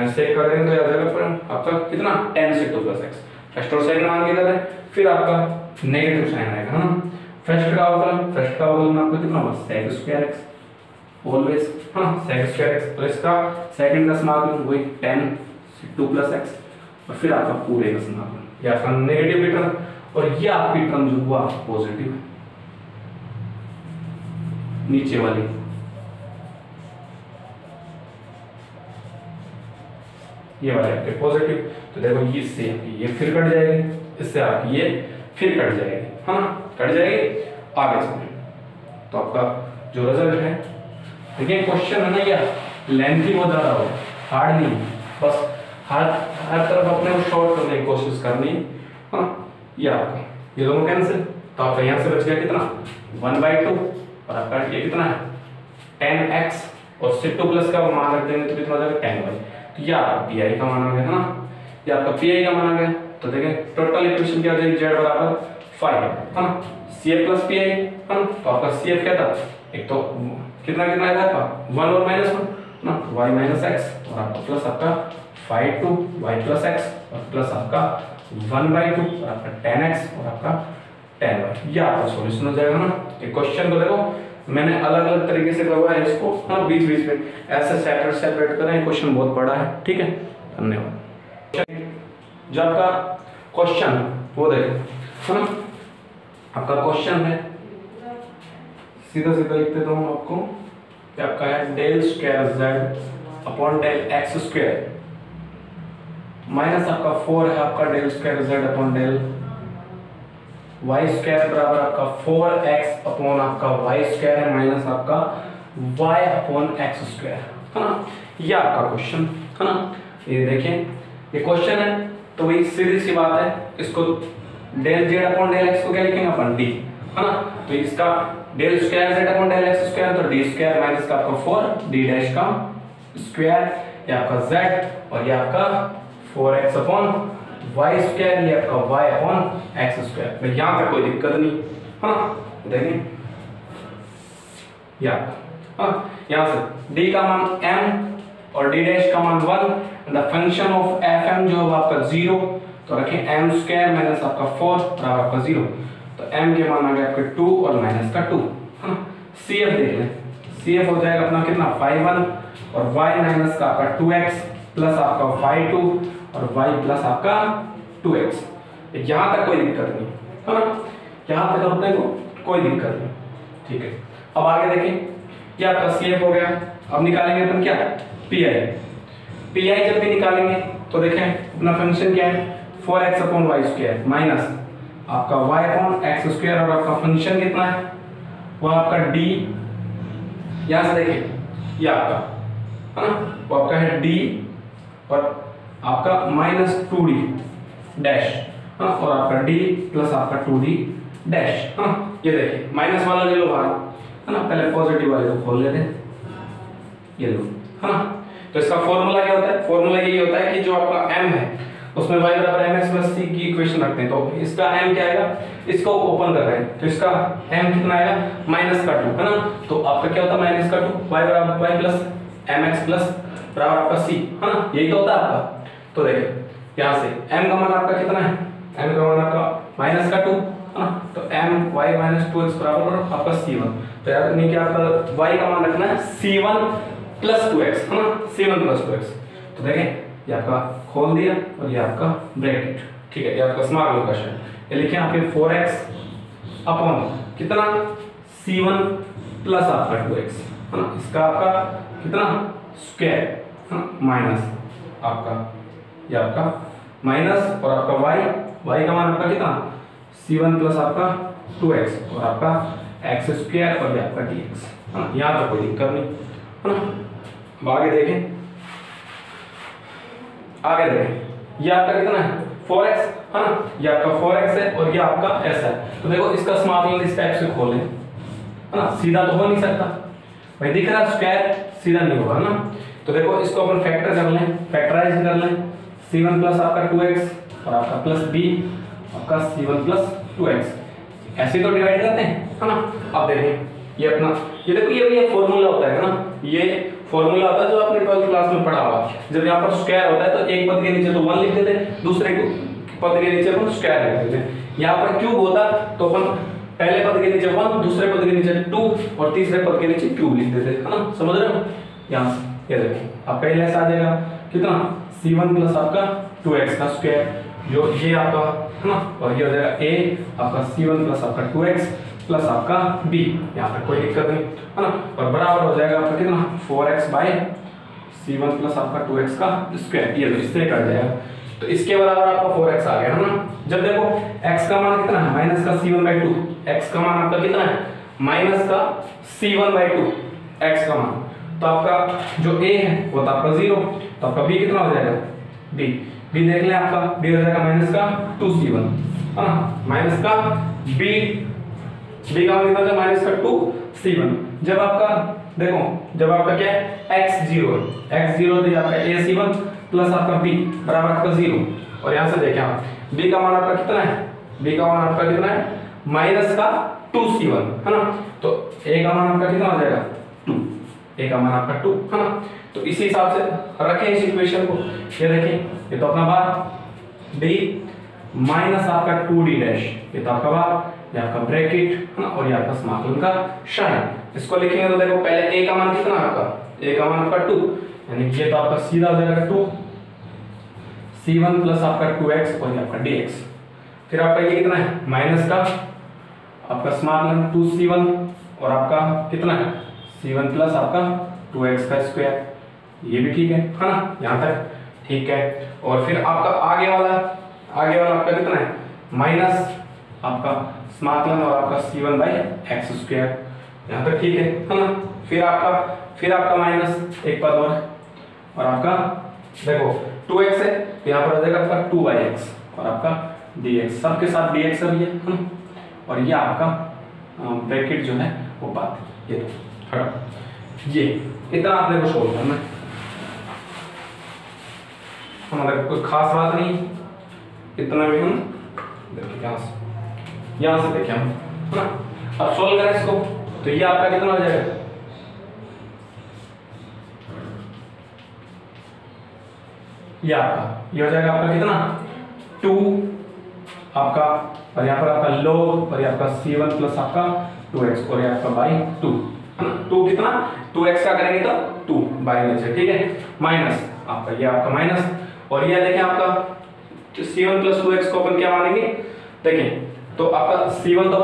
से करेंगे तो ये आ जाएगा पर आपका कितना 10 2 + x, फर्स्ट और सेकंड मान के कर रहे हैं, फिर आपका नेगेटिव साइन आएगा ना। फर्स्ट का अवकलन आपको कितना होगा sec² ऑलवेज हाँ sec², तो इसका सेकंड का समाकलन वही 10 2 + x और फिर आपका पूरे का समाकलन, ये आपका नेगेटिव टर्म और ये आपकी टर्म जो हुआ पॉजिटिव नीचे वाली। ये वाला आपके पॉजिटिव, तो देखो ये इससे ये फिर कट जाएगी, इससे आपकी ये फिर कट जाएगी हाँ कट जाएगी। आगे चलें तो आपका जो रिजल्ट है देखिए, क्वेश्चन है ना यार लेंथी बहुत ज़्यादा हो, हार्ड नहीं, बस हर तरफ अपने को शॉर्ट करने की कोशिश करनी है हाँ। ये आपका ये दोनों कैंसिल, तो आपका यहाँ से बच गया कितना 1/2 और आपका ये कितना है 10x और 2 + का मान रख देंगे तो कितना हो जाएगा 10y। तो ये आपका पी का मान आ गया है ना, ये आपका पी का मान आ गया। तो देखें टोटल इक्वेशन क्या हो जाएगी z = 5 है ना, CF + PI है ना। तो आपका CF क्या था एक तो कितना कितना है आपका 1 और -1 ना, y - x और आपका प्लस आपका 5 to y + x और प्लस आपका 1/2 और आपका 10x और आपका 10y। ये आपका सॉल्यूशन हो जाएगा ना। ये क्वेश्चन को देखो मैंने अलग अलग तरीके से करवाया है इसको हाँ, बीच बीच में ऐसे सेपरेट करें, क्वेश्चन बहुत बड़ा है ठीक है। धन्यवाद। जो आपका क्वेश्चन वो देखो है ना, आपका क्वेश्चन है सीधा सीधा लिख देता हूँ आपको कि आपका है del² z del x² minus आपका 4 है आपका del² z del y² बराबर आपका 4x आपका y² है माइनस आपका y/x² है ना। ये आपका क्वेश्चन है ना। ये देखिए ये क्वेश्चन है तो वही सीधी सी बात है, इसको del z/del x को क्या लिखेंगे अपन d है ना। तो इसका del² z/del x² तो d² माइनस का आपका 4 d डैश का स्क्वायर, ये आपका z और ये आपका 4x y², ये आपका y/x²। भाई यहाँ तक कोई दिक्कत नहीं है ना। देखिए यहाँ से d का मान m और d डैश का मान 1 द फंक्शन ऑफ fm जो है आपका 0, तो रखें m² माइनस आपका 4 बराबर आपका 0। तो m के मान आ गए आपके 2 और माइनस का 2 हाँ। CF देख लें, CF हो जाएगा अपना कितना 5/1 और y माइनस का आपका 2x प्लस आपका 5/2 और y प्लस आपका 2x। यहाँ तक कोई दिक्कत नहीं है ना, यहाँ तक अपने को कोई दिक्कत नहीं ठीक है। अब आगे देखें ये आपका CF हो गया, अब निकालेंगे अपन क्या PI जब भी निकालेंगे तो देखें अपना फंक्शन क्या है 4x/y² माइनस आपका y/x² और आपका फंक्शन कितना है वो आपका d, यहाँ से देखिए ये आपका है ना वो आपका है d और आपका -2d डैश हाँ और आपका d प्लस आपका 2d डैश हाँ। ये देखिए माइनस वाला ले लो बाहर है ना, पहले पॉजिटिव वाले को खोल लेते हैं, ये लो है ना। तो इसका फॉर्मूला क्या होता है, फॉर्मूला यही होता है कि जो आपका m है उसमें y = mx + c की इक्वेशन रखते हैं। तो इसका m क्या आएगा, इसको ओपन कर रहे हैं तो इसका m कितना आएगा -2 है ना। तो आपका क्या होता है -2 y = y + mx + बराबर आपका c है ना, यही तो होता है आपका। तो देखिए यहाँ से m का मान आपका कितना है, m का मान आपका -2 है ना। तो m y - 2x बराबर आपका c1। तो यार नहीं कि आपका y का मान रखना है c1 + 2x है ना, c1 + 2x। तो देखें ये आपका खोल दिया और ये आपका ब्रैकेट ठीक है, ये आपका स्मॉल क्वेश्चन ये लिखें आपके 4x अपॉन कितना c1 प्लस आपका 2x है ना, इसका आपका कितना स्क्वायर माइनस आपका ये आपका माइनस और आपका y y का मान आपका कितना c1 प्लस आपका 2x और आपका x स्क्वायर और ये आपका dx है ना। यहाँ तक कोई दिक्कत नहीं है ना। अब आगे देखें, ये आपका कितना है 4x है ना, ये आपका 4x है और ये आपका s है। तो देखो इसका समाकलन इस टाइप से खोलें है ना, सीधा तो हो नहीं सकता भाई, दिख रहा स्क्वायर सीधा नहीं होगा ना। तो देखो इसको अपन फैक्टर कर लें, फैक्टराइज कर लें, c1 प्लस आपका 2x और आपका प्लस b आपका c1 प्लस 2x ऐसे तो डिवाइड करते हैं है ना। अब देखें ये अपना, ये देखो ये फॉर्मूला होता है ना, ये फॉर्मूला होता है जो आपने 12th क्लास में पढ़ा होगा। जब यहाँ पर स्क्वायर होता है तो एक पद के नीचे तो 1 लिख देते हैं, दूसरे को पद के नीचे अपन स्क्वायर लिख देते हैं। यहाँ पर क्यूब होता तो अपन पहले पद के नीचे 1, दूसरे पद के नीचे 2 और तीसरे पद के नीचे क्यूब लिख देते हैं है ना। समझ रहे हो? यहाँ से ये देखिए आपका ये लेस आ जाएगा कितना c1 प्लस आपका 2x का स्क्वायर, जो ये आपका है ना, और ये हो जाएगा a आपका c1 प्लस आपका 2x प्लस आपका b, यहाँ पर कोई दिक्कत नहीं है ना। और बराबर हो जाएगा आपका कितना 4x बाय c1 प्लस आपका 2x का स्क्वायर, ये तो इससे कट जाएगा। तो इसके बराबर आपका 4x आ गया है ना। जब देखो x का मान कितना है माइनस का c1 बाई 2, x का मान आपका कितना है माइनस का c1 बाई 2 x का मान, तो आपका जो a है वो तो आपका 0, तो आपका b कितना हो जाएगा b देख लें, आपका b हो जाएगा माइनस का 2c1 है ना, माइनस का b का मान कितना था माइनस का 2c1। जब आपका देखो जब आपका क्या है x0 तो आपका ac1 प्लस आपका b बराबर आपका 0, और यहां से देखें आप b का मान आपका कितना है, b का मान आपका कितना है माइनस का 2c1 है ना। तो a का मान आपका कितना हो जाएगा 2, a का मान आपका 2 है ना। तो इसी हिसाब से रखें इस इक्वेशन को, ये देखें ये तो अपना बार b माइनस आपका 2d डैश, ये तो आपका बार, ये आपका ब्रैकेट है ना, और ये आपका समाकलन का साइन। इसको लिखेंगे तो देखो पहले a का मान कितना आपका, a का मान आपका 2, यानी ये तो आपका सीधा हो जाएगा 2 c1 प्लस आपका 2x और ये आपका dx। फिर आपका ये कितना है माइनस का आपका समाकलन 2c1 और आपका कितना है c1 प्लस आपका 2x का स्क्वायर, ये भी ठीक है ना, यहाँ तक ठीक है। और फिर आपका आगे वाला आपका कितना है माइनस आपका समाकलन और आपका c1 बाई एक्स स्क्वायर, यहाँ तक ठीक है ना। फिर आपका माइनस एक पद और आपका देखो 2x है, यहाँ पर आ जाएगा आपका 2x और आपका dx, सबके साथ dx है ना। और ये आपका ब्रैकेट जो है वो बात, ये हटा, ये इतना आपने को सोल्व करना है, हमारा कोई खास बात नहीं, इतना भी हम देखिए यहाँ से देखिए हम है ना। अब सोल्व करें इसको तो ये आपका कितना हो जाएगा, ये हो जाएगा आपका कितना 2 आपका, और यहाँ पर आपका log और ये आपका c1 प्लस आपका 2x और ये आपका बाई 2 है ना। 2 कितना 2x का करेंगे तो 2 बाई नीचे, ठीक है, माइनस आपका ये आपका माइनस, और ये देखें आपका c1 प्लस 2x को अपन क्या मानेंगे, देखें तो आपका c1 तो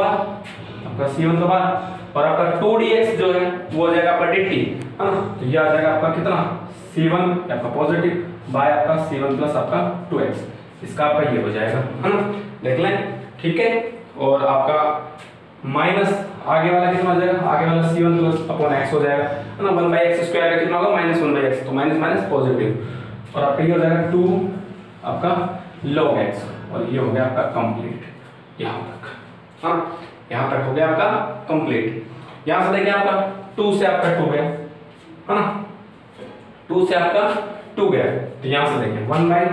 बाहर और आपका 2dx जो है वो हो जाएगा आपका dt है ना। तो ये आ जाएगा आपका कितना c1 आपका पॉजिटिव बाय आपका c1 प्लस आपका 2x, इसका आपका ये हो जाएगा है ना, देख लें ठीक है। और आपका माइनस आगे वाला कितना हो जाएगा, आगे वाला c1 प्लस अपॉन x हो जाएगा है ना, 1 बाई एक्स स्क्वायर का कितना होगा माइनस 1 बाई एक्स, तो माइनस माइनस पॉजिटिव, और आपका ये हो जाएगा 2 आपका log x, और ये हो गया आपका कंप्लीट यहाँ तक, हाँ यहाँ तक हो गया आपका कंप्लीट। यहाँ से देखिए आपका 2 से आपका 2 गया है ना, 2 से आपका 2 गया, तो यहाँ से देखिए 1 बाई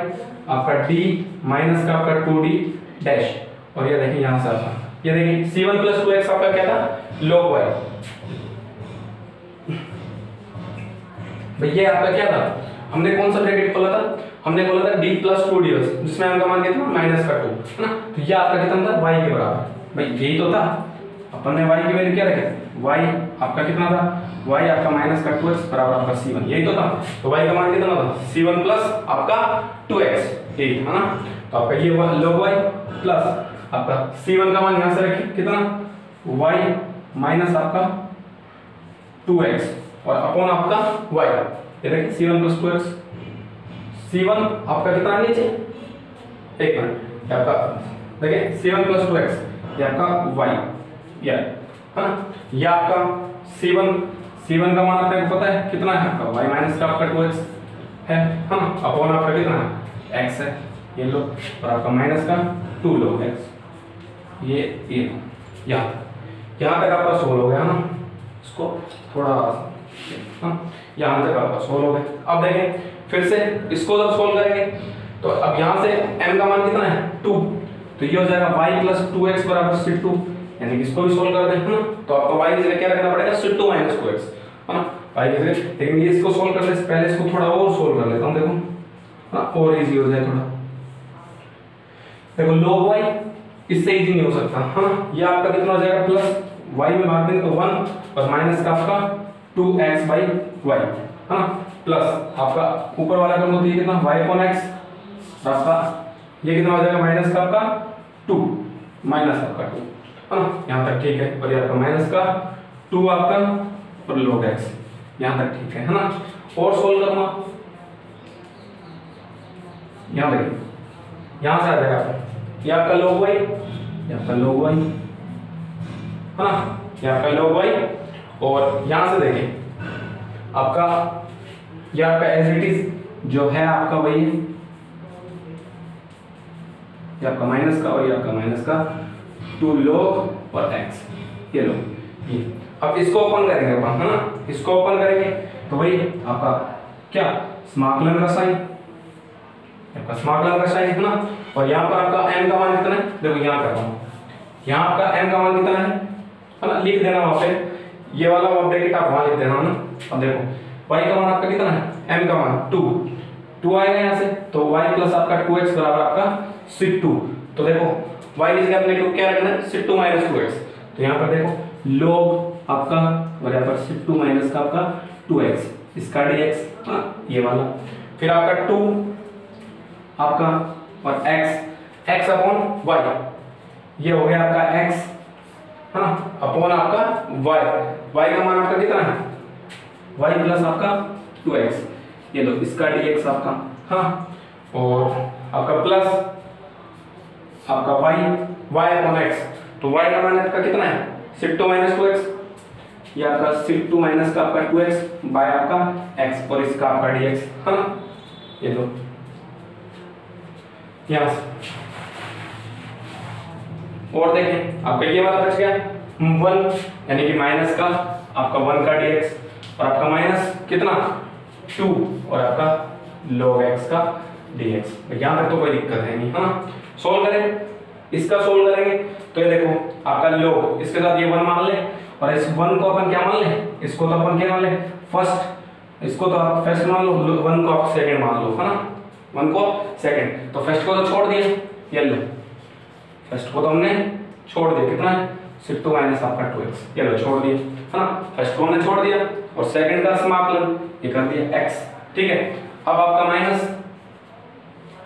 आपका d माइनस का आपका 2d डैश, और ये देखिए यहाँ से आपका ये देखिए c1 प्लस 2x आपका क्या था log y, भैया आपका क्या था, हमने कौन सा ब्रैकेट खोला था, हमने खोला था d प्लस 2d जिसमें हमका मान कितना माइनस का 2 है ना। तो ये आपका कितना था y के बराबर, भाई यही तो था, अपन ने y की वैल्यू क्या रखे, y आपका कितना था, y आपका माइनस का 2x बराबर आपका c1, यही तो था। तो y का मान कितना था c1 प्लस आपका 2x, यही था ना। तो आपका ये log y प्लस आपका c1 का मान यहाँ से रखिए कितना y माइनस आपका 2x और अपॉन आपका y, ये देखिए c1 प्लस 2x, c1 आपका कितना नीचे, एक मिनट ये आपका देखिए 7 + 2x ये आपका y ये है ना। ये आपका 7 का मान आपको पता है कितना है आपका y माइनस का आपका 2x है ना, अपॉन आपका कितना है x है ये लो, और आपका माइनस का 2 लो x ये यहाँ तक आपका सोल्व हो गया ना। इसको थोड़ा यहाँ तक आपका सोल्व हो गया। अब देखें फिर से इसको जब सोल्व करेंगे तो अब यहाँ से m का मान कितना है 2, तो ये हो जाएगा y + 2x = 2, यानी कि इसको भी सोल्व कर दें है ना। तो आपको y की जगह क्या रखना पड़ेगा 2 - 2x है ना, y की जगह। लेकिन ये इसको सोल्व करने से पहले इसको थोड़ा और सोल्व कर लेता हूँ, देखो हाँ और इजी हो जाए थोड़ा। देखो log y इससे इजी नहीं हो सकता है ना। ये आपका कितना हो जाएगा प्लस y में भाग देंगे तो 1 और माइनस का आपका 2x/y है ना, प्लस आपका ऊपर वाला कर दो तो ये कितना y/x, आपका ये कितना हो जाएगा माइनस का आपका 2 माइनस आपका 2 है ना, यहाँ तक ठीक है। और ये आपका माइनस का 2 आपका और log x यहाँ तक ठीक है ना। और सोल्व करना यहाँ देखिए यहाँ से आ जाएगा ये आपका log y, ये आपका log y है ना, ये आपका log y। और यहाँ से देखिए आपका ये आपका एज इट इज जो है आपका वही है, ये आपका माइनस का और ये आपका माइनस का 2 log और x ये लो ये। अब इसको ओपन करेंगे अपन है ना, इसको ओपन करेंगे तो वही आपका क्या समाकलन का साइन, आपका समाकलन का साइन है ना। और यहाँ पर आपका m का मान कितना है, देखो यहाँ कर रहा हूँ, यहाँ आपका m का मान कितना है ना, लिख देना वहाँ पे, ये वाला ब्रैकेट आप वहाँ लिख देना है ना। अब देखो y का मान आपका कितना है, m का मान 2 आएगा यहाँ से, तो y + आपका 2x बराबर आपका 2। तो देखो y की जगह अपने को क्या रखना है 2 - 2x, तो यहाँ पर देखो log आपका और यहाँ पर 2 माइनस का आपका 2x इसका dx हाँ ये वाला, फिर आपका 2 आपका और x अपॉन y ये हो गया आपका x है ना, अपॉन आपका y का मान आपका कितना है y + आपका 2x ये लो इसका dx आपका हाँ, और आपका प्लस आपका y अपॉन x, तो y का मान आपका कितना है 2 - 2x ये आपका 2 माइनस का आपका 2x बाय आपका x और इसका आपका dx है ना, ये लो यहाँ से। और देखें आपका ये वाला बच गया 1 यानी कि माइनस का आपका 1 का dx और आपका माइनस कितना 2 और आपका log x का dx। यहाँ तक तो कोई दिक्कत है नहीं है ना। सोल्व करें, इसका सोल्व करेंगे तो ये देखो आपका log इसके साथ ये 1 मान ले और इस 1 को अपन क्या मान ले, इसको तो अपन क्या मान ले फर्स्ट, इसको तो आप फर्स्ट मान लो, 1 को आप सेकंड मान लो है ना, 1 को सेकंड। तो फर्स्ट को तो छोड़ दिए, ये लो फर्स्ट को तो हमने छोड़ दिया कितना है 2 माइनस आपका 2x ये लो छोड़ दिया है ना, फर्स्ट को हमने छोड़ दिया और सेकंड का समाकलन ये कर दिया x ठीक है। अब आपका माइनस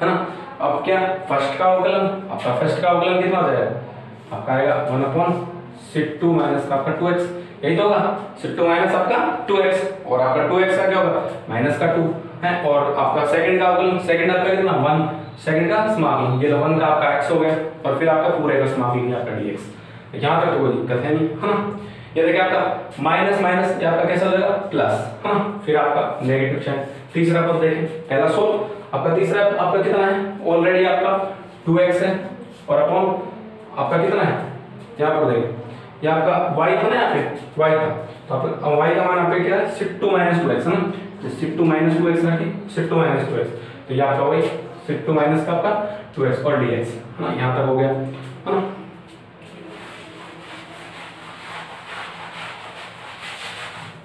है ना, अब क्या फर्स्ट का अवकलन, आपका फर्स्ट का अवकलन कितना हो जाएगा आपका आएगा 1/2 माइनस का आपका 2x यही तो होगा 2 माइनस आपका 2x और आपका 2x का क्या होगा माइनस का 2 है, और आपका सेकंड का अवकलन, सेकंड आपका कितना 1 सेकंड का समाकलन ये 1 का आपका x हो गया और फिर आपका पूरे का समाकलन आपका dx। यहाँ तक तो कोई दिक्कत है नहीं है ना। ये देखिए आपका माइनस माइनस ये आपका कैसा हो जाएगा प्लस है ना, फिर आपका नेगेटिव साइन। तीसरा पद देखें, पहला सोल्व, आपका तीसरा आपका कितना है ऑलरेडी आपका 2x है और अपॉन आपका कितना है यहाँ पर देखें ये आपका y था ना, यहाँ पे y था तो आपका y का मान आपका क्या है 2 - 2x है ना, तो 2 - 2x रखिए 2 - 2x तो ये आपका वही 2 माइनस का आपका 2x और dx है ना, यहाँ तक हो गया है ना।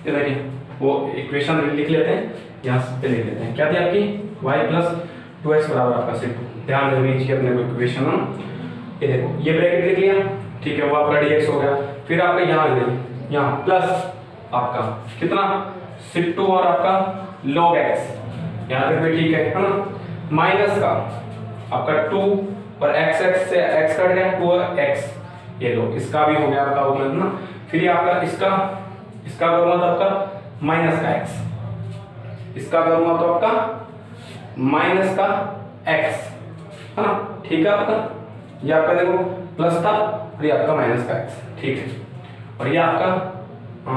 ये देखिए वो इक्वेशन लिख लेते हैं, यहाँ पे लिख लेते हैं क्या थी आपकी y + 2x बराबर आपका 2। ध्यान देने चाहिए अपने को इक्वेशन है ना। ये देखो ये ब्रैकेट लिख लिया ठीक है, वो आपका dx हो गया, फिर आपका यहाँ ले यहाँ प्लस आपका कितना 2 और आपका log x यहाँ तक भी ठीक है ना, माइनस का आपका 2 और x से x कट गया 2 और x ये लो इसका भी हो गया आपका अवकलन ना, फिर ये आपका इसका करूंगा तो आपका माइनस का x, इसका करूंगा तो आपका माइनस का x है ना, ठीक है आपका, ये आपका देखो प्लस था और ये आपका माइनस का x, ठीक है। और ये आपका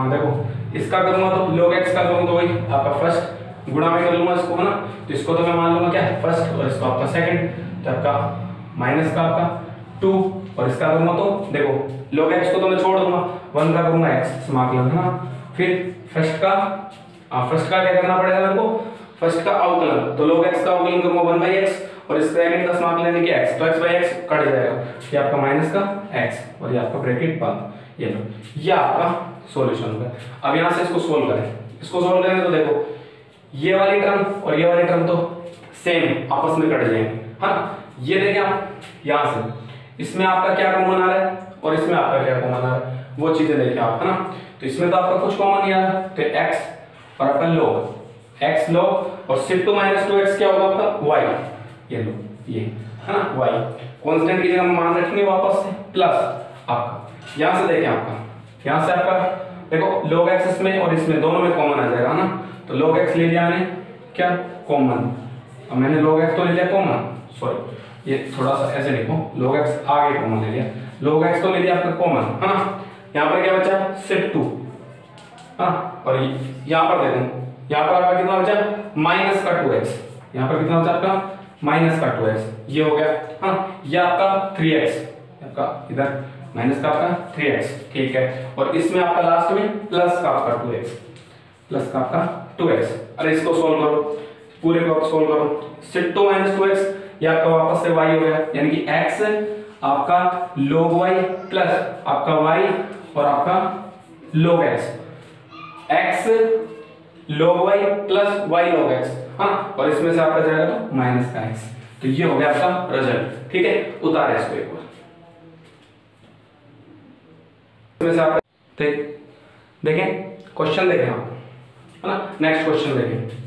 देखो इसका करूंगा तो log x का करूंगा तो वही आपका फर्स्ट गुणा में कर लूंगा इसको, है ना, तो इसको तो मैं मान लूंगा क्या फर्स्ट और इसको आपका सेकंड, तो आपका माइनस का आपका 2 और इसका करूंगा तो देखो log x को तो मैं छोड़ दूंगा, 1 का करूंगा x समाकलन, है ना। फिर फर्स्ट का क्या करना पड़ेगा मेरे को, फर्स्ट का अवकलन, तो log x का अवकलन करूंगा 1/x और इस सेकंड का समाकलन यानी कि x, तो x/x कट जाएगा, ये आपका माइनस का x और ये आपका ब्रैकेट बंद, ये लो, ये आपका सॉल्यूशन होगा। अब यहां से इसको सोल्व करें, इसको सोल्व करेंगे तो देखो ये वाली टर्म और ये वाली टर्म तो सेम आपस में कट जाएंगे, हाँ। ये देखें आप यहां से इसमें आपका क्या कॉमन आ रहा है और इसमें आपका क्या कॉमन आ रहा है, वो चीजें देखें आप, है ना। तो इसमें तो आपका कुछ कॉमन नहीं आ रहा, तो x और आपका log x log और शिफ्ट टू माइनस 2x क्या होगा आपका y, ये लो, ये है ना y कांस्टेंट की जगह मान रखेंगे वापस से प्लस आपका, यहां से देखें आपका, यहां से आपका देखो log x इसमें और इसमें दोनों में कॉमन आ जाएगा ना, तो log x ले लिया मैंने क्या कॉमन, अब मैंने log x तो ले लिया कॉमन, सॉरी ये थोड़ा सा ऐसे लिखो, log x आगे कॉमन ले लिया, log x तो ले लिया आपका कॉमन, है ना। यहाँ पर क्या बचा शिफ्ट 2, हाँ, और यहाँ पर देखो यहाँ पर आपका कितना बचा माइनस का 2x, यहाँ पर कितना बचा आपका माइनस का 2x, ये हो गया, हाँ। ये आपका 3x, आपका इधर माइनस का आपका 3x, ठीक है। और इसमें आपका लास्ट में प्लस का आपका 2x, प्लस का आपका 2x। अरे इसको सोल्व करो, पूरे को सोल्व करो, शिफ्ट टू माइनस 2x, ये आपका वापस से y हो गया, यानी कि x आपका log y प्लस आपका y और आपका log x, x log y plus y log x, हाँ। और इसमें से आपका जाएगा तो माइनस का x, तो ये हो गया आपका रिजल्ट, ठीक है। उतारे इसको एक बार, इसमें से आप देखें क्वेश्चन देखें आप, है ना, नेक्स्ट क्वेश्चन देखें।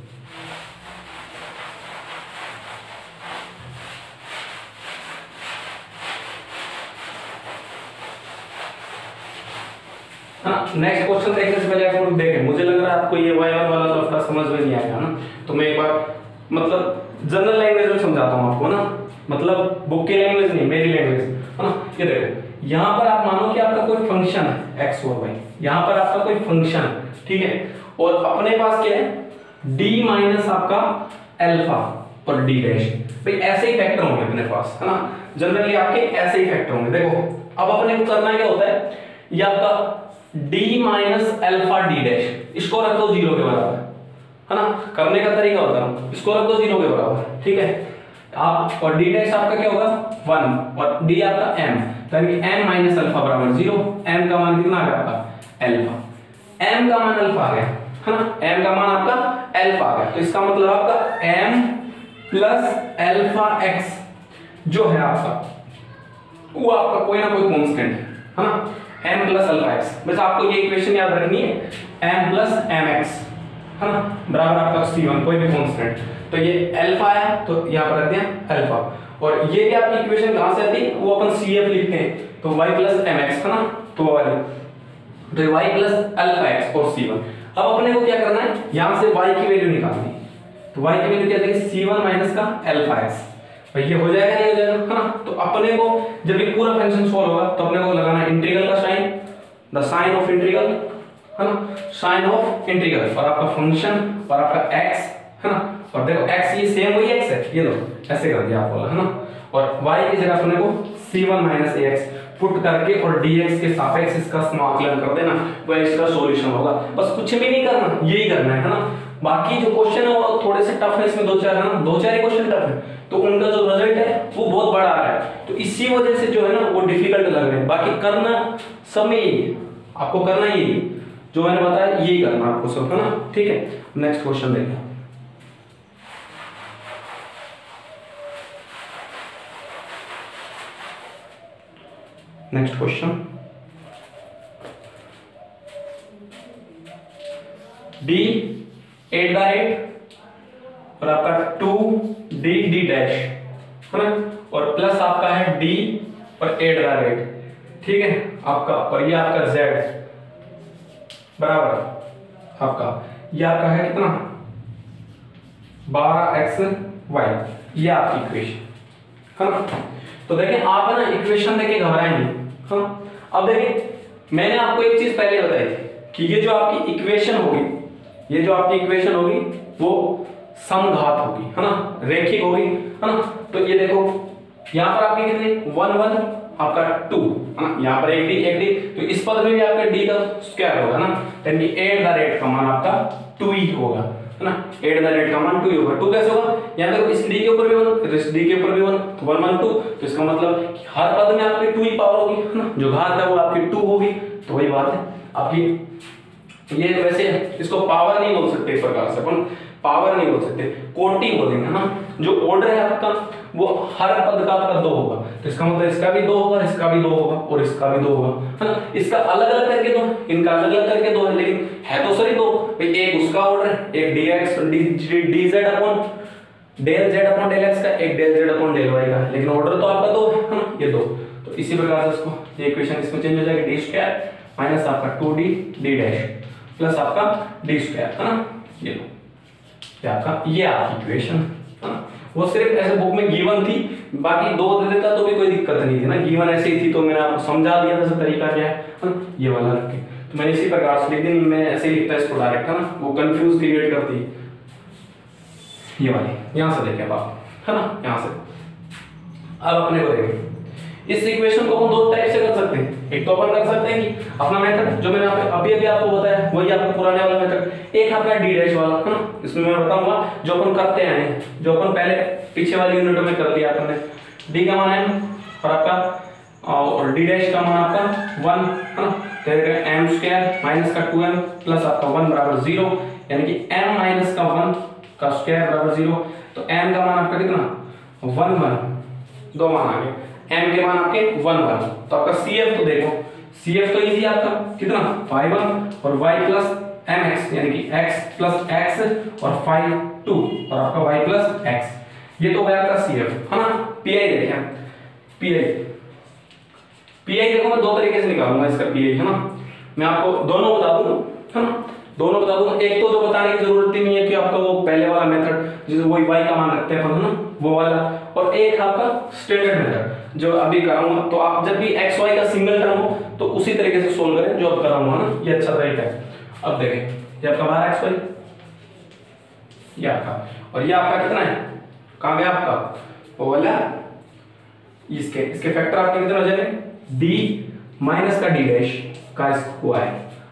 नेक्स्ट क्वेश्चन देखने से पहले आप लोग देखें, मुझे लग रहा है आपको ये y1 वाला तो आपका समझ में नहीं आएगा ना, तो मैं एक बार मतलब जनरल लैंग्वेज में समझाता हूँ आपको ना, मतलब बुक की लैंग्वेज नहीं, मेरी लैंग्वेज, है ना। ये देखो यहाँ पर आप मानो कि आपका कोई फंक्शन है x और y, यहाँ पर आपका कोई फंक्शन, ठीक है, और अपने पास क्या है d माइनस आपका अल्फा और d डैश, भाई ऐसे ही फैक्टर होंगे अपने पास, है ना, जनरली आपके ऐसे ही फैक्टर होंगे। देखो अब अपने को करना क्या होता है, ये आपका d minus alpha d dash, इसको रख दो 0 के बराबर, है ना, करने का तरीका होता है इसको रख दो 0 के बराबर, ठीक है। आप और d डैश आपका क्या होगा 1 और d आपका m, यानी कि m माइनस अल्फा बराबर 0, m का मान कितना आ गया आपका अल्फा, m का मान अल्फा आ गया, है ना, m का मान आपका अल्फा आ गया, तो इसका मतलब आपका m प्लस अल्फा x जो है आपका वो आपका कोई ना कोई कांस्टेंट है ना, m प्लस अल्फा x, बस आपको ये इक्वेशन याद रखनी है, m प्लस mx, है ना, बराबर आपका c1 कोई भी कांस्टेंट, तो ये अल्फा आया तो यहाँ पर रख दिया अल्फा, और ये भी आपकी इक्वेशन कहाँ से आती है वो अपन cf लिखते हैं, तो y प्लस mx, है ना, तो वाली तो y प्लस अल्फा x और c1। अब अपने को क्या करना है, यहाँ से y की वैल्यू निकालनी है, तो y की वैल्यू क्या देगी c1 माइनस का अल्फा x, भाई ये हो जाएगा नहीं हो जाएगा, है ना। तो अपने को जब ये पूरा फंक्शन सॉल्व होगा तो अपने को लगाना इंटीग्रल का sign, the sign of integral, है ना, साइन ऑफ इंटीग्रल और आपका फंक्शन और आपका x, है ना, और देखो x ये सेम वही x है, ये लो ऐसे कर दिया आप बोला, है ना, और y की जगह अपने को c1 माइनस ax पुट करके और dx के सापेक्ष इसका समाकलन कर देना, वह इसका सॉल्यूशन होगा। बस कुछ भी नहीं करना, यही करना है ना। बाकी जो क्वेश्चन है वो थोड़े से टफ है, इसमें दो चार है ना, दो चार ही क्वेश्चन टफ है, तो उनका जो रिजल्ट है वो बहुत बड़ा आ रहा है, तो इसी वजह से जो है ना वो डिफिकल्ट लग रहे हैं। बाकी करना सब में यही आपको करना, यही जो मैंने बताया यही करना आपको सब, है ना, ठीक है। नेक्स्ट क्वेश्चन देखिए, नेक्स्ट क्वेश्चन d 8/8 और आपका 2d d डैश, है ना, और प्लस आपका है d और 8/8, ठीक है आपका, और ये आपका z बराबर आपका ये आपका है कितना 12xy, ये आपकी इक्वेशन, है ना। तो देखिए आप है ना इक्वेशन देके घबराए नहीं, हाँ। अब देखिए मैंने आपको एक चीज पहले बताई थी कि ये जो आपकी इक्वेशन होगी, ये जो आपकी इक्वेशन होगी वो समघात होगी, है ना, रैखिक होगी, है ना। तो ये देखो यहाँ पर आपके कितने 1 1 आपका 2, है ना, यहाँ पर एक डी, तो इस पद में भी आपका डी का स्क्वायर होगा ना, यानी कि एट द रेट का मान आपका 2 ही होगा, है ना, एट द रेट का मान 2 ही होगा। 2 कैसे होगा, यहाँ देखो इस डी के ऊपर भी 1, इस डी के ऊपर भी 1, तो 1 1 2, तो इसका मतलब कि हर पद में आपकी 2 ही पावर होगी, है ना, जो घात है वो आपकी 2 होगी। तो वही बात है आपकी, ये वैसे इसको पावर नहीं बोल सकते, इस प्रकार से अपन पावर नहीं बोल सकते, कोटि बोलेंगे ना। जो ऑर्डर है आपका वो हर पद का आपका 2 होगा, तो इसका मतलब इसका भी 2 होगा, इसका भी 2 होगा और इसका भी 2 होगा, है ना। इसका अलग अलग करके 2, इनका अलग अलग करके 2 है, लेकिन है तो सही 2 भाई। एक उसका ऑर्डर है, एक dx dz upon del z upon del x का, एक del z upon del y का, लेकिन ऑर्डर तो आपका 2 है ना, ये 2। तो इसी प्रकार से इसको ये इक्वेशन इसमें चेंज हो जाएगा, d स्क्वायर माइनस आपका 2d d डैश प्लस आपका d स्क्वायर, है ना। ये लो ये आपकी इक्वेशन, है ना। वो सिर्फ ऐसे बुक में गिवन थी, बाकी 2 दे देता तो भी कोई दिक्कत नहीं थी ना, गिवन ऐसे ही थी तो मैंने आपको समझा दिया था तरीका क्या है ना, ये वाला रख के। तो मैंने इसी प्रकार से लिख दी, मैं ऐसे ही लिखता है इसको डायरेक्ट, है ना, वो कंफ्यूज क्रिएट करती है। ये वाली यहां से देखें आप, है ना, यहां से अब अपने को देखें इस इक्वेशन को हम 2 टाइप से कर सकते हैं। एक तो अपन कर सकते हैं कि अपना मेथड जो मैंने अभी आपको बताया वही आपका पुराने वाला मेथड, एक आपका डी डैश वाला, है ना। इसमें मैं बताऊंगा जो अपन करते हैं, जो अपन पहले पीछे वाली यूनिट में कर लिया अपन ने। डी का मान m और आपका और डी डैश का मान आपका 1, है ना। तो m स्क्वायर माइनस का 2m प्लस आपका 1 बराबर 0, यानी कि m माइनस का 1 का स्क्वायर बराबर 0। तो m का मान आपका कितना 1 1, 2 मान आ गए, m के मान आपके 1 1। तो आपका CF तो देखो, CF तो इजी आपका कितना 5 1 और y प्लस mx, यानी कि x प्लस x और 5 2 और आपका y प्लस x, ये तो गया आपका CF, है ना। PI देखें, PI देखो मैं 2 तरीके से निकालूंगा इसका PI, है ना। मैं आपको दोनों बता दूंगा, है ना, दोनों बता दूंगा। एक तो जो बताने की जरूरत ही नहीं है कि आपका वो पहले वाला मेथड जिसे वही y का मान रखते हैं अपन, है ना, वो वाला, और एक आपका स्टैंडर्ड मेथड जो अभी कराऊंगा। तो आप जब भी x y का सिंगल टर्म हो तो उसी तरीके से सोल्व करें जो अब कराऊंगा ना, ये अच्छा तरीका है। अब देखें ये आपका 12xy, ये आपका, और ये आपका कितना है, कहां गया आपका वो वाला, इसके फैक्टर आपके कितने हो जाएंगे, d माइनस का d डैश का स्क्वायर,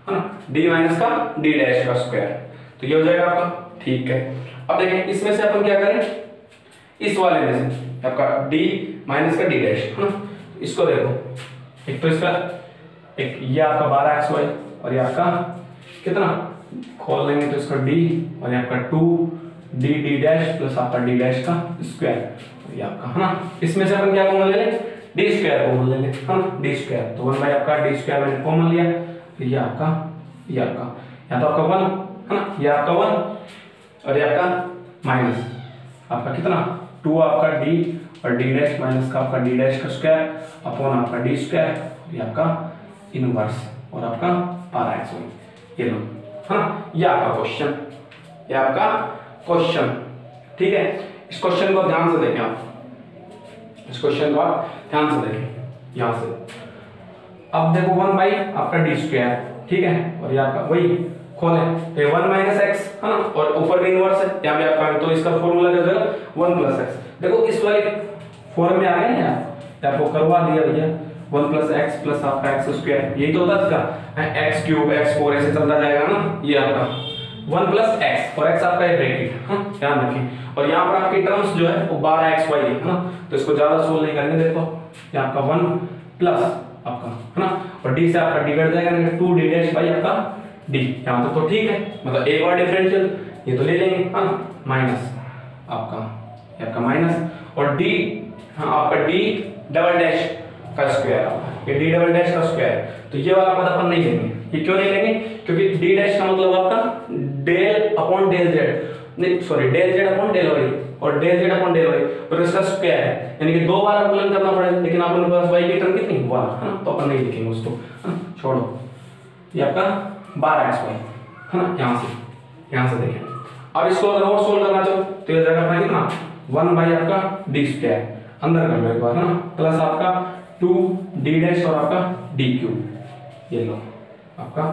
है ना, d माइनस का d डैश का स्क्वायर, तो ये हो जाएगा आपका, ठीक है। अब देखें इसमें से अपन क्या करें, इस वाले में से आपका d माइनस का d डैश, है ना, इसको देखो, एक तो इसका एक ये आपका 12xy और ये आपका कितना खोल लेंगे तो इसका d और ये आपका 2d d डैश प्लस आपका d डैश का स्क्वायर, ये आपका, है ना। इसमें से अपन क्या कॉमन ले लें, d स्क्वायर कॉमन ले लें, है ना, d स्क्वायर, तो 1 बाय आपका d स्क्वायर मैंने कॉमन लिया, फिर ये आपका या तो आपका 1, है ना, ये आपका 1 और ये आपका माइनस आपका कितना 2 आपका d और d डैश माइनस का आपका d डैश का स्क्वायर अपॉन आपका d स्क्वायर, ये आपका इनवर्स और आपका 12xy, ये लो, है ना। ये आपका क्वेश्चन, ये आपका क्वेश्चन, ठीक है। इस क्वेश्चन को ध्यान से देखें आप, इस क्वेश्चन को आप ध्यान से देखें यहां से। अब देखो 1 बाई आपका d स्क्वायर, ठीक है, और ये आपका वही खोले तो 1 माइनस एक्स, है ना, और ऊपर भी इनवर्स है यहाँ पे आपका, तो इसका फॉर्मूला क्या हो जाएगा 1 प्लस एक्स। देखो इस वाले फॉर्म में आ गए ना, आपको करवा दिया भैया 1 प्लस एक्स प्लस आपका एक्स स्क्वायर, यही तो होता था एक्स क्यूब एक्स 4 ऐसे चलता जाएगा ना, ये आपका 1 प्लस एक्स और एक्स आपका ब्रैकेट, हाँ ध्यान रखिए। और यहाँ पर आपकी टर्म्स जो है वो 12xy है ना, तो इसको ज्यादा सोल्व नहीं करेंगे। देखो ये आपका 1 प्लस आपका, है ना, और d से आपका d कट जाएगा, 2d डैश बाई आपका d, यहाँ तो ठीक है, मतलब एक बार डिफरेंशियल ये तो ले लेंगे, हाँ, माइनस आपका ये आपका माइनस और d, हाँ आपका d डबल डैश का स्क्वायर, ये d डबल डैश का स्क्वायर, तो ये वाला पद अपन नहीं लेंगे। ये क्यों नहीं लेंगे, क्योंकि d डैश का मतलब आपका डेल अपॉन डेल z, नहीं sorry del z upon del y और del z upon del y और इसका स्क्वायर है, यानी कि 2 बार अवकलन करना पड़ेगा, लेकिन अपने पास y की टर्म कितनी 1, है ना, तो अपन नहीं लिखेंगे उसको, है ना, छोड़ो। ये आपका 12xy, है ना, यहाँ से देखें। अब इसको अगर और सोल्व करना चाहो तो ये जाएगा अपना कितना 1 बाई आपका d स्क्वायर, अंदर कर लो एक बार, है ना, प्लस आपका 2d डैश और आपका dq, ये लो आपका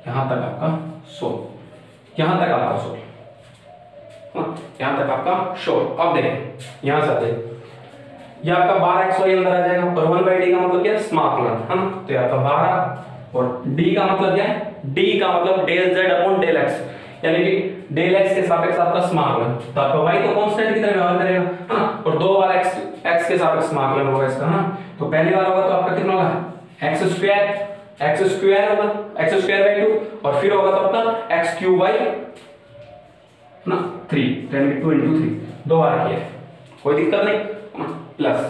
यहां तक आपका 100, यहां तक आपका 100, यहां तक आपका 100। अब देखें यहां से आते ये आपका 12xy अंदर आ जाएगा और 1/d का मतलब क्या है, समाकलन, है ना, तो ये आपका 12 और d का मतलब क्या है, d का मतलब del z upon del x, यानी कि डेल x के सापेक्ष आपका समाकलन, तो आपका y तो कांस्टेंट की तरह व्यवहार करेगा, है ना, और दो बार x के सापेक्ष समाकलन होगा इसका, है ना, तो पहली बार होगा तो आपका कितना होगा x स्क्वायर होगा, x² और फिर होगा तो आपका x³ ना 3, 10 2 into 3 दो बार किया, कोई दिक्कत नहीं, प्लस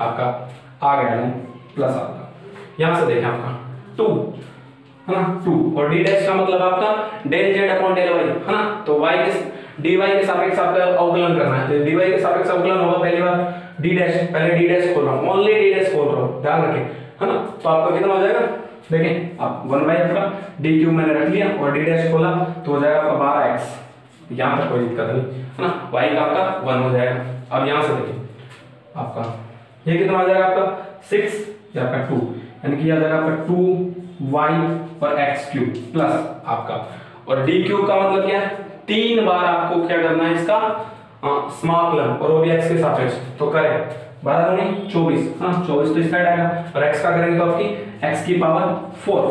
आपका आ गया ना, प्लस आपका यहां से देखें आपका 2, है ना, 2 और d डैश का मतलब आपका del z upon del y, है ना, तो y के dy के सापेक्ष आपका अवकलन करना है, तो dy के सापेक्ष अवकलन होगा पहली बार d डैश, पहले d डैश खोल रहा हूं, ओनली d डैश खोल रहा हूं, ध्यान रखें, है ना, तो आपका कितना हो जाएगा, देखें आप 1 आपका dq मैंने रख लिया और d डैश खोला तो हो जाएगा आपका 12x, यहां तक कोई दिक्कत नहीं, है ना, y का आपका 1 हो जाएगा। अब यहां से देखिए आपका ये कितना हो जाएगा आपका 6, ये आपका 2, यानी कि आ जाएगा आपका 2y और x³ प्लस आपका और dq का मतलब क्या है, 3 बार आपको क्या करना है इसका समाकलन, और वो भी x के सापेक्ष, तो करें 12 नहीं 24, हाँ 24 तो इस साइड आएगा और x का करेंगे तो आपकी x की पावर 4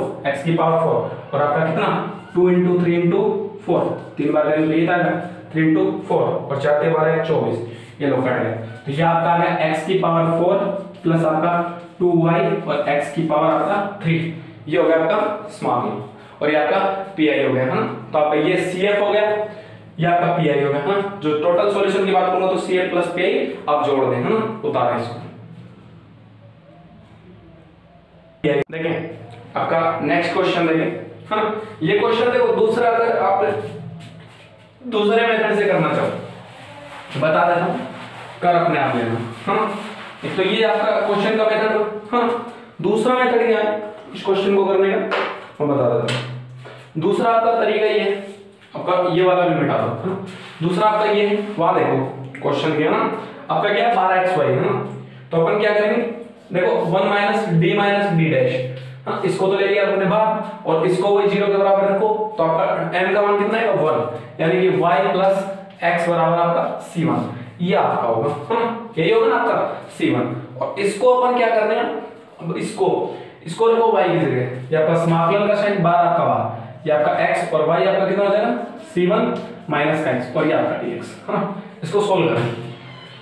और आपका कितना 2 into 3 into 4, 3 बार करेंगे तो ये आएगा 3 into 4 और 4 के 12 24, ये लो कट गया, तो ये आपका आ गया x की पावर 4 प्लस आपका 2y और x की पावर आपका 3, ये हो गया आपका समाकलन और ये आपका पीआई हो गया, है ना, तो आपका ये CF हो गया, ये आपका पीआई हो गया, है ना, जो टोटल सॉल्यूशन की बात करूंगा तो CF प्लस पीआई आप जोड़ दें, है ना, उतारें इसको। देखें आपका नेक्स्ट क्वेश्चन देखें, है ना, ये क्वेश्चन देखो दूसरा, अगर आप दूसरे मेथड से करना चाहो बता देता हूं, कर अपने आप लेना, है ना, एक तो ये आपका क्वेश्चन का मेथड, हाँ, दूसरा मेथड क्या है इस क्वेश्चन को करने का मैं बता देता हूं। दूसरा आपका तरीका ये है, आपका ये वाला भी मिटा दो, है ना, दूसरा आपका ये है, वहां देखो क्वेश्चन किया ना, आपका क्या है 12xy, है ना, तो अपन क्या करेंगे, देखो 1 - d डैश, हाँ, इसको तो ले लिया आपने बाहर और इसको वही 0 के बराबर रखो, तो आपका m का मान कितना है 1, यानी कि y प्लस x बराबर आपका c1, ये आपका होगा, है ना, यही होगा ना आपका c1, और इसको अपन क्या करने हैं, अब इसको रखो y की जगह, ये आपका समाकलन का साइन बार आपका बाहर, ये आपका x और y आपका कितना हो जाएगा c1 माइनस x और ये आपका dx, है ना, इसको सोल्व करें,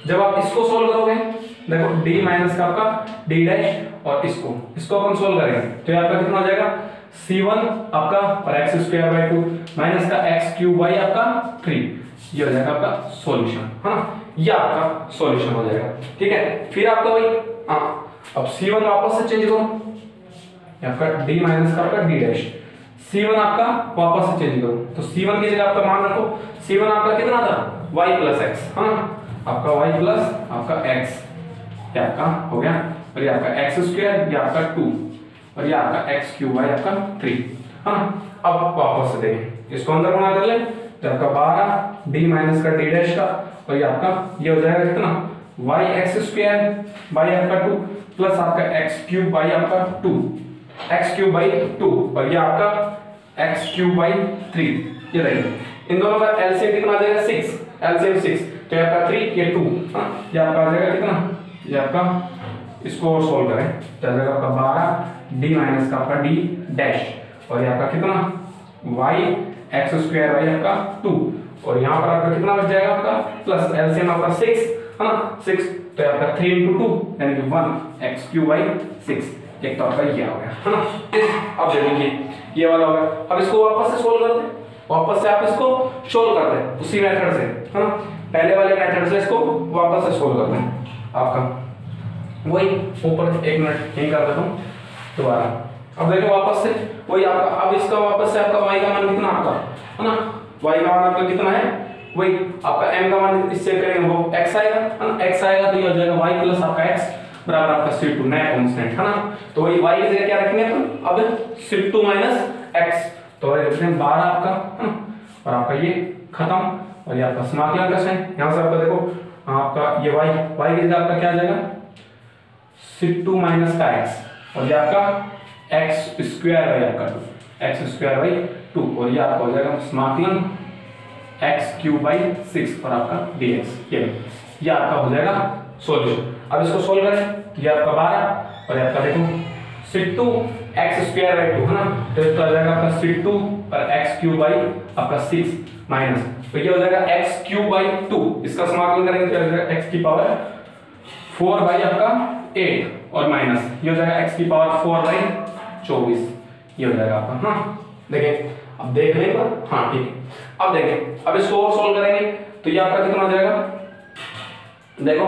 जब आप इसको सोल्व करोगे देखो d माइनस का आपका d डैश और इसको अपन सोल्व करेंगे तो ये आपका कितना हो जाएगा c1 आपका और x²/2 माइनस का x³ आपका 3, ये हो जाएगा आपका सॉल्यूशन, है ना, ये आपका सॉल्यूशन हो जाएगा, ठीक है। फिर आपका वही अब c1 वापस से चेंज करो, आपका d माइनस का आपका d डैश, c1 आपका वापस से चेंज करो, तो c1 की जगह आपका मान रखो, c1 आपका कितना था y प्लस x, हाँ, आपका y प्लस आपका x, ये आपका हो गया, और ये आपका x², ये आपका 2 और ये आपका x³ आपका 3, हाँ, अब वापस से देखें इसको अंदर गुणा कर ले तो आपका 12 d माइनस का d डैश का और ये आपका ये हो जाएगा कितना y(x²) बाई आपका 2 प्लस आपका x³ बाई आपका 2 x³/2 और ये आपका x³/3, ये देखिए इन दोनों का एलसीएम कितना आ जाएगा 6, एलसीएम 6, तो ये आपका 3 ये 2, हाँ, ये आपका आ जाएगा कितना, ये आपका इसको और सोल्व करें तो आ जाएगा आपका 12 d माइनस का आपका d डैश और ये आपका कितना y x² बाई आपका 2 और यहाँ पर आपका कितना बच जाएगा आपका प्लस एलसीएम आपका 6, है ना, 6, तो आपका 3 into 2 यानी कि 1 x³/6, एक तो आपका ये आ गया, है ना, अब देखेंगे ये वाला हो गया, अब इसको वापस से सोल्व कर दे, वापस से आप इसको सोल्व कर दें उसी मेथड से, है ना, पहले वाले मेथड से इसको वापस से सोल्व कर दें, आपका वही ऊपर 1 मिनट यहीं कर देता हूँ दोबारा। अब देखो वापस से वही आपका, अब इसका वापस से आपका y का मान कितना आपका, है ना, y का मान आपका कितना है, वही आपका m का मान इससे करेंगे वो x आएगा, है ना, x आएगा तो ये हो जाएगा y प्लस आपका x बराबर आपका c2 नया कांस्टेंट, है ना, तो वही y की जगह क्या रखेंगे अपन, अब c2 माइनस x, तो ये रखते हैं 12 आपका, है ना, और आपका ये खत्म और ये आपका समाकलन का साइन, यहाँ से आपका देखो हाँ आपका ये y की जगह आपका क्या आ जाएगा सिक 2 माइनस का x और ये आपका x स्क्वायर बाई आपका 2 x स्क्वायर बाई 2 और ये आपका हो जाएगा समाकलन x क्यूब बाई 6 और आपका dx ये आपका हो जाएगा सॉल्यूशन। अब इसको सोल्व करें, ये आपका 12 और ये आपका देखो सिक 2 x स्क्वायर बाई 2 है ना, तो इसका हो जाएगा आपका सिक 2 और x क्यूब बाई आपका 6 माइनस, तो ये हो जाएगा x क्यूब बाई 2, इसका समाकलन करेंगे तो हो जाएगा x की पावर 4 बाई आपका 8 और माइनस ये हो जाएगा x की पावर 4 बाई 24, ये हो जाएगा आपका। हाँ देखिए अब देख लें पर, हाँ ठीक है। अब देखें, अब इसको और सोल्व करेंगे तो ये आपका कितना हो जाएगा, देखो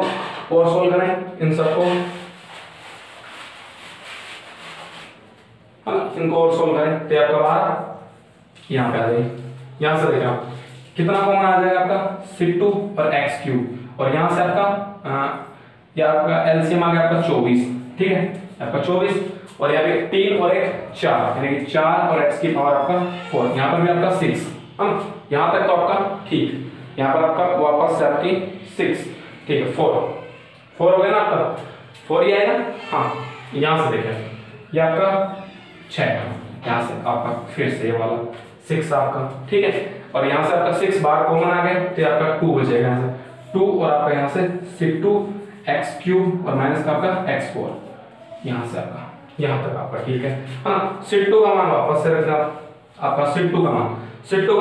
और सोल्व करें इन सबको, इनको और सोल्व करें तो आपका बाहर यहाँ पे आ जाएगी, यहाँ से देखा कितना कॉमन आ जाएगा आपका सिक 2 और x क्यूब और यहाँ से आपका या आपका एलसीएम आ गया आपका 24, ठीक है आपका 24 और यहाँ पे 3 और 1 4 यानी कि 4 और x की पावर आपका 4, यहाँ पर भी आपका 6, यहाँ तक तो आपका ठीक, यहाँ पर आपका वापस से आपकी 6, ठीक है 4 हो गया ना आपका 4 ही आएगा। हाँ यहाँ से देखें ये आपका 6, यहाँ से आपका फिर से ये वाला 6 आपका, ठीक है और यहाँ से आपका 6 बार कॉमन आ गया तो आपका 2 बचेगा यहाँ से 2 और आपका यहाँ से सिक 2 x क्यूब और माइनस का आपका x4, यहाँ से आपका यहाँ तक आपका ठीक है ना। सिक 2 का मान वापस से रखना, आपका सिक 2 का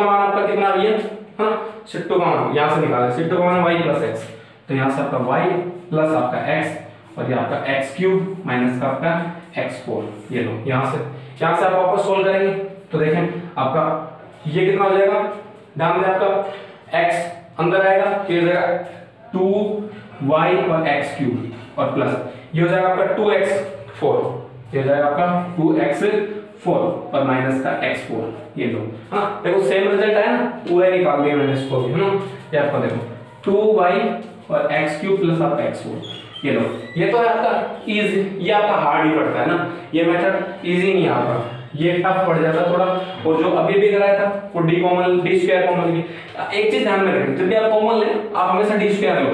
मान आपका कितना आ गया है ना, सिक 2 का मान यहाँ से निकाले, सिक 2 का मान y प्लस x, तो यहाँ से आपका y प्लस आपका x और ये आपका x क्यूब माइनस का आपका x4, ये लो यहाँ से आप वापस सोल्व करेंगे तो देखें आपका ये कितना हो जाएगा, ध्यान दें आपका x अंदर आएगा तो ये हो जाएगा 2y और x क्यूब और प्लस ये हो जाएगा आपका 2x4, ये हो जाएगा आपका 2x4 और माइनस का x4, ये लो हाँ देखो सेम रिजल्ट है ना, पूरा निकाल दिया मैंने इसको भी है ना, ये आपका देखो 2y और x क्यूब प्लस आपका x4, ये लो ये तो है आपका इजी, ये आपका हार्ड ही पड़ता है ना, ये मेथड इजी नहीं आता, ये टफ पड़ जाता थोड़ा, और जो अभी भी कराया था वो डी स्क्वायर कॉमन लिया। एक चीज ध्यान में रखें, जब भी आप कॉमन लें आप हमेशा डी स्क्वायर लो,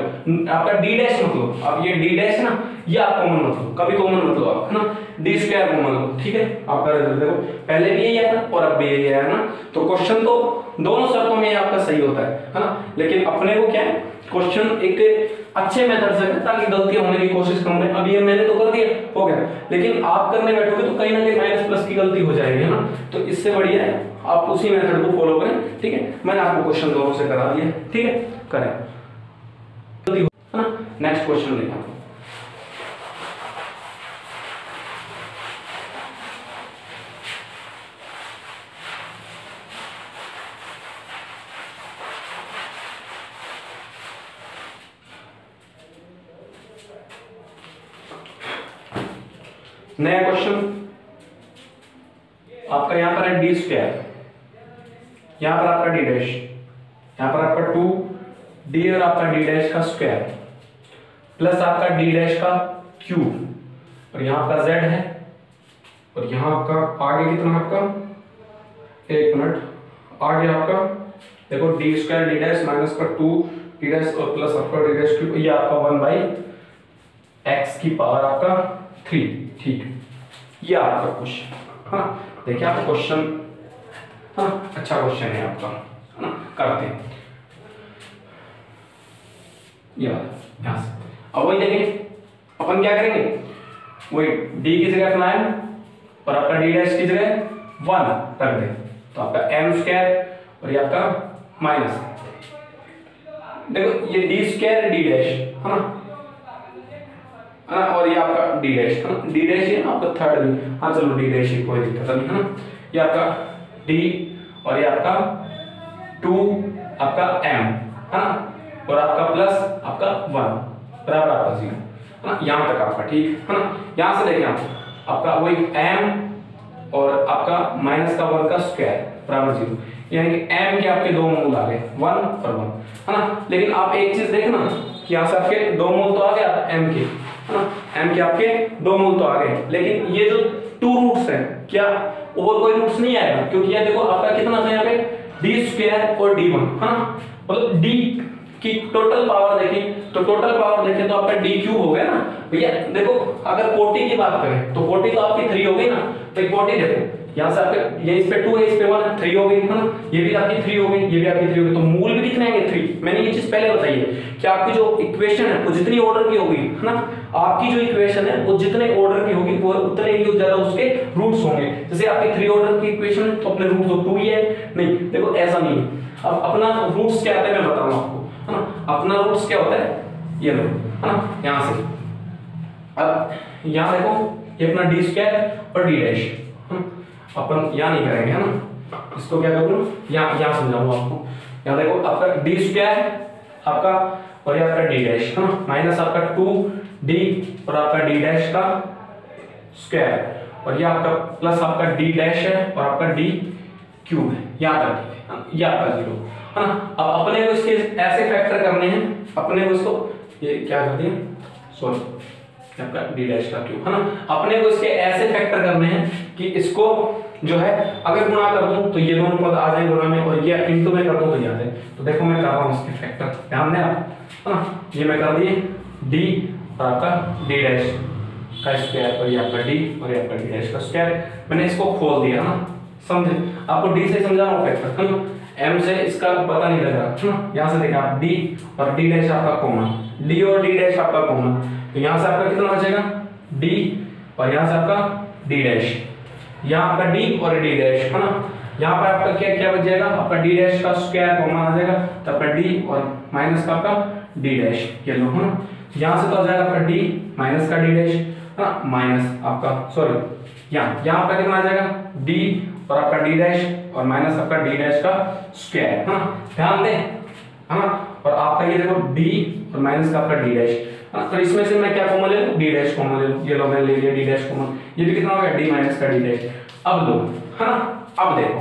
आपका डी डैश मत लो, अब ये डी डैश ना ये आप कॉमन मत लो, कभी कॉमन मत लो आप, है ना, डी स्क्वायर कॉमन लो, ठीक है। आपका रिजल्ट देखो पहले भी यही आया था और अब भी यही आया ना, तो क्वेश्चन तो दोनों शर्तों में आपका सही होता है ना, लेकिन अपने को क्या है क्वेश्चन एक अच्छे मेथड से ताकि गलतियां होने की कोशिश कम रहे। अब ये मैंने तो कर दिया हो गया, लेकिन आप करने बैठोगे तो कहीं ना कहीं माइनस प्लस की गलती हो जाएगी है ना, तो इससे बढ़िया है आप उसी मेथड को फॉलो करें, ठीक है। मैंने आपको क्वेश्चन दोनों से करा दिया, ठीक है, करें है ना। नेक्स्ट क्वेश्चन देखा, नया क्वेश्चन आपका यहाँ पर है डी स्क्वायर, यहाँ पर आपका डी डैश, यहाँ पर आपका 2d और आपका डी डैश का स्क्वायर प्लस आपका डी डैश का क्यूब और यहाँ पर z है और यहाँ आपका आगे कितना आपका, एक मिनट आगे आपका देखो D square D dash minus का 2d डैश और प्लस आपका डी डैश क्यूब, ये आपका 1/x की पावर आपका 3, ठीक है। ये आपका क्वेश्चन, हाँ देखिए आपका क्वेश्चन, हाँ अच्छा क्वेश्चन है आपका, है ना, करते हैं ये वाला यहाँ से। अब वही देखें अपन क्या करेंगे, वही d की जगह अपना m और आपका d डैश की जगह 1 रख दें, तो आपका m स्क्वायर और ये आपका माइनस, देखो ये d स्क्वायर d डैश है ना, और ये आपका डी डैश है ना, डी डैश है आपका थर्ड भी, हाँ चलो डी डैश ही कोई दिक्कत नहीं है ना, ये आपका डी और ये आपका 2 आपका m है ना, और आपका प्लस आपका 1 बराबर आपका 0 है ना, यहाँ तक आपका ठीक है ना। यहाँ से देखें आपका वही m और आपका माइनस का 1 का स्क्वायर बराबर 0, यानी कि m के आपके दो मूल आ गए 1 और 1 है ना, लेकिन आप एक चीज देखना कि यहाँ से आपके दो मूल तो आ गया m के, है ना, m के आपके दो मूल तो आ गए, लेकिन ये जो 2 रूट्स हैं क्या और कोई रूट्स नहीं आएगा, क्योंकि ये देखो आपका कितना था यहाँ पे d स्क्वायर और d1 है ना, मतलब d कि टोटल पावर देखें, तो टोटल पावर देखें तो आपका डी क्यूब हो गया ना भैया। देखो अगर कोटि की बात करें तो कोटि तो आपकी 3 हो गई ना, तो कोटि देखो यहाँ से आपके ये इस पे 2 है, इस पे 1 है, 3 हो गई है ना, ये भी आपकी 3 हो गई, ये भी आपकी 3 हो गई, तो मूल भी कितने आएंगे 3। मैंने ये चीज पहले बताई है कि आपकी जो इक्वेशन है वो जितनी ऑर्डर की होगी है ना, आपकी जो इक्वेशन है वो जितने ऑर्डर की होगी वो उतने ही ज्यादा उसके रूट्स होंगे। जैसे आपकी 3 ऑर्डर की इक्वेशन है तो अपने रूट तो 2 ही है, नहीं देखो ऐसा नहीं है। अब अपना रूट्स क्या आता है मैं बताऊंगा आपको, है ना। अपना रूट्स क्या होता है, ये लो, है ना, यहाँ से अब यहाँ देखो ये अपना डी स्क्वायर और डी डैश, अपन यहाँ नहीं करेंगे, है ना, इसको क्या करूँ यहाँ समझाऊंगा आपको। यहाँ देखो आपका डी स्क्वायर आपका और ये आपका डी डैश, है ना, माइनस आपका 2d और आपका डी डैश का स्क्वायर और ये आपका प्लस आपका डी डैश है और आपका डी क्यूब है, यहाँ तक ये आपका 0, है ना। अब अपने को इसके ऐसे फैक्टर करने हैं, अपने को इसको ये क्या कर दिया, सॉरी आपका डी डैश का क्यूब, है ना। अपने को इसके ऐसे फैक्टर करने हैं कि इसको जो है अगर गुणा कर दूं तो ये दोनों पद आ जाए गुणा में, और ये इनटू में कर दूं तो ये आ जाए। तो देखो मैं कर रहा हूं इसके फैक्टर, ध्यान दें आप, है ना। ये मैं कर दिए डी और आपका डी डैश का स्क्वायर और ये आपका डी और ये आपका डी डैश का स्क्वायर, मैंने इसको खोल दिया, है ना, समझे। आपको डी से समझा रहा हूं फैक्टर, है ना, एम से इसका पता नहीं लग रहा, है ना। यहाँ से देखा आप डी और डी डैश आपका कॉमन, डी और डी डैश आपका कॉमन, तो यहाँ से आपका कितना बचेगा डी और यहाँ से आपका डी डैश, यहाँ आपका डी और डी डैश, है ना। यहाँ पर आपका क्या क्या बच जाएगा, आपका डी डैश का स्क्वायर कॉमन आ जाएगा, तो आपका डी और माइनस का आपका डी डैश, ये लो, है ना। यहाँ से तो आ जाएगा आपका डी माइनस का डी डैश, है ना, माइनस आपका सॉरी यहाँ आपका कितना आ जाएगा डी और आपका डी डैश और माइनस आपका डी डैश का स्क्वायर, है ना, ध्यान दें, है ना। और आपका ये देखो डी और माइनस का आपका डी डैश, तो इसमें से मैं क्या कॉमन ले लूं, डी डैश कॉमन ले लूं, ये लो मैंने ले लिया डी डैश कॉमन, ये भी कितना हो गया डी माइनस का डी डैश। अब लो, है ना, अब देखो,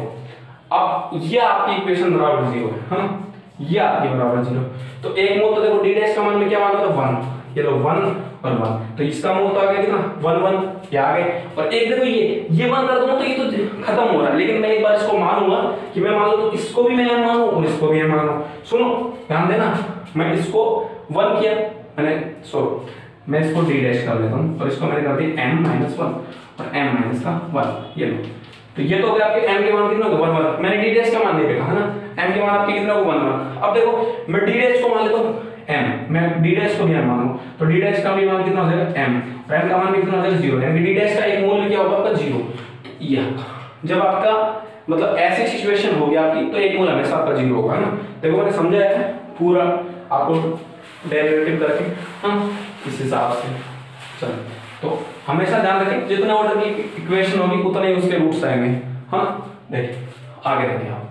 अब ये आपकी इक्वेशन बराबर 0 है ना, ये आपकी बराबर 0, तो एक मोल तो देखो डी डैश का मान में क्या मान होता है 1, ये लो 1 और 1, तो इसका मोल तो आ गया कितना 1 1, ये आ गए। और एक देखो ये 1 कर दूंगा तो ये तो खत्म हो रहा है, लेकिन मैं एक बार इसको मानूंगा कि मैं मान लो तो इसको भी मैं मानूं और इसको भी मैं मानूं। सुनो ध्यान देना, मैं इसको 1 किया मैंने, मैं इसको डी डैश कर लेता हूं और इसको मैंने कर दिया m - 1 और m - का 1, ये लो, तो ये तो हो गया आपके m के मान कितना होगा 1 1, मैंने डी डैश का मान नहीं देखा, है ना, m के मान आपके कितना होगा 1 1। अब देखो मैं डी डैश को मान लेता हूं m, मैं डी डैश को भी मानूं तो डी डैश का भी मान कितना हो जाएगा m और m का मान भी कितना हो जाएगा 0, यानी डी डैश का एक मूल्य क्या होगा आपका 0। ये जब आपका मतलब ऐसी सिचुएशन होगी आपकी तो एक मूल्य हमेशा आपका 0 होगा, है ना। देखो मैंने समझाया है पूरा आपको डेरिवेटिव करके, हाँ, इस हिसाब से चलो। तो हमेशा ध्यान रखें जितना ऑर्डर की इक्वेशन होगी उतने ही उसके रूट्स आएंगे, हाँ। देखिए आगे देखिए आप,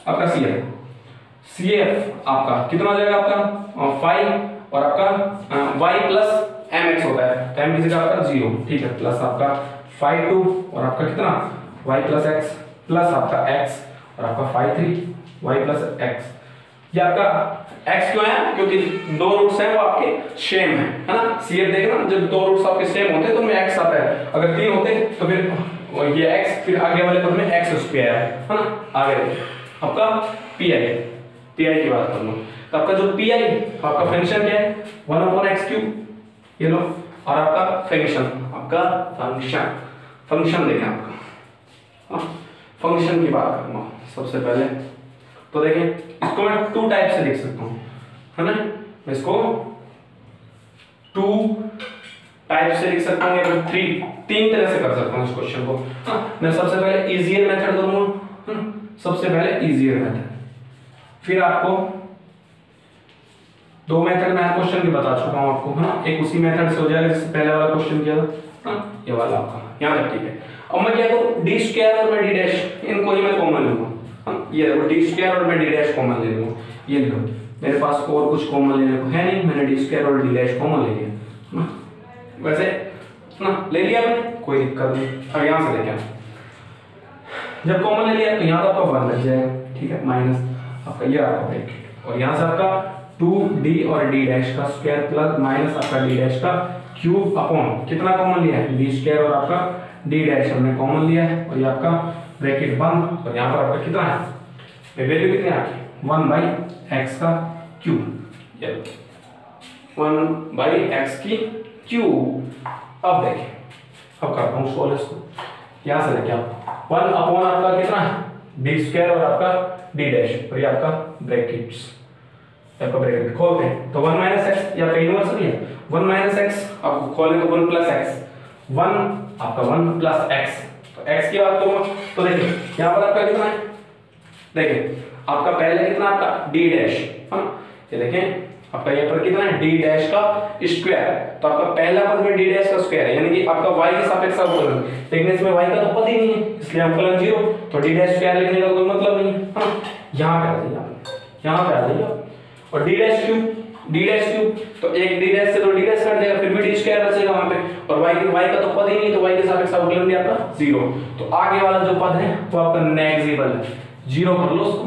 आपका CF आपका कितना हो जाएगा आपका 5 और आपका y प्लस mx होता है, तो m की जगह आपका 0, ठीक है, प्लस आपका 5 2 और आपका कितना y प्लस x प्लस आपका x और आपका 5 3 y प्लस x। ये आपका x क्यों है, क्योंकि दो रूट्स हैं वो आपके सेम है ना। CF देखना जब दो रूट्स आपके सेम होते हैं तो उनमें x आता है, अगर 3 होते तो फिर ये x, फिर आगे वाले पद में x स्क्वायर है ना। आगे आपका PI की बात कर लो, तो आपका जो PI आपका फंक्शन क्या है 1/x3, ये लो, और आपका फंक्शन देखें आपका, फंक्शन की बात करूंगा सबसे पहले। तो देखें इसको मैं 2 टाइप से लिख सकता हूं, है ना, मैं इसको 2 टाइप से लिख सकता हूं या फिर 3 तरह से कर सकता हूं इस क्वेश्चन को। मैं सबसे पहले इजियर मेथड करूंगा, सबसे पहले इजियर मेथड, फिर आपको 2 मेथड मैं क्वेश्चन के बता चुका हूं आपको, है ना। एक उसी मेथड से हो जाएगा जिससे पहले वाला क्वेश्चन किया था, ये वाला आपका यहाँ तक, ठीक है। अब मैं क्या करूं, डी स्क्वायर और मैं डी डैश इनको ही मैं कॉमन लूंगा, ये देखो डी स्क्वायर और मैं डी डैश कॉमन ले लूंगा, ये लो, मेरे पास और कुछ कॉमन लेने को है नहीं, मैंने डी स्क्वायर और डी डैश कॉमन ले लिया, वैसे ना ले लिया आपने, कोई दिक्कत नहीं। अब यहाँ से देखें, जब कॉमन ले लिया तो यहाँ तो आपका 1 लग जाएगा, ठीक है, माइनस आपका ये आपका ब्रैकेट, और यहाँ से आपका 2d और d डैश का स्क्वायर प्लस माइनस आपका d डैश का क्यूब अपॉन कितना कॉमन लिया है, d स्क्वायर और आपका d डैश हमने कॉमन लिया है, और ये आपका ब्रैकेट बंद, और यहाँ पर आपका कितना है वैल्यू कितनी आ गई 1/x का क्यूब, 1/x की क्यूब। अब देखिए, अब करता हूँ सोल्व इसको। यहाँ से देखिए आप 1 अपॉन आपका कितना है डी स्क्वायर और आपका डी डैश, और ये आपका ब्रैकेट्स, आपका ब्रैकेट खोलते हैं तो 1 माइनस एक्स, या कहीं इनवर्स भी है 1 माइनस एक्स, आप खोलें तो 1 प्लस एक्स, 1 आपका 1 प्लस एक्स, तो एक्स की बात करूंगा तो देखिए यहाँ पर आपका कितना है, देखिए आपका पहले कितना आपका डी डैश, हाँ ये देखें आपका यहाँ पर कितना है डी डैश का स्क्वायर, तो आपका पहला पद में डी डैश का स्क्वायर है, यानी कि आपका y के सापेक्ष अवकलन, लेकिन इसमें y का तो पद ही नहीं है, इसलिए अवकलन 0, तो डी डैश स्क्वायर लिखने का कोई मतलब नहीं है, हाँ यहाँ पे आ जाइए आप, यहाँ पे आ जाइए आप, और डी डैश क्यूब, तो एक डी डैश से तो डी डैश कट जाएगा, फिर भी डी स्क्वायर बचेगा वहां पे, और y का तो पद ही नहीं, तो y के सापेक्ष अवकलन भी आपका 0, तो आगे वाला जो पद है वो आपका नेग्लिजिबल है, 0 कर लो उसको,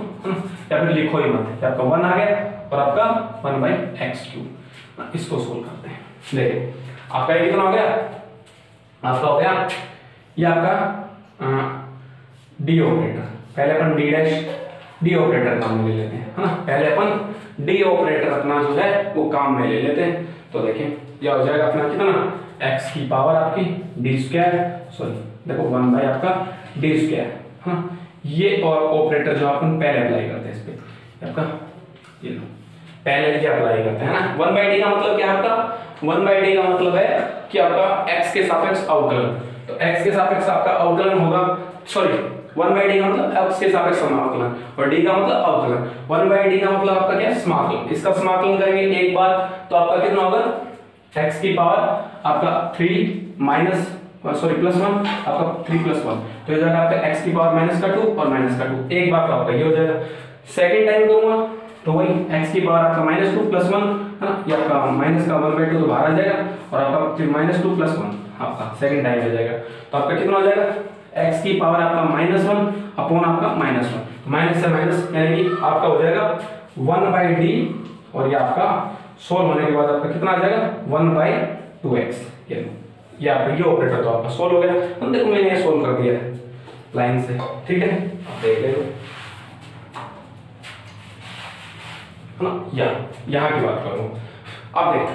या फिर लिखो ही मत, आपका 1 आ गया और आपका 1/x क्यूब। इसको सोल्व करते हैं, देखिए आपका ये कितना हो गया, आपका हो गया ये आपका डी ऑपरेटर, पहले अपन डी डैश डी ऑपरेटर काम में ले लेते हैं, है ना, पहले अपन डी ऑपरेटर अपना जो है वो काम में ले लेते हैं, तो देखिए यह हो जाएगा अपना कितना x की पावर आपकी डी स्क्वायर, सॉरी देखो 1 आपका डी स्क्वायर, हाँ ये और ऑपरेटर जो अपन पहले अप्लाई करते हैं इस पे, आपका ये लो पहले ये अप्लाई करते हैं ना, 1/d का मतलब क्या है आपका, 1/d का मतलब है कि आपका x के सापेक्ष अवकलन, तो x के सापेक्ष आपका अवकलन होगा, सॉरी 1/d का मतलब x के सापेक्ष समाकलन, और d का मतलब अवकलन, 1/d का मतलब आपका क्या है समाकलन, इसका समाकलन करेंगे एक बार तो आपका कितना होगा x की पावर आपका 3 माइनस सॉरी प्लस 1, आपका 3 + 1, तो ये जाएगा आपका x की पावर -2 और -2, एक बार का आपका ये हो जाएगा, सेकंड टाइम दूंगा तो वही x की पावर आपका -2 + 1 है ना, ये आपका माइनस का 1/2 तो बाहर आ जाएगा, और आपका फिर -2 + 1 आपका सेकंड टाइम हो जाएगा, तो आपका कितना हो जाएगा x की पावर आपका -1 अपॉन आपका -1, तो माइनस से माइनस यानी कि आपका हो जाएगा 1/d, और ये आपका सोल्व होने के बाद आपका कितना आ जाएगा 1/2x, ये आपका ये ऑपरेटर तो आपका सोल्व हो गया, हम देखो मैंने ये सोल्व कर दिया है लाइन से, ठीक है आप देख ले ना, यहाँ की बात करूँ, अब देखो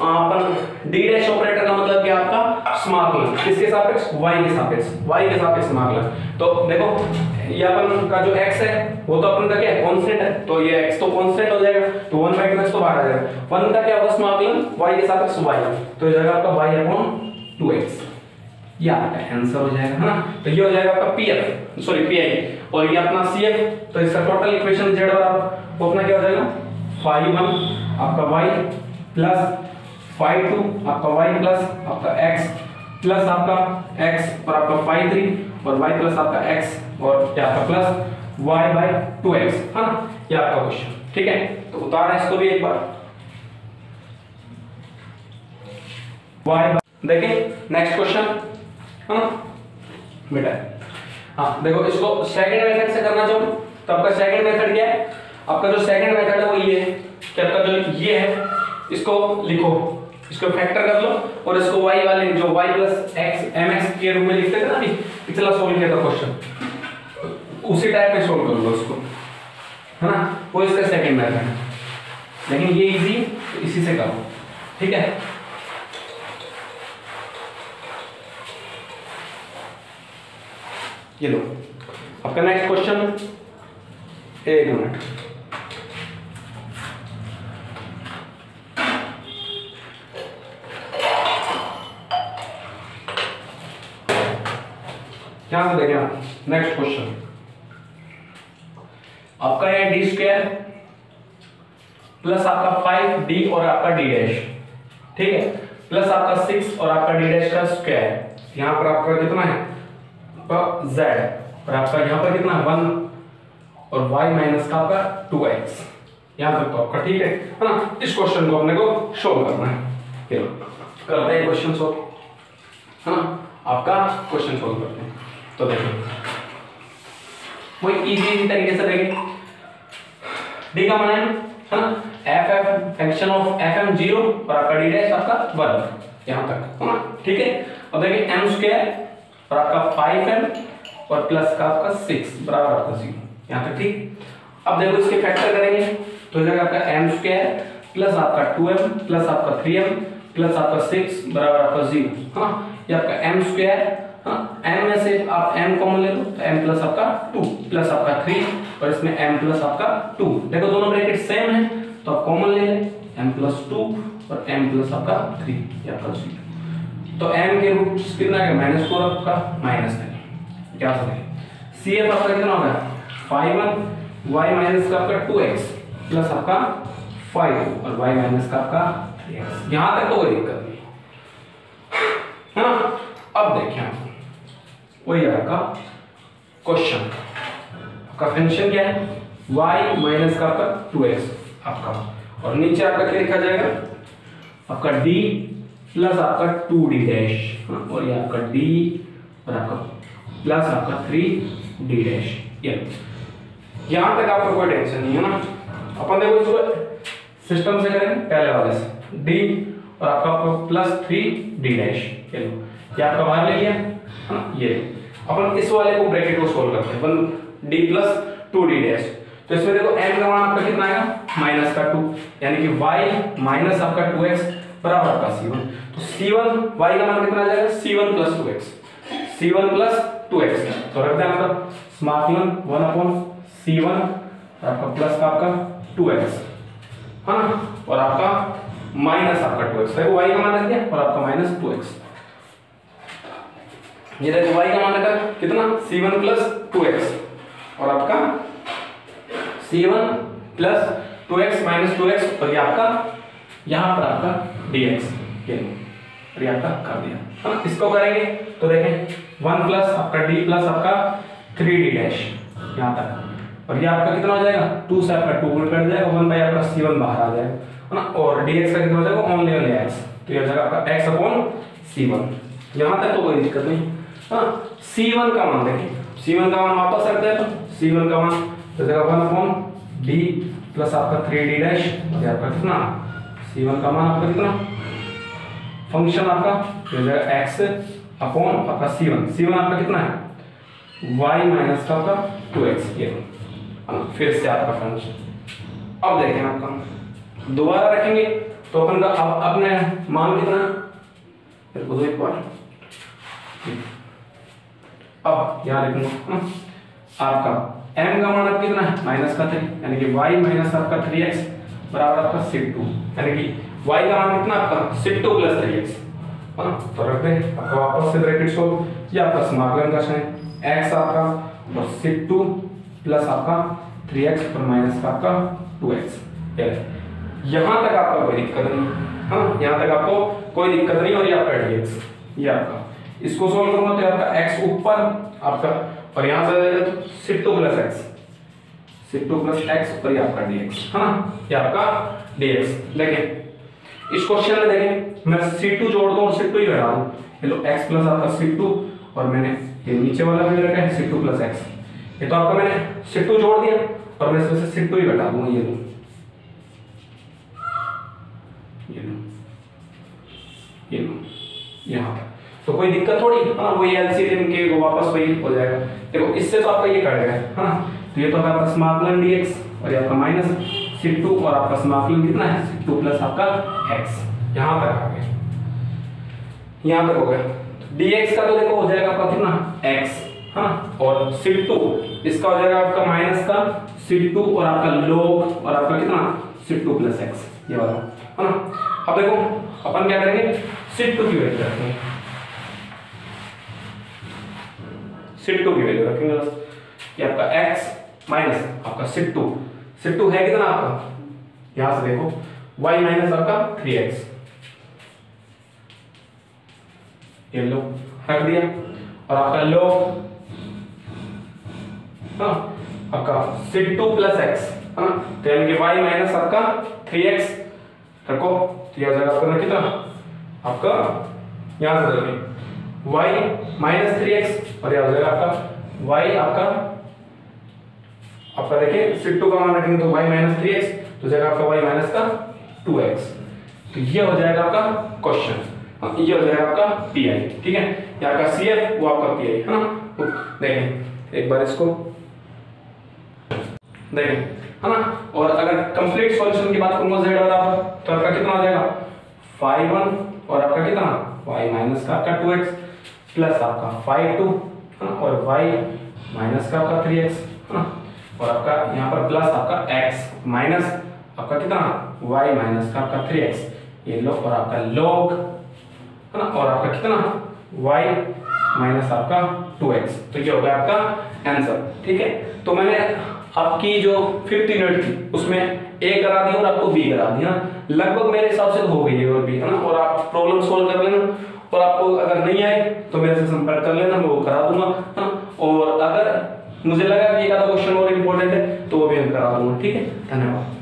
अपन डी डैश ऑपरेटर का मतलब क्या आपका समाकलन, किसके सापेक्ष y के सापेक्ष समाकलन, तो देखो ये अपन का जो x है वो तो अपन का क्या है कांस्टेंट है, तो ये x तो कांस्टेंट हो जाएगा, तो 1/2x तो बाहर आ जाएगा, 1 का क्या होगा समाकलन y के सापेक्ष y, तो ये जाएगा आपका y/2x, ये आपका आंसर हो जाएगा, है ना, तो ये हो जाएगा आपका pf सॉरी pi, और ये अपना cf, तो इसका टोटल इक्वेशन z बराबर वो अपना क्या हो जाएगा phi1 आपका y प्लस phi2 आपका y प्लस आपका x प्लस आपका x और आपका phi3 और y प्लस आपका x और क्या आपका प्लस y/2x, है ना, ये आपका क्वेश्चन, ठीक है, तो उतारा इसको भी एक बार, देखिए नेक्स्ट क्वेश्चन, है ना बेटा, हाँ देखो इसको सेकंड मेथड से करना चाहूँ तो आपका सेकंड मेथड क्या है, आपका जो सेकंड मेथड है वो ये है कि आपका जो ये है इसको लिखो, इसको फैक्टर कर लो, और इसको y वाले जो y + x mx के रूप में लिखते थे ना अभी पिछला सोल्व किया था क्वेश्चन, उसी टाइप में सोल्व कर लो उसको, है ना, वो इसका सेकंड मेथड है, लेकिन ये इजी तो इसी से करो, ठीक है, ये लो आपका नेक्स्ट क्वेश्चन, एक मिनट, ध्यान से देखें नेक्स्ट क्वेश्चन, आपका है d² प्लस आपका 5d और आपका d डैश, ठीक है, प्लस आपका 6 और आपका d डैश का स्क्वायर, यहां पर आपका कितना है z, और आपका यहाँ पर कितना 1 और y माइनस का आपका 2x, यहाँ तक तो आपका ठीक है ना, इस क्वेश्चन को अपने को सोल्व करना है, चलो करते हैं क्वेश्चन सोल्व, है ना, आपका क्वेश्चन सोल्व करते हैं, तो देखिए वही इजी तरीके से देखें, d का मान है ना f फंक्शन ऑफ fm 0 और आपका d डैश आपका 1, यहाँ तक है ना, ठीक है, और देखिए m² और आपका 5m और प्लस का आपका 6 बराबर आपका 0, यहाँ तक ठीक। अब देखो इसके फैक्टर करेंगे तो हो जाएगा आपका एम स्क्वायर प्लस आपका 2m प्लस आपका 3m प्लस आपका 6 बराबर आपका 0। हाँ, ये आपका एम स्क्वायर, हाँ m में से आप m कॉमन ले लो तो m प्लस आपका 2 प्लस आपका 3 और इसमें m प्लस आपका 2। देखो दोनों ब्रैकेट सेम है तो आप कॉमन ले लें, m प्लस 2 और m प्लस आपका 3, ये आपका 0। तो m के रूट्स कितना है -4 आपका -3, क्या समझे। CF आपका कितना होगा 5 y माइनस का आपका 2x प्लस आपका 5 और y माइनस का आपका 3x। यहां तक तो कोई दिक्कत नहीं है ना। अब देखिए वही आपका क्वेश्चन, आपका फंक्शन क्या है y माइनस का आपका 2x आपका, और नीचे आपका क्या लिखा जाएगा आपका d प्लस आपका 2d डैश, और ये आपका d और आपका प्लस आपका 3d डैश। यहां तक आपको कोई टेंशन नहीं है ना। अपन देखो इसको सिस्टम से करेंगे पहले वाले से, d और आपका प्लस 3d डैश, चलो ये आपका बाहर ले लिया है ना। ये अपन इस वाले को ब्रैकेट को सोल्व करते हैं, 1d प्लस 2d डैश। तो इसमें देखो m का मान आपका कितना आएगा माइनस का 2, यानी कि y माइनस आपका 2x बराबर आपका c1। तो c1 y का मान कितना आ जाएगा c1 plus 2x, c1 plus 2x। तो रख दें आपका स्मॉल 1 अपॉन c1 आपका प्लस का आपका 2x, हाँ, और आपका माइनस आपका 2x। देखो y का मान रख दिया और आपका माइनस 2x। ये देखो y का मान रखा कितना c1 प्लस 2x और आपका c1 plus 2x minus 2x, और ये आपका यहाँ पर आपका dx, ये और ये आपका कर दिया है ना। इसको करेंगे तो देखें 1 प्लस आपका d प्लस आपका 3d डैश यहाँ तक, और ये आपका कितना हो जाएगा 2 से आपका 2 कट जाएगा, 1 बाई आपका c1 बाहर आ जाएगा है ना, और dx का कितना हो जाएगा ओनली x, तो ये हो जाएगा आपका x अपॉन c1। यहाँ तक तो कोई दिक्कत नहीं। हाँ, c1 का मान देखें, c1 का मान वापस रखते हैं तो c1 का मान तो जाएगा 1 अपॉन d प्लस आपका 3d डैश, और आपका कितना c1 का मान आपका कितना फंक्शन आपका हो जाएगा x अपॉन आपका c1 आपका कितना है y माइनस का आपका 2x, ये फिर से आपका फंक्शन। अब देखें आपका दोबारा रखेंगे तो अपन का अपने मान कितना फिर को दो एक बार, अब यहाँ लिखूंगा आपका m का मान आपका कितना है माइनस का 3, यानी कि y माइनस आपका 3x बराबर आपका c2, यानी कि y का मान कितना आपका c2 प्लस 3x, हाँ, तो रख दें आपका वापस से ब्रैकेट सोल्व, ये आपका समाकलन का है x आपका और c2 प्लस आपका 3x और माइनस का आपका 2x। यहाँ तक आपका कोई दिक्कत नहीं, हाँ, यहाँ तक आपको कोई दिक्कत नहीं। और ये आपका dx, ये आपका इसको सोल्व करूंगा तो आपका x ऊपर आपका, और यहाँ से जाएगा तो c2 plus x, c2 plus x और ये आपका dx, है ना, ये आपका dx। देखें इस क्वेश्चन में देखें मैं c2 जोड़ दूं और c2 ही घटा दूं, ये लो x प्लस आपका c2 और मैंने ये नीचे वाला भी रखा है c2 प्लस x, ये तो आपका मैंने c2 जोड़ दिया और मैं इसमें से c2 ही घटा दूंगा, ये लो यहाँ तो कोई दिक्कत थोड़ी, हाँ, वही एलसीएम के वापस वही हो जाएगा। देखो इससे तो आपका ये कट गया है ना, तो ये तो आपका समाकलन dx और ये आपका माइनस c2 और आपका समाकलन कितना है c2 प्लस आपका x, यहाँ तक आ गया, यहाँ तक हो गया। dx का तो देखो हो जाएगा आपका कितना x, हाँ, और c2 इसका हो जाएगा आपका माइनस का c2 और आपका log और आपका कितना c2 प्लस x, ये वाला है ना। अब देखो अपन क्या करेंगे c2 की वैल्यू रखेंगे, c2 की वैल्यू रखेंगे बस, ये आपका x माइनस आपका c2 है कितना आपका, यहां से देखो y माइनस आपका 3x, ये लो रख दिया, और आपका log हाँ आपका c2 प्लस x, है ना, तो यानी कि y माइनस आपका 3x रखो, तो यह जाएगा आपका कितना आपका, यहां से देखिए y माइनस 3x और यह हो जाएगा आपका y आपका देखिए c2 का मान रखेंगे तो y माइनस 3x, तो जाएगा आपका y माइनस का 2x, तो ये हो जाएगा आपका क्वेश्चन, ये हो जाएगा आपका पीआई, ठीक है, ये आपका सीएफ वो आपका पीआई, है ना। तो देखें एक बार इसको देखें, है ना। और अगर कंप्लीट सॉल्यूशन की बात करूंगा z बराबर, तो आपका कितना हो जाएगा 5 1 और आपका कितना y माइनस का आपका 2x प्लस आपका 5 2, है ना, और y माइनस का आपका 3x, है ना, और आपका यहाँ पर प्लस आपका x माइनस आपका कितना y माइनस का आपका 3x, ये लो, और आपका log, है ना, और आपका कितना y माइनस आपका 2x। तो ये हो गया आपका आंसर। ठीक है, तो मैंने आपकी जो 5th यूनिट थी उसमें A करा दी और आपको B करा दिया, लगभग मेरे हिसाब से तो हो गई है और B, है ना। और आप प्रॉब्लम सोल्व कर लेना, और आपको अगर नहीं आए तो मेरे से संपर्क कर लेना, मैं वो करा दूंगा, है ना। और अगर मुझे लगा कि एक आधा क्वेश्चन और इम्पोर्टेंट है तो वो भी हम करा दूंगा। ठीक है, धन्यवाद।